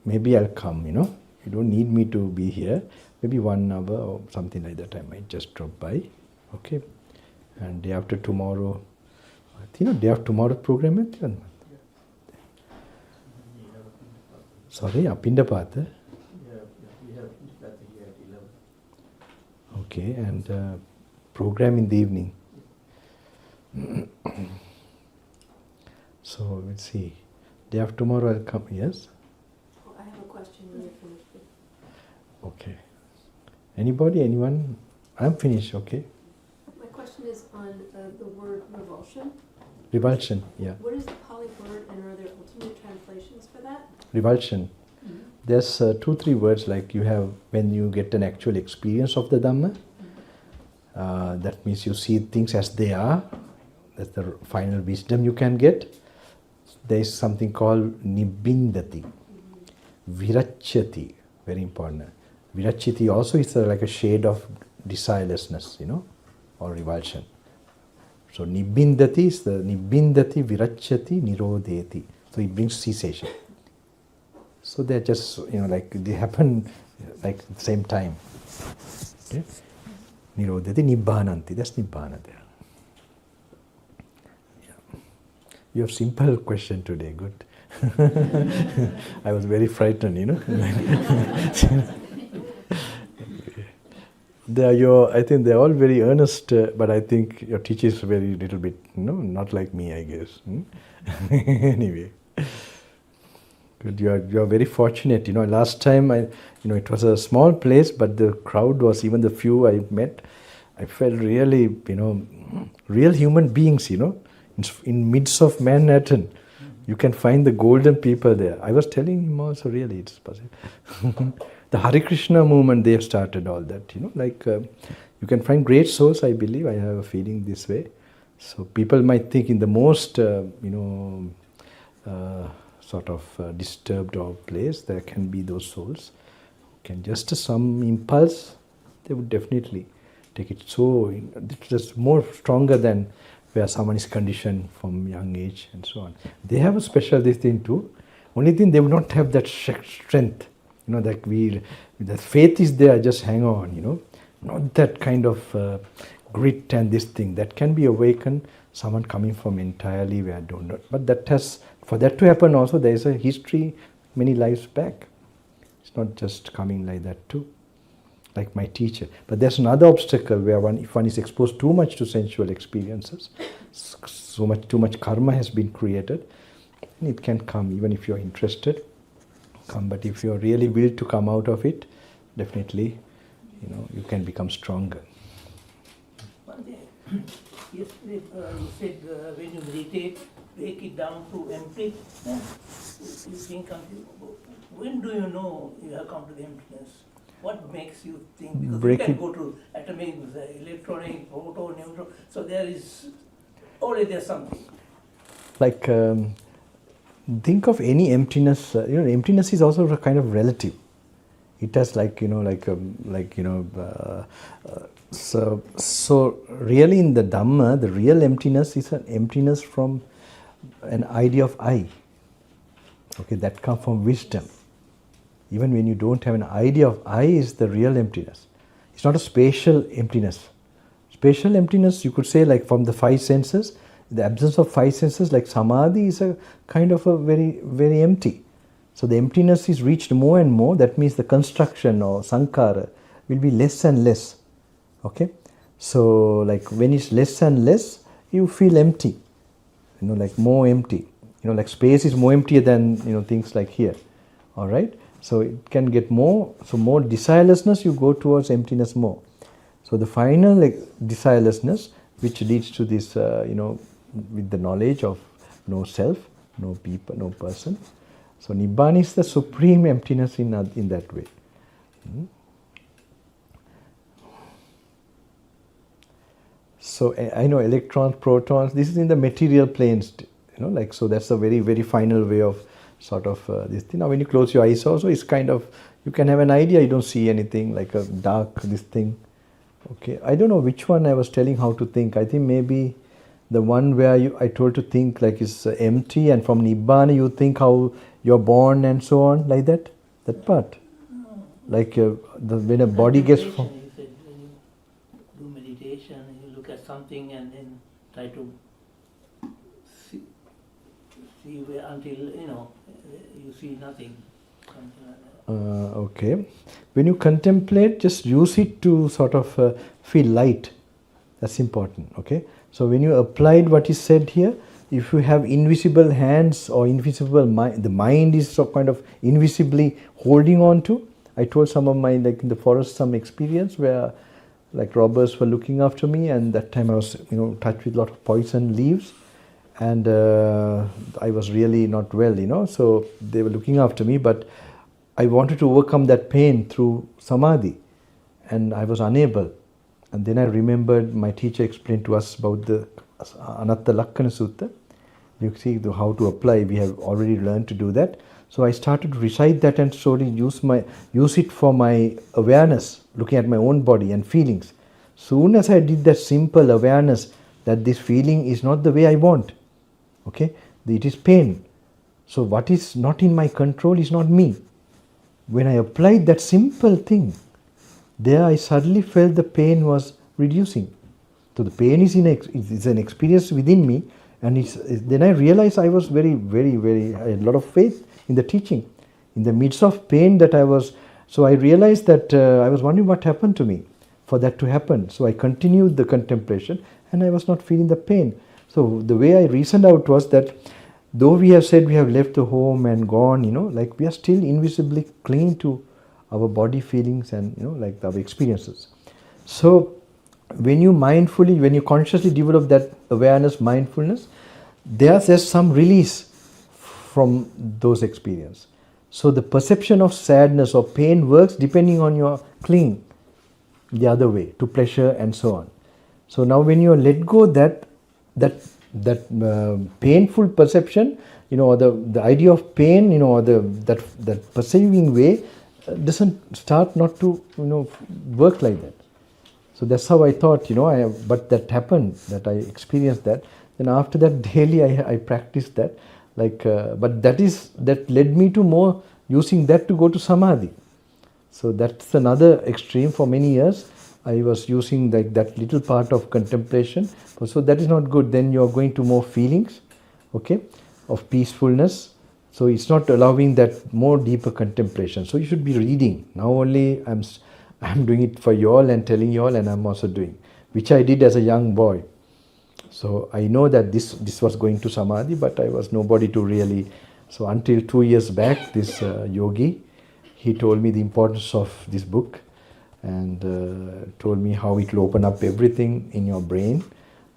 maybe I'll come, You don't need me to be here. Maybe 1 hour or something like that I might just drop by. Okay. And day after tomorrow, day after tomorrow program at Sorry, Apindapata. Okay, and program in the evening. So we'll see. Day after tomorrow I'll come, yes? I have a question when you're finished. Okay. Anybody, anyone? I'm finished, okay. My question is on the word revulsion. Revulsion, yeah. What is the Pali word, and are there alternate translations for that? Revulsion. Mm-hmm. There's 2-3 words like you have when you get an actual experience of the Dhamma. That means you see things as they are. That's the final wisdom you can get. There is something called Nibbindati. Virachyati, very important. Virachyati also is like a shade of desirelessness, or revulsion. So Nibbindati is the Nibbindati Virachyati Nirodheti. So it brings cessation. So they're just, they happen like at the same time. Okay? Nirodheti Nibbhananti. That's Nibbhana there. Yeah. You have simple question today. Good. I was very frightened, I think they're all very earnest, but I think your teacher is very little bit, not like me, I guess. Anyway, good. You are very fortunate. Last time it was a small place, but the crowd was, even the few I met, I felt really, real human beings. In midst of Manhattan, you can find the golden people there. I was telling him also, really, it's possible. The Hare Krishna movement, they have started all that, you can find great souls, I believe. I have a feeling this way. So people might think in the most, disturbed or place, there can be those souls who can just some impulse, they would definitely take it. So it's just more stronger than where someone is conditioned from young age and so on. They have a special this thing too. Only thing, they would not have that strength. The faith is there, just hang on, not that kind of grit and this thing. That can be awakened, someone coming from entirely where I don't know. But for that to happen also, there is a history many lives back. It's not just coming like that too, like my teacher. But there's another obstacle where if one is exposed too much to sensual experiences, too much karma has been created, it can come even if you're interested. But if you're really willed to come out of it, definitely, you can become stronger. One day, yesterday you said when you meditate, break it down to empty. You think, when do you know you have come to the emptiness? What makes you think? Because you can go to atomic, electronic, proton, neutron. So there's something. Like. Think of any emptiness. Emptiness is also a kind of relative. It has so really in the Dhamma, the real emptiness is an emptiness from an idea of I. Okay, that comes from wisdom. Even when you don't have an idea of I, is the real emptiness. It's not a spatial emptiness. Spatial emptiness, you could say, like from the five senses. The absence of five senses, like samadhi, is a kind of a very, very empty. So the emptiness is reached more and more. That means the construction or sankhara will be less and less. Okay? So like when it's less and less, you feel empty. Like more empty. Like space is more emptier than, things like here. Alright? So it can get more, so more desirelessness, you go towards emptiness more. So the final desirelessness, which leads to this, with the knowledge of no self, no people, no person. So Nibbana is the supreme emptiness in that way. So I know electrons, protons, this is in the material planes, so that's a very, very final way of sort of this thing. Now when you close your eyes also, it's kind of, you can have an idea, you don't see anything, like a dark, this thing. Okay, I don't know which one I was telling how to think. I think maybe the one where I told to think like it's empty, and from Nibbana you think how you're born and so on, like that part. Like when a body gets formed. You said when you do meditation, you look at something and then try to see where until you see nothing. Something like that. Okay. When you contemplate, just use it to sort of feel light. That's important. Okay. So when you applied what is said here, if you have invisible hands or invisible mind, the mind is so kind of invisibly holding on to. I told some of my, like in the forest, some experience where like robbers were looking after me, and that time I was touched with a lot of poison leaves, and I was really not well, so they were looking after me, but I wanted to overcome that pain through samadhi, and I was unable. And then I remembered my teacher explained to us about the Anatta Lakkana Sutta. You see how to apply. We have already learned to do that. So I started to recite that and slowly use it for my awareness, looking at my own body and feelings. Soon as I did that simple awareness that this feeling is not the way I want, okay, it is pain. So what is not in my control is not me. When I applied that simple thing, there I suddenly felt the pain was reducing. So the pain is an experience within me, and then I realized I was very, very, very, I had a lot of faith in the teaching. In the midst of pain that I was, so I realized that I was wondering what happened to me. for that to happen. So I continued the contemplation and I was not feeling the pain. So the way I reasoned out was that though we have said we have left the home and gone, like we are still invisibly clinging to our body feelings and, like our experiences. So when you consciously develop that awareness, mindfulness, there's some release from those experiences. So the perception of sadness or pain works depending on your clinging the other way to pleasure and so on. So now when you let go that painful perception, or the idea of pain, or that perceiving way doesn't start not to work like that. So that's how I thought, but that happened, that I experienced that. Then after that daily I practiced that, but that led me to more using that to go to samadhi. So that's another extreme. For many years I was using that little part of contemplation. So that is not good. Then you're going to more feelings, of peacefulness. So it's not allowing that more deeper contemplation. So you should be reading. Now only I'm doing it for you all and telling you all, and I'm also doing, which I did as a young boy. So I know that this was going to samadhi, but I was nobody to really. So until 2 years back, this yogi, he told me the importance of this book and told me how it will open up everything in your brain.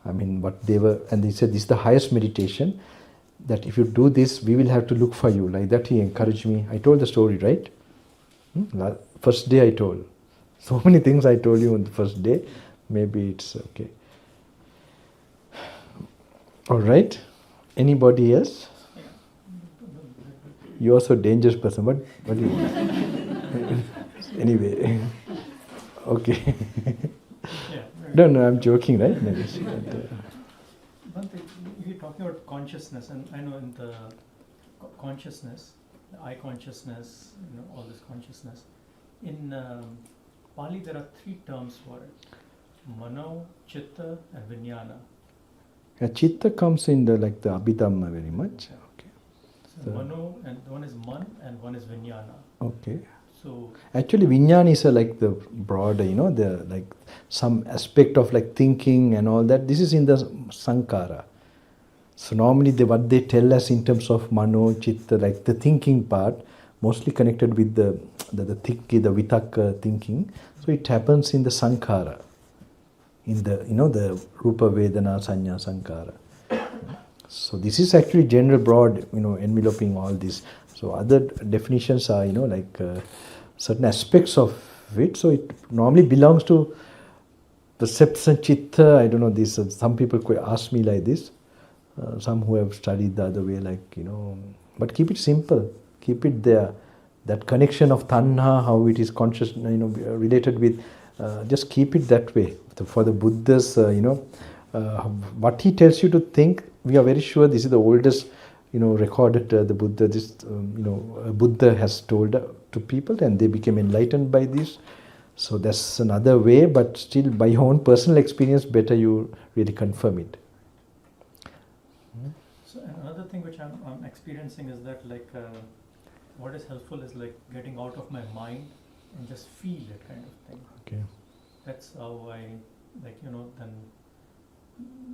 And he said this is the highest meditation, that if you do this, we will have to look for you. Like that he encouraged me. I told the story, right? First day I told. So many things I told you on the first day. Maybe it's okay. All right. Anybody else? You are so dangerous person. What do you anyway. Okay. No, I'm joking, right? One thing, you're talking about consciousness, and I know in the consciousness, the eye consciousness, all this consciousness. In Pali, there are 3 terms for it: mano, chitta, and vijnana. Chitta comes in the Abhidhamma very much. Okay. So mano, and one is man, and one is vijnana. Okay. So actually, vijnana is the broader, the some aspect of thinking and all that. This is in the sankhara. So normally, what they tell us in terms of mano, chitta, the thinking part, mostly connected with the vitakka thinking. So it happens in the sankhara, in the the rupa, vedana, sanya, sankhara. So this is actually general, broad, enveloping all this. So other definitions are certain aspects of it. So it normally belongs to perception, chitta. I don't know this. Some people could ask me like this. Some who have studied the other way, but keep it simple. Keep it there. That connection of tanha, how it is conscious, related with. Just keep it that way. For the Buddhas, what he tells you to think, we are very sure this is the oldest, recorded. The Buddha, Buddha has told to people, and they became enlightened by this. So that's another way, but still, by your own personal experience, better you really confirm it. So another thing which I'm experiencing is that what is helpful is getting out of my mind and just feel it, kind of thing. Okay. That's how I then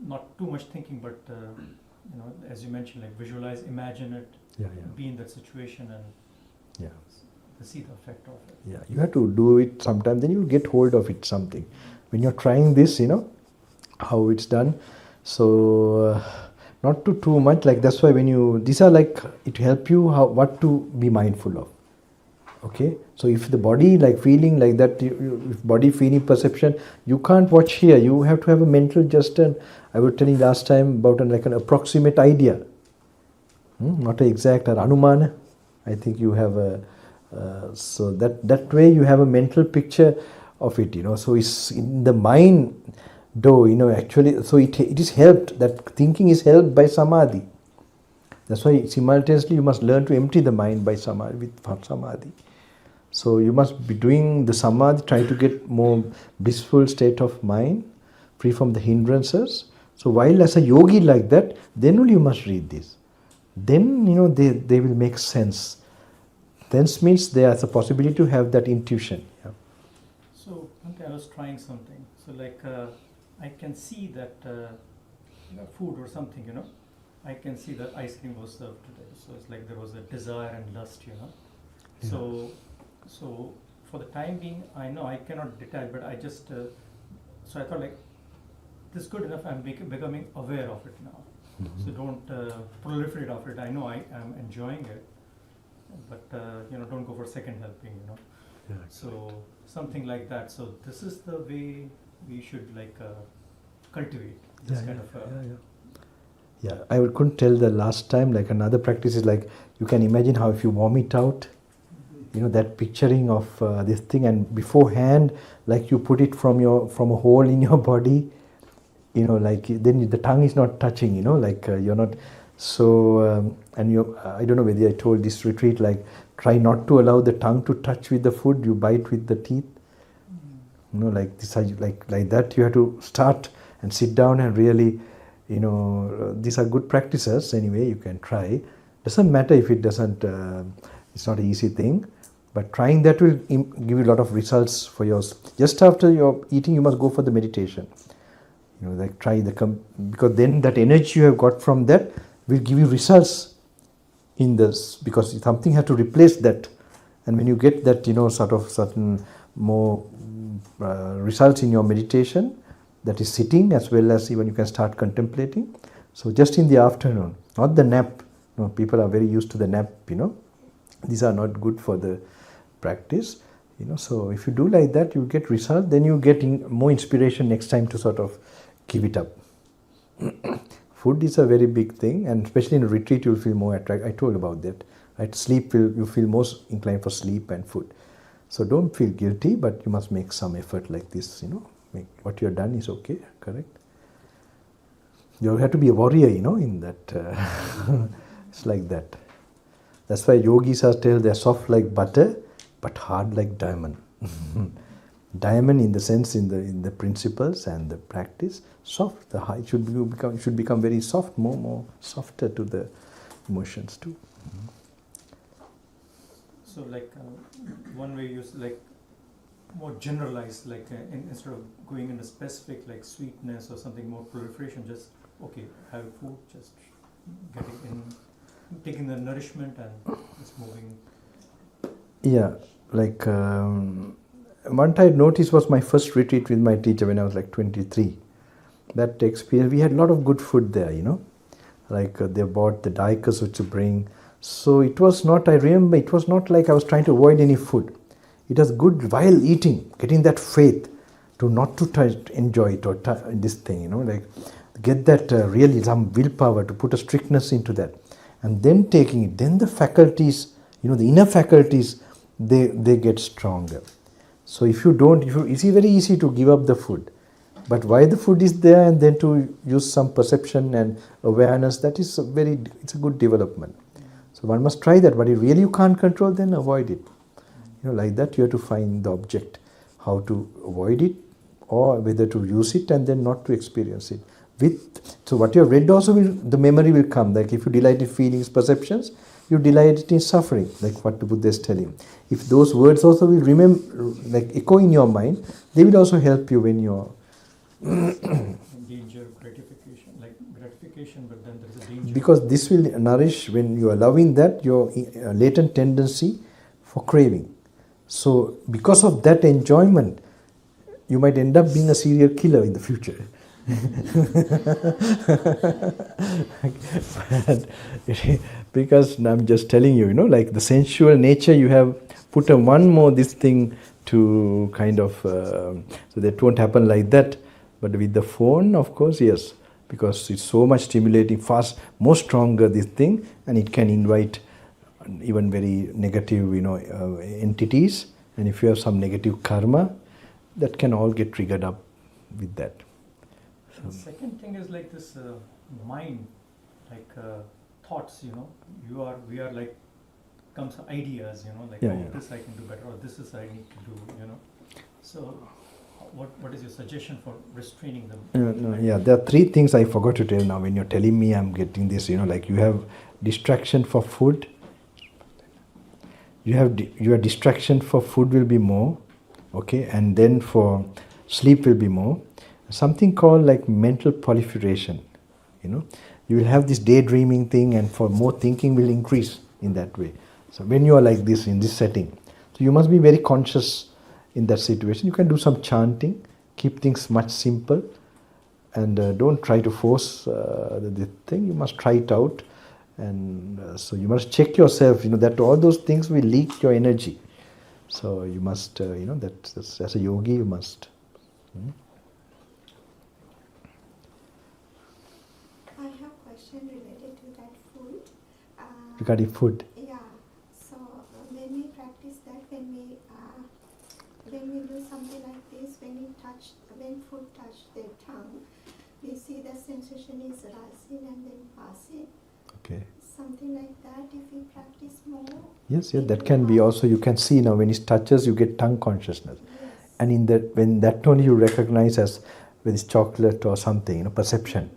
not too much thinking, but as you mentioned, visualize, imagine it, be in that situation, and see the effect of it. Yeah, you have to do it sometime, then you'll get hold of it, something. When you're trying this, how it's done. So not too much, that's why these are it help you what to be mindful of. Okay, so if the body feeling like that, if body feeling perception, you can't watch here. You have to have a mental I was telling last time about an approximate idea, not an exact or anumana. I think you have so that way you have a mental picture of it. So it's in the mind. Though actually, so it is helped. That thinking is helped by samadhi. That's why simultaneously you must learn to empty the mind by samadhi, with samadhi. So you must be doing the samadhi, try to get more blissful state of mind, free from the hindrances. So while as a yogi like that, then only you must read this. Then they will make sense. Sense means there is a possibility to have that intuition. Yeah. So one day I was trying something. So like I can see that food or something, I can see that ice cream was served today. So it's like there was a desire and lust, Yeah. So for the time being, I know I cannot detach, but I just, so I thought like, this is good enough, I'm becoming aware of it now. So don't proliferate of it. I know I am enjoying it, but don't go for second helping, Yeah, So something like that. So this is the way we should like cultivate this kind of. Yeah, I couldn't tell the last time. Like another practice is like you can imagine how if you vomit out, that picturing of this thing, and beforehand, like you put it from a hole in your body, like then the tongue is not touching, like you're not. So and you, I don't know whether I told this retreat, like try not to allow the tongue to touch with the food. You bite with the teeth, like this, like that. You have to start and sit down and really. These are good practices anyway, you can try. Doesn't matter if it doesn't, it's not an easy thing, but trying that will give you a lot of results for yours. Just after you're eating, you must go for the meditation. Like try because then that energy you have got from that will give you results in this, because something has to replace that. And when you get that, sort of certain more results in your meditation, that is sitting as well as even you can start contemplating. So just in the afternoon, not the nap. People are very used to the nap, These are not good for the practice, So if you do like that, you get result, then you get more inspiration next time to sort of give it up. Food is a very big thing, and especially in a retreat, you'll feel more attracted. I told about that. Right? Sleep, you feel most inclined for sleep and food. So don't feel guilty, but you must make some effort like this, What you have done is okay, correct? You have to be a warrior, in that. It's like that. That's why yogis are told they're soft like butter, but hard like diamond. Diamond in the sense, in the principles and the practice, soft. It should become very soft, more softer to the emotions too. So like one way you like more generalized, like instead of going into specific like sweetness or something more proliferation, just have food, just getting in, taking the nourishment and just moving. Yeah, like one time I noticed was my first retreat with my teacher when I was like 23. That experience, we had a lot of good food there, like they bought the daikas which you bring. So it was not, I remember, it was not like I was trying to avoid any food. It was good while eating, getting that faith to not to try to enjoy it or this thing, like get that really some willpower to put a strictness into that. And then taking it, then the faculties, the inner faculties, they get stronger. So if you don't, it's very easy to give up the food. But why the food is there and then to use some perception and awareness, that is it's a good development. So one must try that, but if really you can't control, then avoid it. Like that you have to find the object, how to avoid it or whether to use it and then not to experience it. So what you have read also, the memory will come. Like if you delight in feelings, perceptions, you delight in suffering, like what the Buddha is telling. If those words also will remember, like echo in your mind, they will also help you when you're... danger of gratification, like gratification, but then there is a danger. Because this will nourish, when you are loving that, your latent tendency for craving. So because of that enjoyment, you might end up being a serial killer in the future. Because I'm just telling you, like the sensual nature, you have put one more this thing to kind of, so that won't happen like that. But with the phone, of course, yes, because it's so much stimulating, fast, more stronger this thing, and it can invite even very negative, entities. And if you have some negative karma, that can all get triggered up with that. The second thing is like this mind, like thoughts, we are like, comes ideas, like, this I can do better, or this is I need to do, So what is your suggestion for restraining them? There are three things I forgot to tell now. When you're telling me, I'm getting this, like you have distraction for food. Your distraction for food will be more, Okay, and then for sleep will be more. Something called like mental proliferation. You know, you will have this daydreaming thing, and for more thinking will increase in that way. So when you are like this in this setting, so you must be very conscious in that situation. You can do some chanting, keep things much simple, and don't try to force the thing. You must try it out, and so you must check yourself. You know that all those things will leak your energy. So you must, you know, that as a yogi you must. I have a question related to that food. Regarding food. Yeah. So when we practice that, when we do something like this, when food touch the tongue, we see the sensation is rising and then passing. Okay. Something like that. If we practice more. Yes, that can be also. You can see now when it touches, you get tongue consciousness, and in that when that only you recognize as with it's chocolate or something, you know, perception.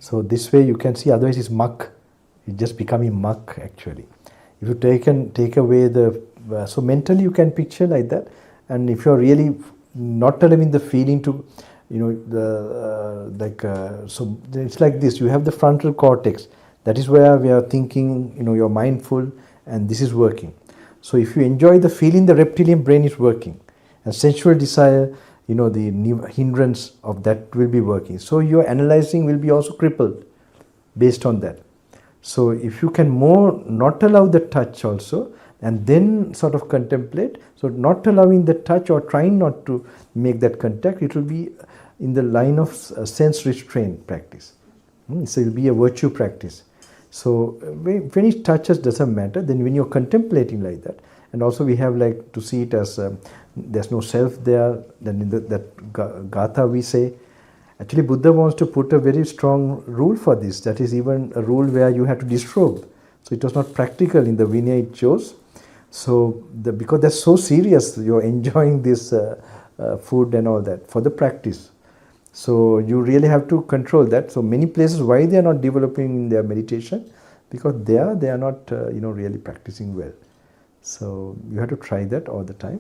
So this way you can see. Otherwise, it's muck. It's just becoming muck actually. If you take away the so mentally you can picture like that, and if you're really not allowing the feeling to, you know, the so it's like this. You have the frontal cortex. That is where we are thinking, you know, you're mindful and this is working. So if you enjoy the feeling, the reptilian brain is working. And sensual desire, you know, the hindrance of that will be working. So your analyzing will be also crippled based on that. So if you can more not allow the touch also and then sort of contemplate, so not allowing the touch or trying not to make that contact, it will be in the line of sense restraint practice. So it will be a virtue practice. So when it touches doesn't matter. Then when you're contemplating like that, and also we have like to see it as there's no self there. Then in that gatha we say, actually Buddha wants to put a very strong rule for this. That is even a rule where you have to disrobe. So it was not practical in the Vinaya it shows. So because that's so serious, you're enjoying this food and all that for the practice. So you really have to control that. So many places, why they are not developing their meditation? Because they are not, you know, really practicing well. So you have to try that all the time.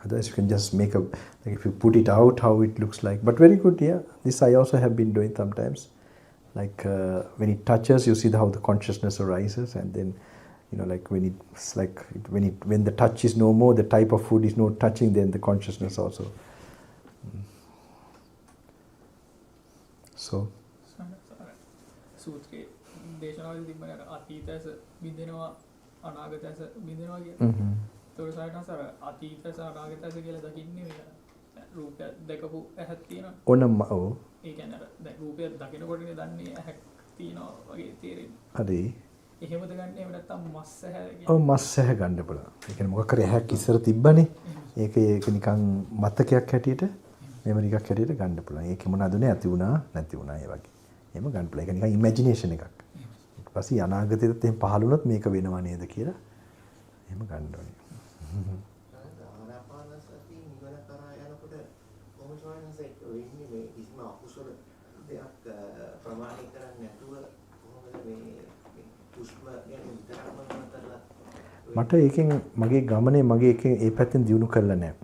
Otherwise, you can just make like if you put it out, how it looks like. But very good, yeah. This I also have been doing sometimes. Like when it touches, you see how the consciousness arises, and then, you know, like when it's like when the touch is no more, the type of food is no touching, then the consciousness also. So සූත්‍රයේ දේශනාවල තිබෙන අතීතස විඳිනවා අනාගතස විඳිනවා කියන. ඒක සායනස අර අතීතස අනාගතස කියලා දකින්නේ රූපය දැකපු ඇහක් තියෙනවා. ඕනම ඔව්. ඒ කියන්නේ අර දැන් රූපය දකිනකොටනේ දන්නේ ඇහක් තියෙනවා වගේ තේරෙන්නේ. හරි. එහෙමද ගන්න එහෙම නැත්නම් මස් ඇහ කියන්නේ. ඔව් මස් ඇහ ගන්න පුළුවන්. ඒ කියන්නේ මොකක් කරේ ඇහක් ඉස්සර තිබ්බනේ. ඒක නිකන් මතකයක් හැටියට මෙමරි එකක් හැටියට ගන්න පුළුවන්. ඒකේ මොනවද උනේ ඇති වුණා නැති වුණා ඒ වගේ. එහෙම ගන්න පුළුවන්. ඒක නිකන් ඉමේජිනේෂන් එකක්. ඊට පස්සේ අනාගතයේත් එහෙම පහළ වුණොත් මේක වෙනව නේද කියලා එහෙම ගන්න ඕනේ. ආනාපානසති නිවන කරා යනකොට කොහොමද වෙන්නේ මේ කිසිම අකුසල දෙයක් ප්‍රමාණය කරන්නේ නැතුව කොහොමද මේ පුෂ්ම ගැන විතරක්ම කරලා මට ඒකෙන් මගේ ගමනේ මගේ එකෙන් ඒ පැත්තෙන් දියුණු කරලා නැහැ.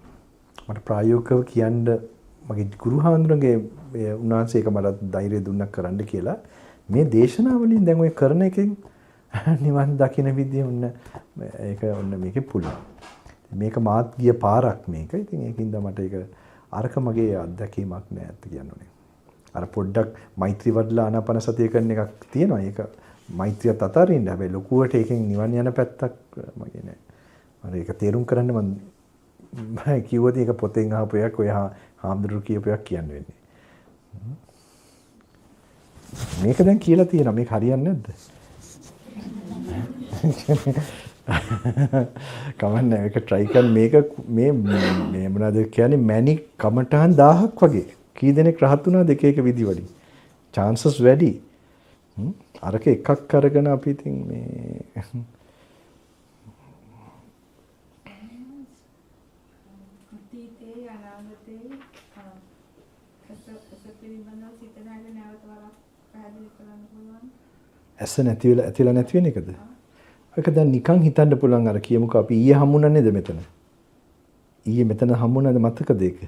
මට ප්‍රායෝගිකව කියන්න මගේ ගුරු හාමුදුරන්ගේ උන්වහන්සේ ඒක මට ධෛර්යය දුන්නා කරන්න කියලා. මේ දේශනාවලින් දැන් ඔය කරන එකෙන් නිවන් දකින විදිය ඔන්න ඒක ඔන්න මේකේ පුළුවන්. මේක මාත් ගිය පාරක් මේක. ඉතින් ඒකින්ද මට ඒක අරක මගේ අත්දැකීමක් නෑ ඇත්ත කියන්නුනේ. අර පොඩ්ඩක් මෛත්‍රී වඩලා ආනාපාන සතිය කරන එකක් තියෙනවා. ඒක මෛත්‍රියත් අතරින් හැබැයි ලොකුවට ඒකෙන් නිවන් යන පැත්තක් මගේ නෑ. මම ඒක තේරුම් කරන්න මම කිව්වද ඒක පොතෙන් අහපු එකක් ඔය හාමුදුරුවෝ කියපු එකක් කියන්න වෙන්නේ. මේක දැන් කියලා තියෙනවා. මේක හරියන්නේ නැද්ද? කමන්නේ ඒක try කරන්න මේක මේ මොනවද කියන්නේ මැනික් කමටහන් 1000ක් වගේ. කී දෙනෙක් රහත් වුණාද එක එක විදි වලින්. chances වැඩි. අරක එකක් අරගෙන අපි ඉතින් මේ ඇස නැති වෙලා නැති වෙන එකද? ඒක දැන් නිකන් හිතන්න පුළුවන් අර කියමුකෝ අපි ඊයේ හමුුණා නේද මෙතන? ඊයේ මෙතන හම්බුණාද මතකද ඒක?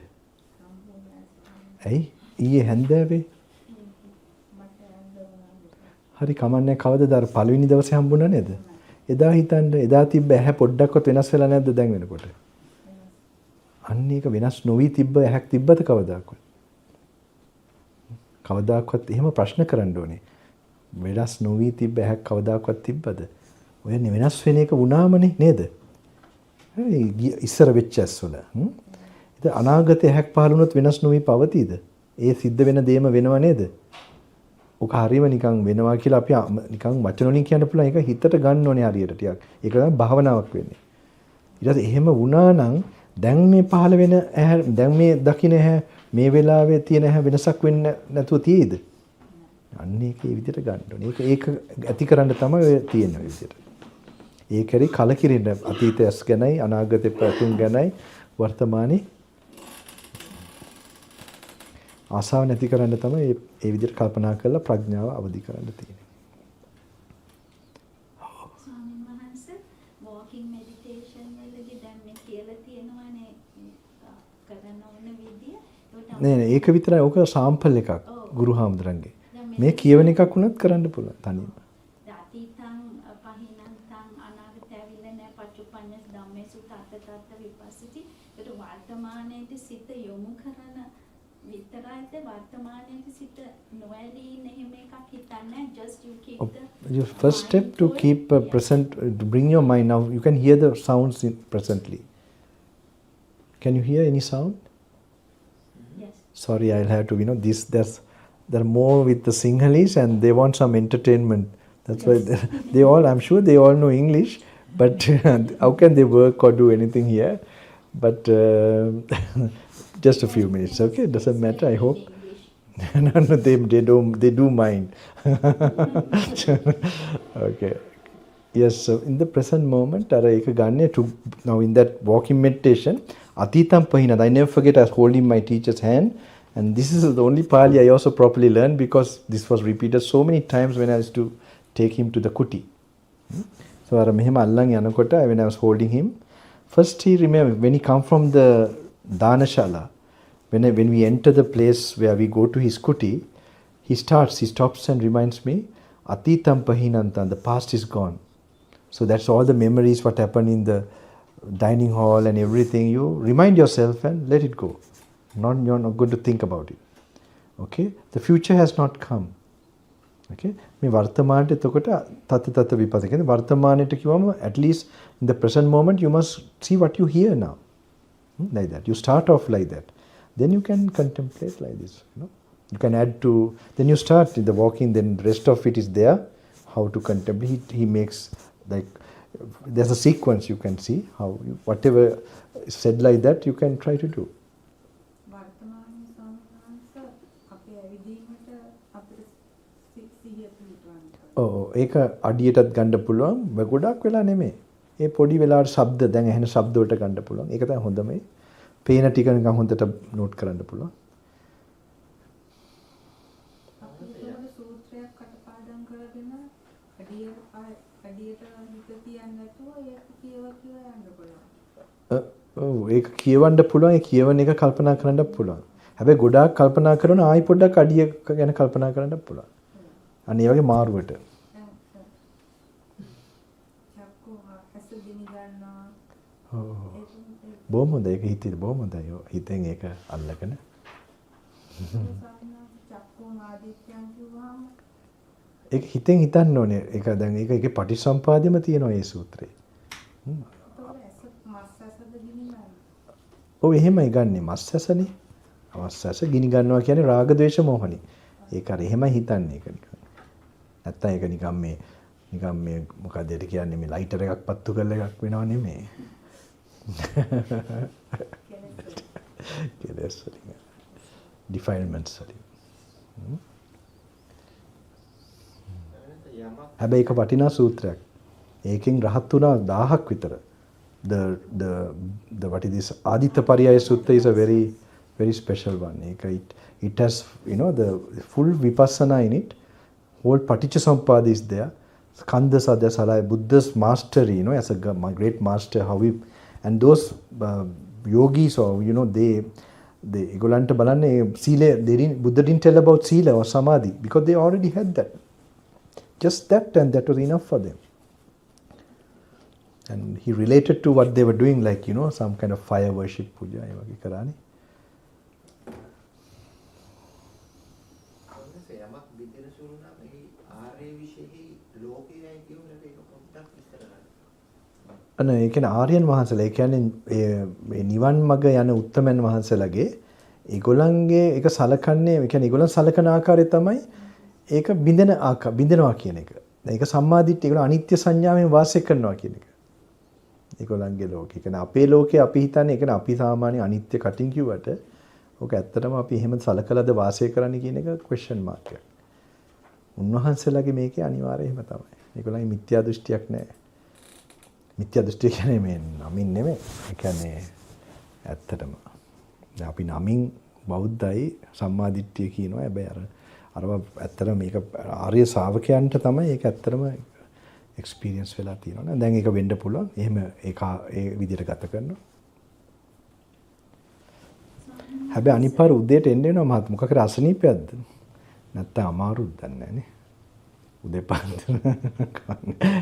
ඇයි? ඊයේ හැන්දෑවේ? හරි කමන්නේ කවදද අර පළවෙනි දවසේ හම්බුණා නේද? එදා හිතන්න එදා තිබ්බ ඇහැ පොඩ්ඩක්වත් වෙනස් වෙලා නැද්ද දැන් වෙනකොට? අන්න ඒක වෙනස් නොවි තිබ්බ ඇහැක් තිබ්බද කවදාකවත්? කවදාකවත් එහෙම ප්‍රශ්න කරන්න ඕනේ. වෙනස් නොවි තිබ්බ ඇහැක් කවදාකවත් තිබ්බද? ඔය වෙනස් වෙන එක වුණාමනේ නේද? ඉස්සර වෙච්ච ඇස්වල. ඉතින් අනාගතේ ඇහැක් පහළ වුණොත් වෙනස් නොවි පවතීද? ඒ සිද්ධ වෙන දේම වෙනව නේද? ඔක හරියම නිකන් වෙනවා කියලා අපි නිකන් වචන වලින් කියන්න පුළුවන්. ඒක හිතට ගන්න ඕනේ හරියට ටිකක්. ඒක තමයි භාවනාවක් වෙන්නේ. ඊට පස්සේ එහෙම වුණා නම් දැන් මේ පහළ වෙන ඇහැ දැන් මේ දකින්න ඇහැ මේ වෙලාවේ තියෙන ඇහැ වෙනසක් වෙන්න නැතුව තියෙයිද? අන්න ඒක ඒ විදිහට ගන්න ඕනේ. ඒක ඇති කරන්න තමයි ඔය තියෙන විදිහට. ඒකරි කලකිරෙන්න අතීතයස් ගැනයි අනාගතේ පැතුම් ගැනයි වර්තමානයේ ආසාව නැති කරන්න තමයි ඒ විදිහට කල්පනා කරලා ප්‍රඥාව අවදි කරන්න තියෙන්නේ. ස්වාමීන් වහන්සේ walking meditation වලදී දැන් මේ කියලා තියෙනවානේ කරන ඕන විදිය. නෑ ඒක විතරයි. ඕක සාම්පල් එකක් ගුරු හාමුදුරන්ගේ. මේ කියවන එකක් වුණත් කරන්න පුළුවන් තනියම. අතීතං පහිනන්තං අනාගතය ඇවිල්ලා නැහැ පච්චුප්පඤ්ඤස් ධම්මේසු තත්ත විපස්සිති. ඒකට වර්තමානයේදී සිත යොමු කරන විතරයිද වර්තමානයේදී සිත නොඇලී එහෙම එකක් හිතන්නේ just you keep the your first step to keep present to bring your mind now you can hear the sounds presently. Can you hear any sound? Yes. Sorry, I'll have to there are more with the Sinhalese and they want some entertainment. That's why they all I'm sure they all know English, but how can they work or do anything here? But just a few minutes, okay? Doesn't matter, I hope. No, they do mind. Okay. Yes, so in the present moment, now in that walking meditation, Atitam Pahinat, I never forget I was holding my teacher's hand, and this is the only Pali I also properly learned because this was repeated so many times when I used to take him to the kuti. So when I was holding him, first he remembered, when he come from the Dhanashala, when we enter the place where we go to his kuti, he stops and reminds me, Atitam Pahinantam, the past is gone. So that's all the memories what happened in the dining hall and everything. You remind yourself and let it go. You're not going to think about it. Okay? The future has not come. Okay? මේ වර්තමානයේ එතකොට තත විපත කියන්නේ වර්තමානයට කිව්වම at least in the present moment you must see what you hear now. Like that. You start off like that. Then you can contemplate like this. You can add to, then you start in the walking, then the rest of it is there. How to contemplate. He makes like, there's a sequence you can see. How whatever is said like that, you can try to do. ඒක අඩියටත් ගන්න පුළුවන් ගොඩක් වෙලා නෙමෙයි. ඒ පොඩි වෙලාවට ශබ්ද දැන් ඇහෙන ශබ්ද වලට ගන්න පුළුවන්. ඒක තමයි හොඳම. පේන ටික නිකන් හොඳට නෝට් කරන්න පුළුවන්. සූත්‍රයක් කටපාඩම් කරගෙන අඩියට හිත තියන්න නැතුව ඒක කියව යන්න පුළුවන්. ඔව් ඒක කියවන්න පුළුවන්. ඒ කියවන එක කල්පනා කරන්න පුළුවන්. හැබැයි ගොඩාක් කල්පනා කරන ආයි පොඩ්ඩක් අඩිය ගැන කල්පනා කරන්න පුළුවන්. අනේ වගේ මාරුවට. බොහොම හොඳයි. ඒක හිතේ බොහොම හොඳයි. හිතෙන් ඒක අල්ලගෙන. ඒක හිතෙන් හිතන්න ඕනේ. ඒක දැන් ඒකේ පටිසම්පාදෙම තියෙනවා මේ සූත්‍රේ. ඔව් එහෙමයි ගන්නෙ මස් ඇසනේ. මස් ඇස ගිනි ගන්නවා කියන්නේ රාග ද්වේෂ මොහොනේ. ඒක හරි එහෙමයි හිතන්නේ ඒක නිකන්. නැත්තම් ඒක නිකන් මේ මොකද ඒක කියන්නේ මේ ලයිටර් එකක් පත්තු කරලා එකක් වෙනව නෙමෙයි. කෙලස් වලින් defilements වලින්. හැබැයි ඒක වටිනා සූත්‍රයක්. ඒකෙන් රහත් වුණා 1000ක් විතර. The what is this Aditya Pariyaya Sutta is a very special one. It has the full vipassana in it. Whole Paticcasamuppada is there. Skandha Sadhya Salaya, Buddha's mastery, as a great master, how we and those yogis or they ඒගොල්ලන්ට බලන්නේ සීලය Buddha didn't tell about sila or samadhi because they already had that. Just that, and that was enough for them. And he related to what they were doing, like some kind of fire worship puja ඒ වගේ කරානේ. අනේ ඒ කියන්නේ ආර්යයන් වහන්සේලා ඒ කියන්නේ මේ නිවන් මඟ යන උත්තමයන් වහන්සේලාගේ ඒගොල්ලන්ගේ ඒක සලකන්නේ ඒ කියන්නේ ඒගොල්ලන් සලකන ආකාරය තමයි ඒක බින්දෙනවා කියන එක. ඒක සම්මාදිට්ඨිය ඒගොල්ලන් අනිත්‍ය සංඥාවෙන් වාසය කරනවා කියන එක. ඒගොල්ලන්ගේ ලෝකේ. ඒ කියන්නේ අපේ ලෝකේ අපි හිතන්නේ ඒ කියන්නේ අපි සාමාන්‍ය අනිත්‍ය කටින් කිව්වට ඕක ඇත්තටම අපි එහෙම සලකලාද වාසය කරන්නේ කියන එක ක්වෙස්චන් මාර්ක් එකක්. උන්වහන්සේලාගේ මේකේ අනිවාර්යයෙන්ම තමයි. ඒගොල්ලන්ගේ මිත්‍යා දෘෂ්ටියක් නැහැ. මිත්‍යා දෘෂ්ටිය කියන්නේ මේ නමින් නෙමෙයි. ඒ කියන්නේ ඇත්තටම දැන් අපි නමින් බෞද්ධයි සම්මාදිට්ඨිය කියනවා. හැබැයි අරව ඇත්තටම මේක ආර්ය ශ්‍රාවකයන්ට තමයි ඒක ඇත්තටම එක්ස්පීරියන්ස් වෙලා තියෙනවා නේ. දැන් ඒක වෙන්න පුළුවන්. එහෙම ඒ විදිහට ගත කරනවා. හැබැයි අනිත් පාර උදේට එන්න වෙනවා මහත් මොකක් කර අසනීපයක්ද? නැත්තම් අමාරුද දන්නේ නැහැ නේ. උදේ පාන්දර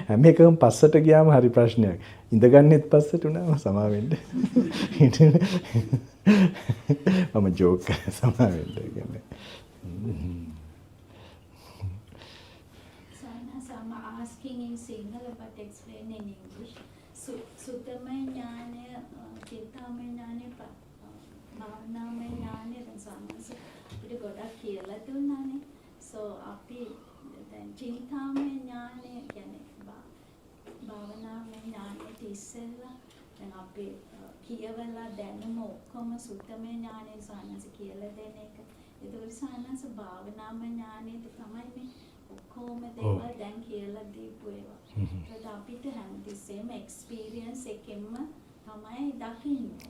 හැම එකම පස්සට ගියාම හරි ප්‍රශ්නයක්. ඉඳගන්නෙත් පස්සට උනාම සමා වෙන්න. මම ජෝක් සමා වෙන්න කියන්නේ. I'm asking in Sinhala but explain in English. Sutama ඥානය, චින්තාමය ඥානය, භාවනාමය ඥානය දැන් සාමාන්‍යයෙන් අපිට ගොඩක් කියලා දුන්නානේ. So අපි දැන් චින්තාමය ඥානය කියන්නේ භාවනාමය ඥානයට ඉස්සෙල්ලා දැන් අපි කියවලා දැනුම ඔක්කොම සුත්තමය ඥානය සාමාන්‍යයෙන් කියලා දෙන එක. ඒතකොට සාමාන්‍යයෙන් භාවනාමය ඥානයට තමයි මේ ඔක්කොම දේවල් දැන් කියලා දීපු ඒවා. ඒකට අපිට හැමතිස්සෙම එක්ස්පීරියන්ස් එකෙන්ම තමයි දකින්නේ.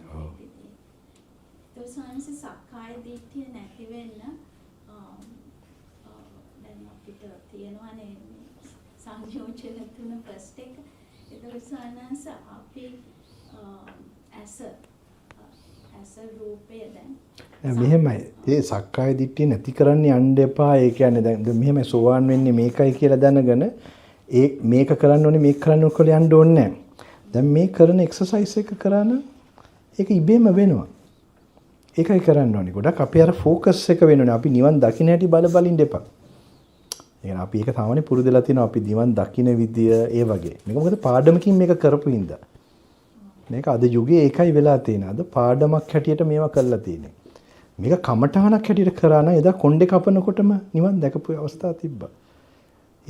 ඒ සාමාන්‍යයෙන් සක්කාය දිට්ඨිය නැති වෙන්න දැන් අපිට තියෙනවානේ සංයෝජන තුන ෆස්ට් එක. ඒතකොට සාමාන්‍යයෙන් අපි as a රූපය දැන් මෙහෙමයි. ඒ සක්කාය දිට්ඨිය නැති කරන්න යන්න එපා. ඒ කියන්නේ දැන් මෙහෙමයි සෝවාන් වෙන්නේ මේකයි කියලා දැනගෙන මේක කරන්න ඕනේ මේක කරන්න ඕනේ කියලා යන්න ඕනේ නැහැ. දැන් මේ කරන එක්සර්සයිස් එක කරා නම් ඒක ඉබේම වෙනවා. ඒකයි කරන්න ඕනේ. ගොඩක් අපි අර ફોකස් එක වෙනෝනේ. අපි නිවන් දකින්න හැටි බල ඉන්න එපා. ඒ කියන්නේ අපි ඒක සාමාන්‍ය පුරුදුලා තිනවා අපි නිවන් දකින්න විදිය ඒ වගේ. මේක මොකද පාඩමකින් මේක කරපු හින්දා. මේක අද යුගයේ ඒකයි වෙලා තියෙන. අද පාඩමක් හැටියට මේවා කරලා තියෙන්නේ. මේක කමඨහනක් හැටියට කරා නම් එදා කොණ්ඩේ කපනකොටම නිවන් දැකපු අවස්ථාව තිබ්බා.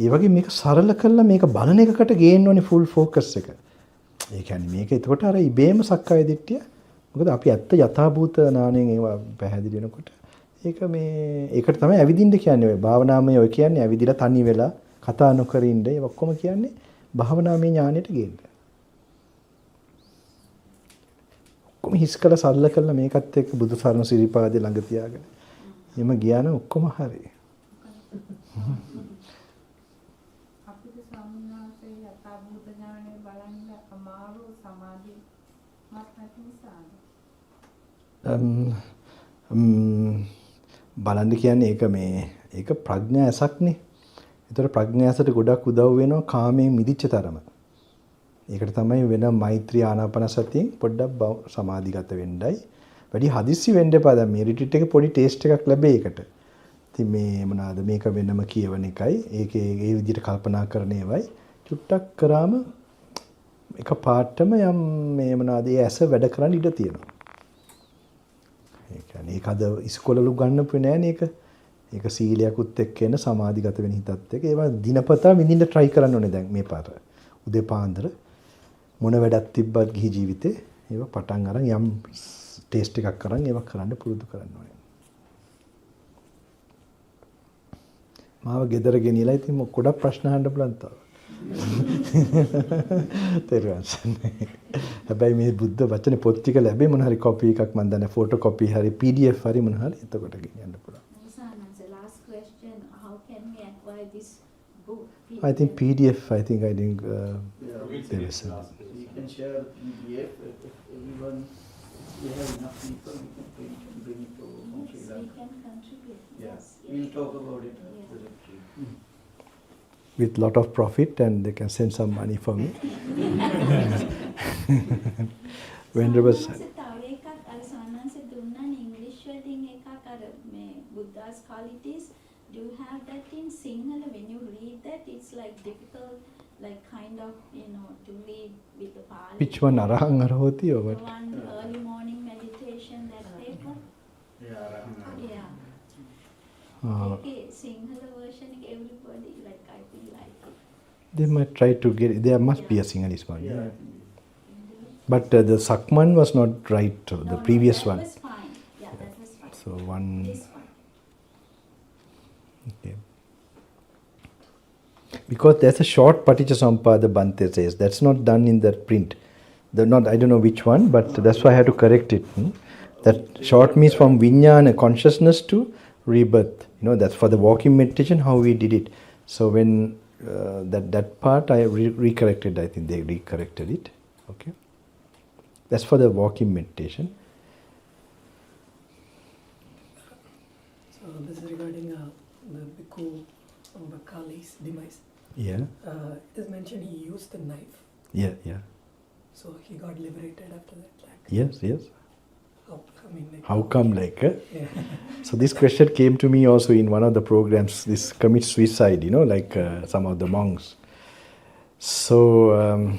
ඒ වගේ මේක සරල කරලා මේක බලන එකකට ගේන්න ඕනේ ෆුල් ફોකස් එක. ඒ කියන්නේ මේක එතකොට අර ඉබේම සක්කාය දිට්ඨිය. මොකද අපි ඇත්ත යථාභූත ඥාණයෙන් ඒවා පැහැදිලි වෙනකොට ඒක ඒකට තමයි ඇවිදින්න කියන්නේ. ඔය භාවනාමය ඔය කියන්නේ ඇවිදිලා තනි වෙලා කතා නොකර ඉන්න. ඒ ඔක්කොම කියන්නේ භාවනාමය ඥාණයට ගේන්න. ඔක්කොම හිස් කළ සල්ල කළ මේකත් එක්ක බුදු සරණ සිරිපාදේ ළඟ තියාගෙන එම ගියා නම් ඔක්කොම හරි. අපිට සම්මාසයේ යථාභූත ඥානය බලන්න අමාරු සමාධි මත නිසා. බලන්න කියන්නේ ඒක ප්‍රඥා ඇසක්නේ. ඒතර ප්‍රඥා ඇසට ගොඩක් උදව් වෙනවා කාමයෙන් මිදිච්ච තරම. ඒකට තමයි වෙන මෛත්‍රී ආනාපාන සතියෙන් පොඩ්ඩක් සමාධිගත වෙන්නයි. වැඩි හදිස්සි වෙන්න එපා. දැන් මේ රිට්‍රීට් එකේ පොඩි ටේස්ට් එකක් ලැබෙයි ඒකට. ඉතින් මේ මොනවාද මේක වෙනම කියවන එකයි. ඒකේ ඒ විදිහට කල්පනා කරන ඒවයි. චුට්ටක් කරාම එක පාටම යම් මේ මොනවාද ඒ ඇස වැඩ කරන්න ඉඩ තියෙනවා. ඒ කියන්නේ ඒක අද ඉස්කෝලවල ගන්නපු නෑනේ ඒක. ඒක සීලයක්ුත් එක්ක එන සමාධිගත වෙන හිතත් එක්ක ඒවා දිනපතා විඳින්න try කරන්න ඕනේ දැන් මේ පාර. උදේ පාන්දර මොන වැඩක් තිබ්බත් ගිහි ජීවිතේ ඒව පටන් අරන් යම් ටෙස්ට් එකක් අරන් ඒව කරන්න පුරුදු කරන්න ඕනේ. මාව ගෙදර ගෙනියලා ඉතින් ගොඩක් ප්‍රශ්න අහන්න පුළුවන් තාම. හැබැයි මේ බුද්ධ වචනේ පොත් ටික ලැබෙයි මොන හරි කොපි එකක් මන් දන්නේ ෆොටෝ කොපි හරි PDF හරි මොන හරි එතකොට ගෙනියන්න පුළුවන්. Last question, how can we acquire this book? I think PDF, I think I think we can share the PDF if everyone we have enough people, we can bring it to Yes, Sri we Lanka. can contribute. Yeah, Yes, we'll yes. talk about it Yeah. at the retreat. With lot of profit, and they can send some money for me. Venerable සාමාන්‍යයෙන් තව එකක් අර සාමාන්‍යයෙන් දුන්නානේ ඉංග්‍රීසි වලින් එකක් අර මේ බුද්ධාස් qualities. Do you have that in Sinhala? When you read that, it's like difficult, like kind of, to read with the Pali. Which one, Arahang Arahoti or The what? one early morning meditation, that paper. Yeah. Okay, Sinhala version, everybody, like I feel like it. They might try to get it. There must be a Sinhalese one. Yeah. But the Sakman was not right, the previous that one. was fine. Yeah, that was fine. So one. This one. Okay. Because there's a short Paticcasamuppada Bhante says. That's not done in that print. I don't know which one, but that's why I had to correct it. That short means from Vijnana, consciousness, to rebirth. That's for the walking meditation, how we did it. So when that part I recorrected, I think they recorrected it. Okay. That's for the walking meditation. So this is regarding the Bhikkhu Bakali's demise. Yeah. It is mentioned he used the knife. Yeah. So he got liberated after that. Yes. How How come Yeah. So this question came to me also in one of the programs, this commit suicide, some of the monks. So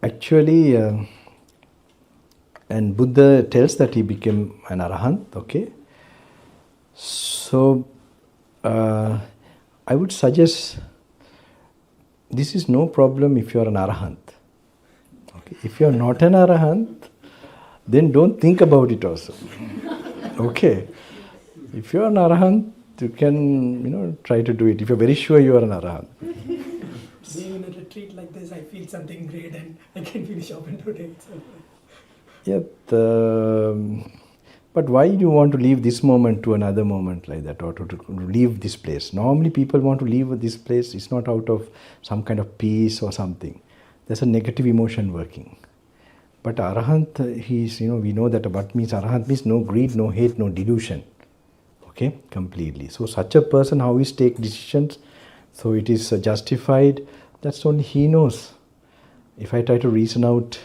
actually, and Buddha tells that he became an arahant, okay? So I would suggest this is no problem if you are an arahant. Okay? If you are not an arahant, then don't think about it also. Okay? If you are an arahant, you can, try to do it. If you are very sure you are an arahant. Being in a retreat like this, I feel something great and I can finish off in 2 days. Yeah, but why do you want to leave this moment to another moment like that, or to leave this place? Normally people want to leave this place, it's not out of some kind of peace or something. There's a negative emotion working. But arahant, we know that what means arahant means no greed, no hate, no delusion. Okay, completely. So such a person, how he takes decisions, so it is justified, that's only he knows. If I try to reason out,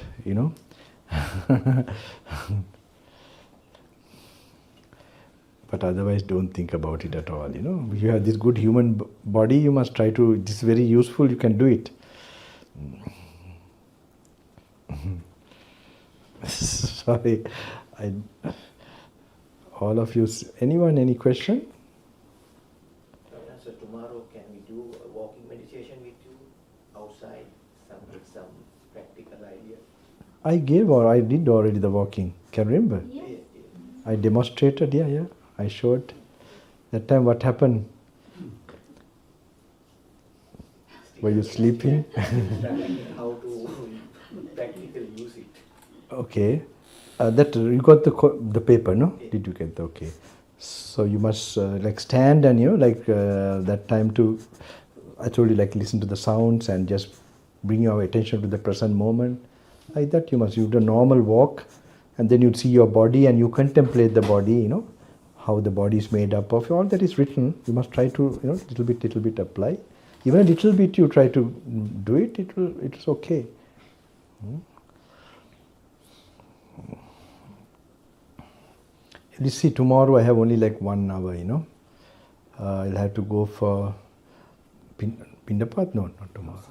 but otherwise don't think about it at all. If you have this good human body, you must try to, this is very useful, you can do it. Sorry, all of you, anyone, any question? So tomorrow can we do a walking meditation with you outside, with some practical idea? I did already the walking. Can you remember? Yeah. I demonstrated, yeah. I showed. That time what happened? Were you sleeping? How to practically use it. Okay. That you got the paper, no? Yeah. Did you get the okay? So you must stand and that time to, I told you listen to the sounds and just bring your attention to the present moment. Like that you must do a normal walk, and then you see your body and you contemplate the body, how the body is made up of. All that is written, you must try to, little bit apply. Even a little bit you try to do it, it's okay. You see, tomorrow I have only 1 hour, I'll have to go for Pindapat? No, not tomorrow.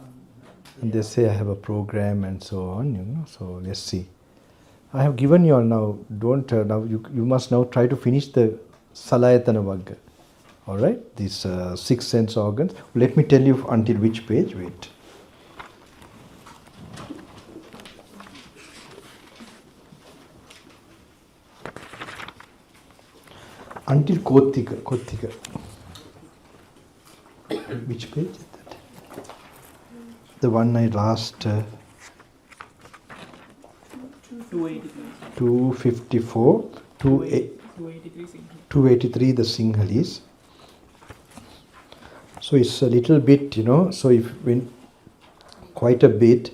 And they say I have a program and so on, so let's see. I have given you all now, now you must now try to finish the Salayatana Vagga. Alright, these 6 sense organs. Let me tell you until which page, wait. Until Kothika. Which page is that? The one I last... 254, 283 the Sinhalese. So it's a little bit, so if when quite a bit.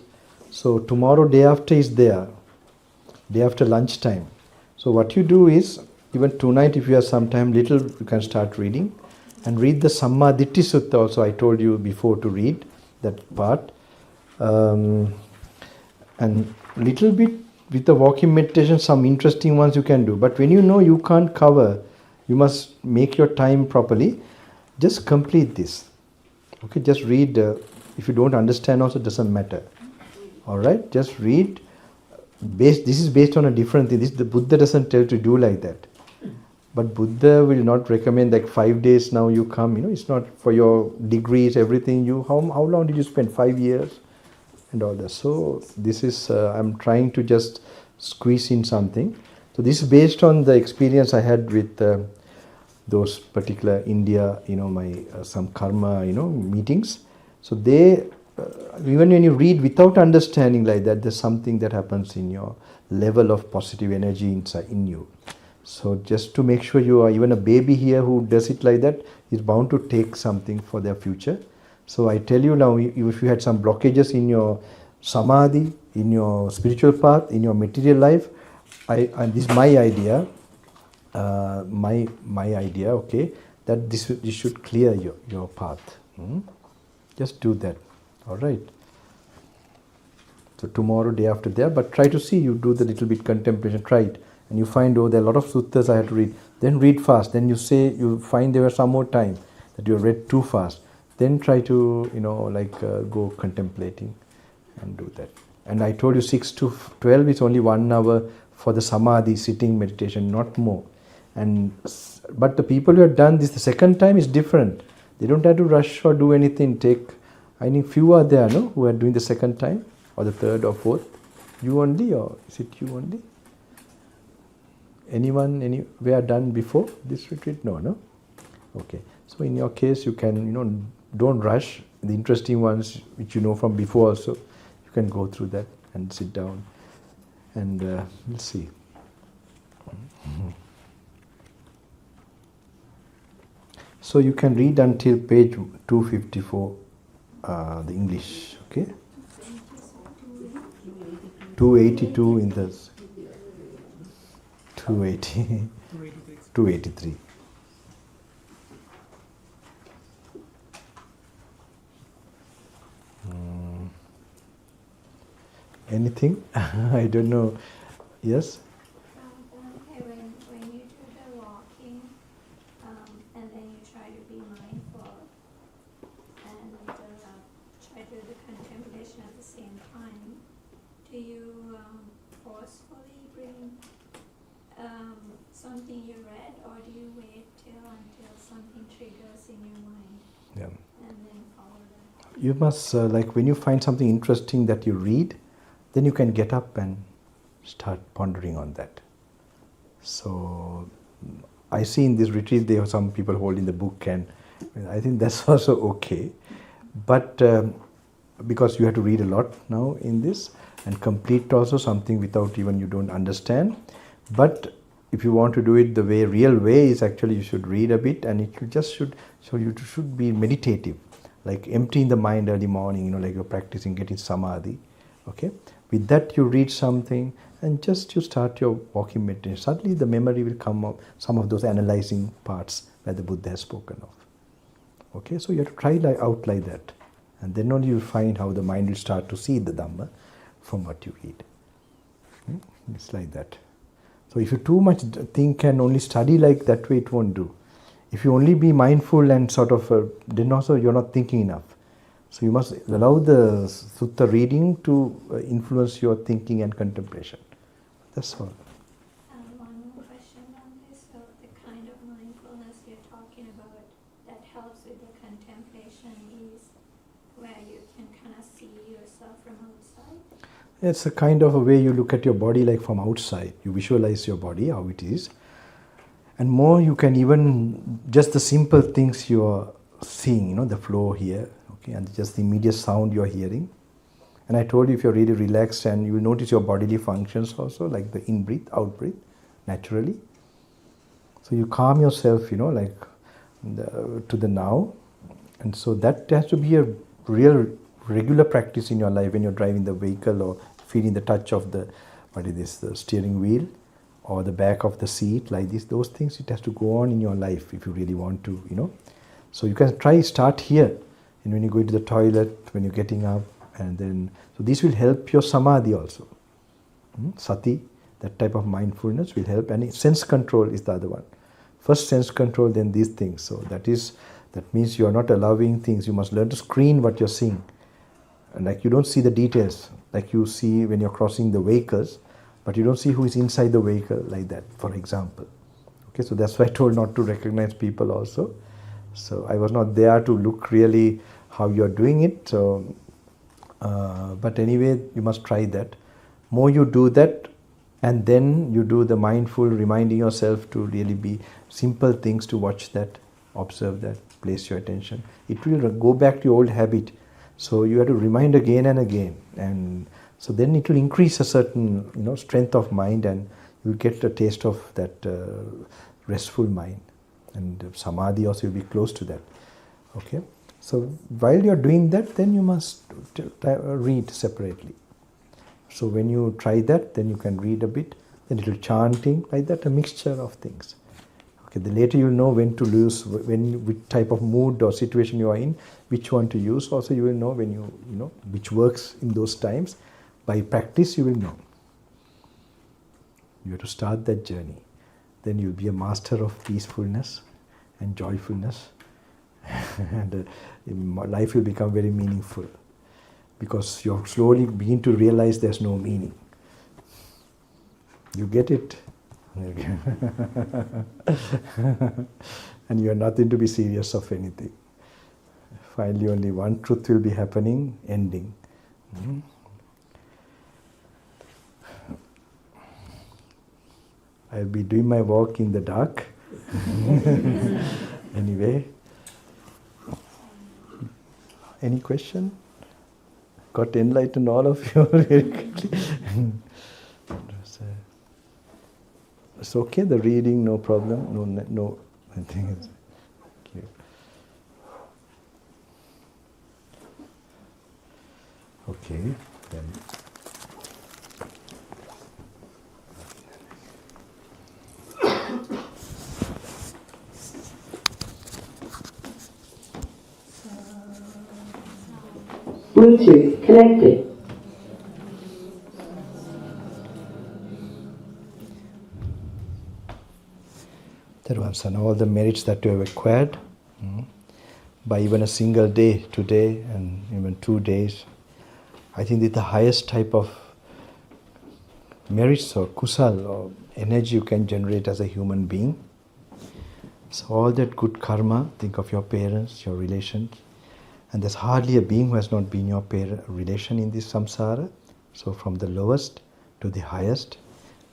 So tomorrow, day after is there. day after lunchtime. So what you do is, even tonight if you have some time, little you can start reading. And read the Sammaditthi Sutta also, I told you before to read that part. And little bit with the walking meditation, some interesting ones you can do. But when you know you can't cover, you must make your time properly. Just complete this. Okay, just read. If you don't understand also, doesn't matter. Alright, just read. This is based on a different thing. The Buddha doesn't tell you to do like that. But Buddha will not recommend like 5 days now you come, it's not for your degrees, everything. How long did you spend? 5 years and all that. So this is, I'm trying to just squeeze in something. So this is based on the experience I had with those particular India, my some karma, meetings. So they, even when you read without understanding like that, there's something that happens in your level of positive energy inside in you. So just to make sure you are, even a baby here who does it like that is bound to take something for their future. So I tell you now, if you had some blockages in your samadhi, in your spiritual path, in your material life, and this is my idea, my idea, okay, that this should clear your path. Just do that, all right. So tomorrow, day after that, but try to see, you do the little bit contemplation, try it. And you find, there are a lot of sutras I have to read. Then read fast. Then you find there was some more time that you read too fast. Then try to, go contemplating and do that. And I told you 6 to 12 is only 1 hour for the samadhi, sitting meditation, not more. But the people who have done this the second time is different. They don't have to rush or do anything. I think few are there, no, who are doing the second time or the third or fourth. You only, or is it you only? Anyone anywhere done before this retreat? No? Okay. So in your case, you can, don't rush. The interesting ones which you know from before also, you can go through that and sit down and we'll see. So you can read until page 254, the English, okay? 282 in the 283. Anything? I don't know. Yes? Okay, when you do the walking, and then you try to be mindful and try to do the contemplation at the same time, do you forcefully bring something you read, or do you wait until something triggers in your mind? Yeah. And then follow that? You must, when you find something interesting that you read, then you can get up and start pondering on that. So I see in this retreat there are some people holding the book, and I think that's also okay. But because you have to read a lot now in this and complete also something without even you don't understand. But if you want to do it the real way is actually you should read a bit, and you should be meditative, like emptying the mind early morning, like you're practicing getting samadhi. Okay, with that you read something and just you start your walking meditation. Suddenly the memory will come up, some of those analyzing parts where the Buddha has spoken of. Okay, so you have to try out like that, and then only you find how the mind will start to see the Dhamma from what you read. It's like that. So if you too much think and only study like that way, it won't do. If you only be mindful and sort of, then also you're not thinking enough. So you must allow the sutta reading to influence your thinking and contemplation. That's all. One more question on this. So the kind of mindfulness you're talking about that helps with the contemplation is where you can kind of see yourself from outside? It's a kind of a way you look at your body like from outside. You visualize your body, how it is. And more you can even, just the simple things you are seeing, the flow here, okay, and just the immediate sound you are hearing. And I told you if you're really relaxed, and you will notice your bodily functions also, like the in-breath, out-breath, naturally. So you calm yourself, to the now. And so that has to be a real regular practice in your life when you're driving the vehicle or feeling the touch of the what is this, the steering wheel or the back of the seat, like this, those things, it has to go on in your life if you really want to, you know. So you can start here, and when you go to the toilet, when you're getting up, and then, so this will help your samadhi also. Sati, that type of mindfulness will help, and sense control is the other one. First sense control, then these things. So that means you are not allowing things. You must learn to screen what you're seeing. And like you don't see the details, like you see when you're crossing the vehicles, but you don't see who is inside the vehicle, like that, for example. Okay, so that's why I told not to recognize people also. So I was not there to look really how you're doing it. So, but anyway, you must try that. More you do that, and then you do the mindful, reminding yourself to really be simple things, to watch that, observe that, place your attention. It will go back to your old habit. So you have to remind again and again, and so then it will increase a certain, you know, strength of mind, and you will get a taste of that restful mind, and samadhi also will be close to that. Okay, so while you are doing that, then you must read separately. So when you try that, then you can read a bit, then little chanting, like that, a mixture of things. Okay, the later you will know when to use, which type of mood or situation you are in, which one to use. Also you will know when you know which works in those times. By practice you will know. You have to start that journey. Then you will be a master of peacefulness and joyfulness, and life will become very meaningful, because you slowly begin to realize there's no meaning. You get it? And you are nothing to be serious of anything. Finally, only one truth will be happening, ending. I'll be doing my work in the dark. Anyway, any question? Got enlightened all of you very quickly. It's okay, the reading, no problem. No, I think it's okay. Okay, then. Bluetooth connected. And all the merits that you have acquired by even a single day, today and even 2 days, I think that the highest type of merits or kusal or energy you can generate as a human being. So all that good karma, think of your parents, your relations, and there's hardly a being who has not been your relation in this samsara. So from the lowest to the highest,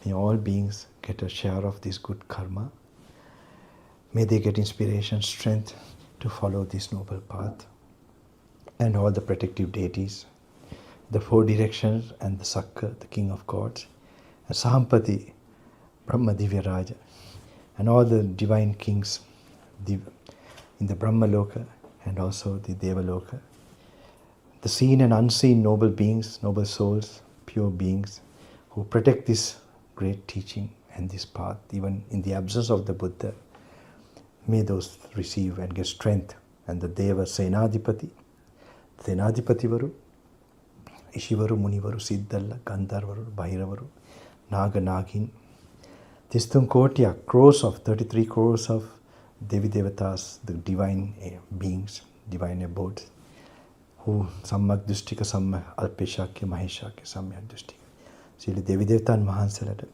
may all beings get a share of this good karma. May they get inspiration, strength to follow this noble path. And all the protective deities, the 4 directions, and the Sakka, the King of Gods, and Sahampati, Brahma Divya Raja, and all the divine kings in the Brahma Loka and also the Deva Loka. The seen and unseen noble beings, noble souls, pure beings who protect this great teaching and this path, even in the absence of the Buddha. May those receive and get strength. And the Deva Senadipati Varu, Ishivaru, Munivaru, Siddhalla, Gandharvaru, Bhairavaru, Naga Nagin, Tistum Kotya, crores of 33 crores of Devi Devatas, the divine beings, divine abodes, who Sammak Dustika, Sammak Alpeshakya, Maheshakya, Samyak Dustika. Sili Devi Devataan Mahansalata,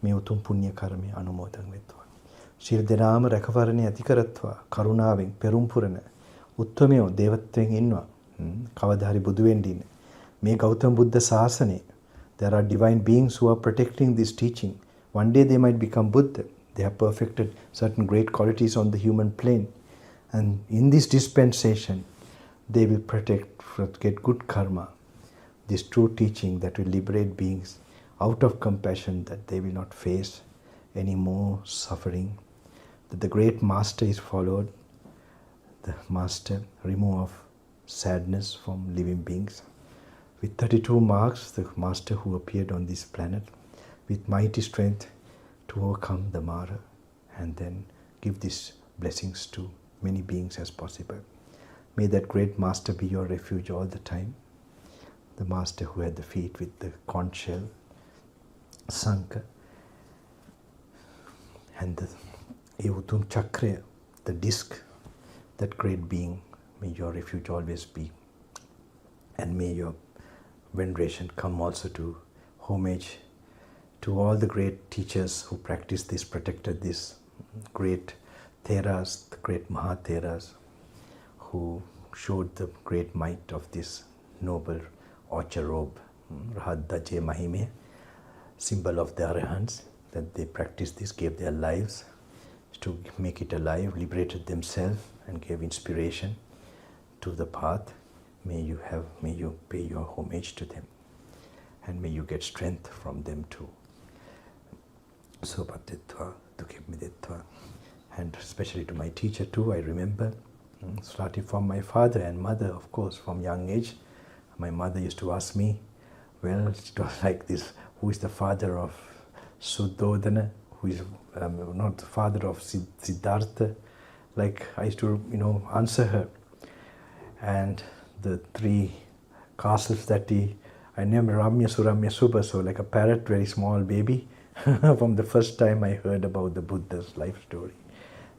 me utum punya karame anumodang vetwa. Sili Denama Rakavarane Atikaratva, Karunaving, Perumpurana, Uttamayo, Devatwing Inva, Kavadhari Buduendine, me Gautam Buddha Sasane. There are divine beings who are protecting this teaching. One day they might become Buddha. They have perfected certain great qualities on the human plane. And in this dispensation, they will get good karma, this true teaching that will liberate beings out of compassion, that they will not face any more suffering, that the great master is followed, the master remove sadness from living beings. With 32 marks, the master who appeared on this planet, with mighty strength to overcome the Mara and then give these blessings to many beings as possible. May that great master be your refuge all the time. The master who had the feet with the conch shell, Sanka, and the Evutum Chakra, the disc, that great being, may your refuge always be. And may your veneration come also to homage to all the great teachers who practiced this, protected this, great Theras, the great Mahatheras, who showed the great might of this noble orchard robe, Rahadaje Mahime, symbol of the Arahants, that they practiced this, gave their lives to make it alive, liberated themselves and gave inspiration to the path. May you pay your homage to them, and may you get strength from them too. Sopatetva, Dukimidetva. And especially to my teacher too, I remember, starting from my father and mother, of course, from young age. My mother used to ask me, well, it was like this, who is the father of Suddhodana, who is not the father of Siddhartha? Like, I used to, answer her. And the three castles that I named Ramya, Suramya, Subha, so like a parrot, very small baby, from the first time I heard about the Buddha's life story.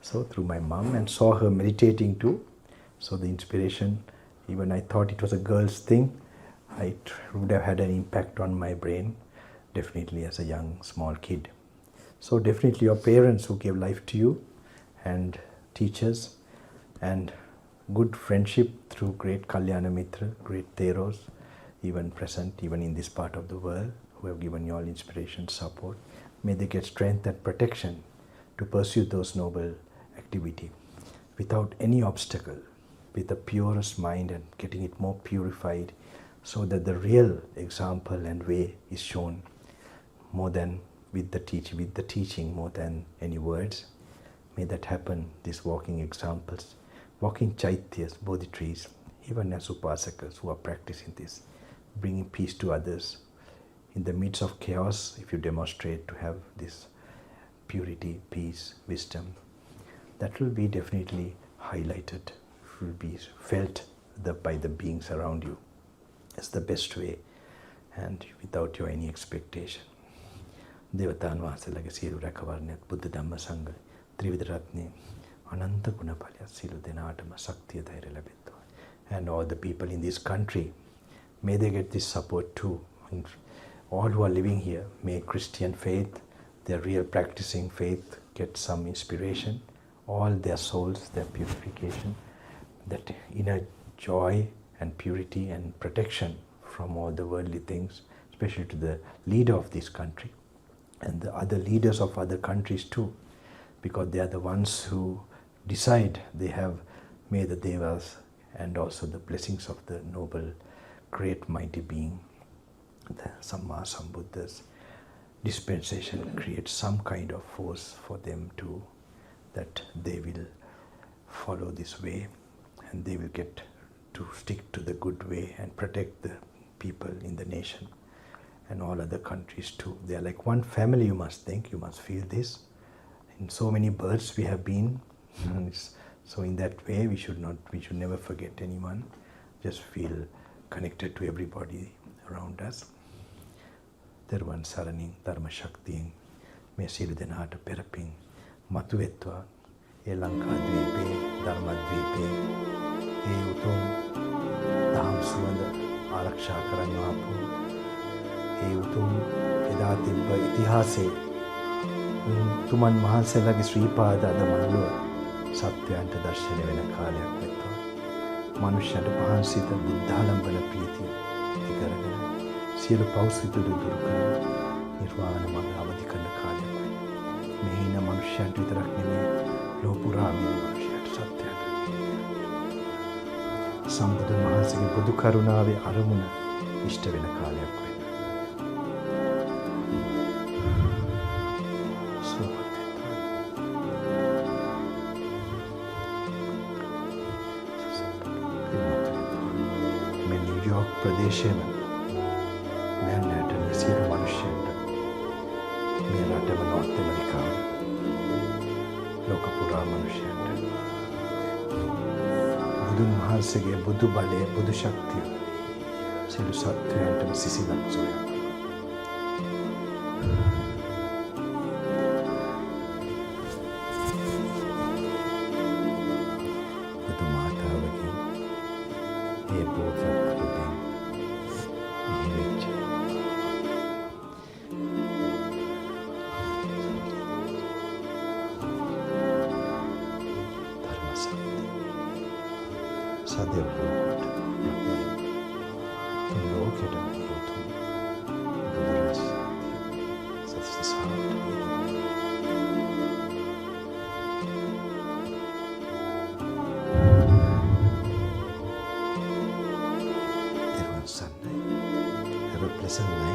So through my mom, and saw her meditating too. So the inspiration, even I thought it was a girl's thing, it would have had an impact on my brain, definitely as a young, small kid. So definitely your parents who gave life to you, and teachers, and good friendship through great Kalyana Mitra, great Theros, even present, even in this part of the world, who have given you all inspiration, support. May they get strength and protection to pursue those noble activity without any obstacle, with the purest mind and getting it more purified, so that the real example and way is shown more than with the teaching more than any words. May that happen, these walking examples, walking chaityas, bodhi trees, even as upasakas who are practicing this, bringing peace to others. In the midst of chaos, if you demonstrate to have this purity, peace, wisdom, that will be definitely highlighted, will be felt by the beings around you. It's the best way, and without your any expectation. Devatan Vasalage Siru Rakavarnat, Buddha Dhamma Sangha, Trividaratne, Ananta Gunapalya, Silu Denatama, Sakti Dhaira Labitva. And all the people in this country, may they get this support too. And all who are living here, may Christian faith, their real practicing faith, get some inspiration. All their souls, their purification, that inner joy and purity and protection from all the worldly things, especially to the leader of this country and the other leaders of other countries too, because they are the ones who decide. They have made the devas and also the blessings of the noble, great, mighty being, the Samma Sambuddha's dispensation creates some kind of force for them to, that they will follow this way and they will get to stick to the good way and protect the people in the nation and all other countries too. They are like one family, you must think, you must feel this. In so many births we have been, so in that way we should never forget anyone, just feel connected to everybody around us. Dharma Saraning, Dharma Shaktiing, me siru denata peraping, matuetwa, e Lanka Dvipe, Dharma Dvipe, e utum Dham Suvanda, Alaksha Karanyapu, e utum eda tibba itihase, tuman mahanselage Sripada Adamanluwa, Satyanta Darshana vena kalayak wetwa, manushyanට mahansita buddhalambana ප්‍රීතිය ඉතිකරගෙන සියලු පෞසිතුරු දුරු කරන නිර්වාණ මඟ අවදි කරන කාලයමයි. මෙහින මනුෂ්‍යයන්ට විතරක් නෙමෙයි ලෝපුරා මේ මනුෂ්‍යයට සත්‍යයට සම්බුදුන් වහන්සේගේ බුදු කරුණාවේ අරමුණ ඉෂ්ට වෙන කාලයක් වෙන්න. මේ නිව්යෝර්ක් ප්‍රදේශයේම මැන්හටන් සියලු මනුෂ්‍යයන්ට මේ රටම නොර්ත් ඇමරිකාවේ ලෝක පුරා මනුෂ්‍යයන්ට බුදුන් වහන්සේගේ බුදු බලය බුදු ශක්තිය සියලු සත්වයන්ටම සිසිලක් සොයන බුදු මාතාවගේ ඒ බෝධිසත්වයන් නිහිවෙච්ච ධර්ම සත්‍ය සදෙව් ලෝකෙට යොතුම් බුදුරජ සත්‍යසාරට Have a pleasant night.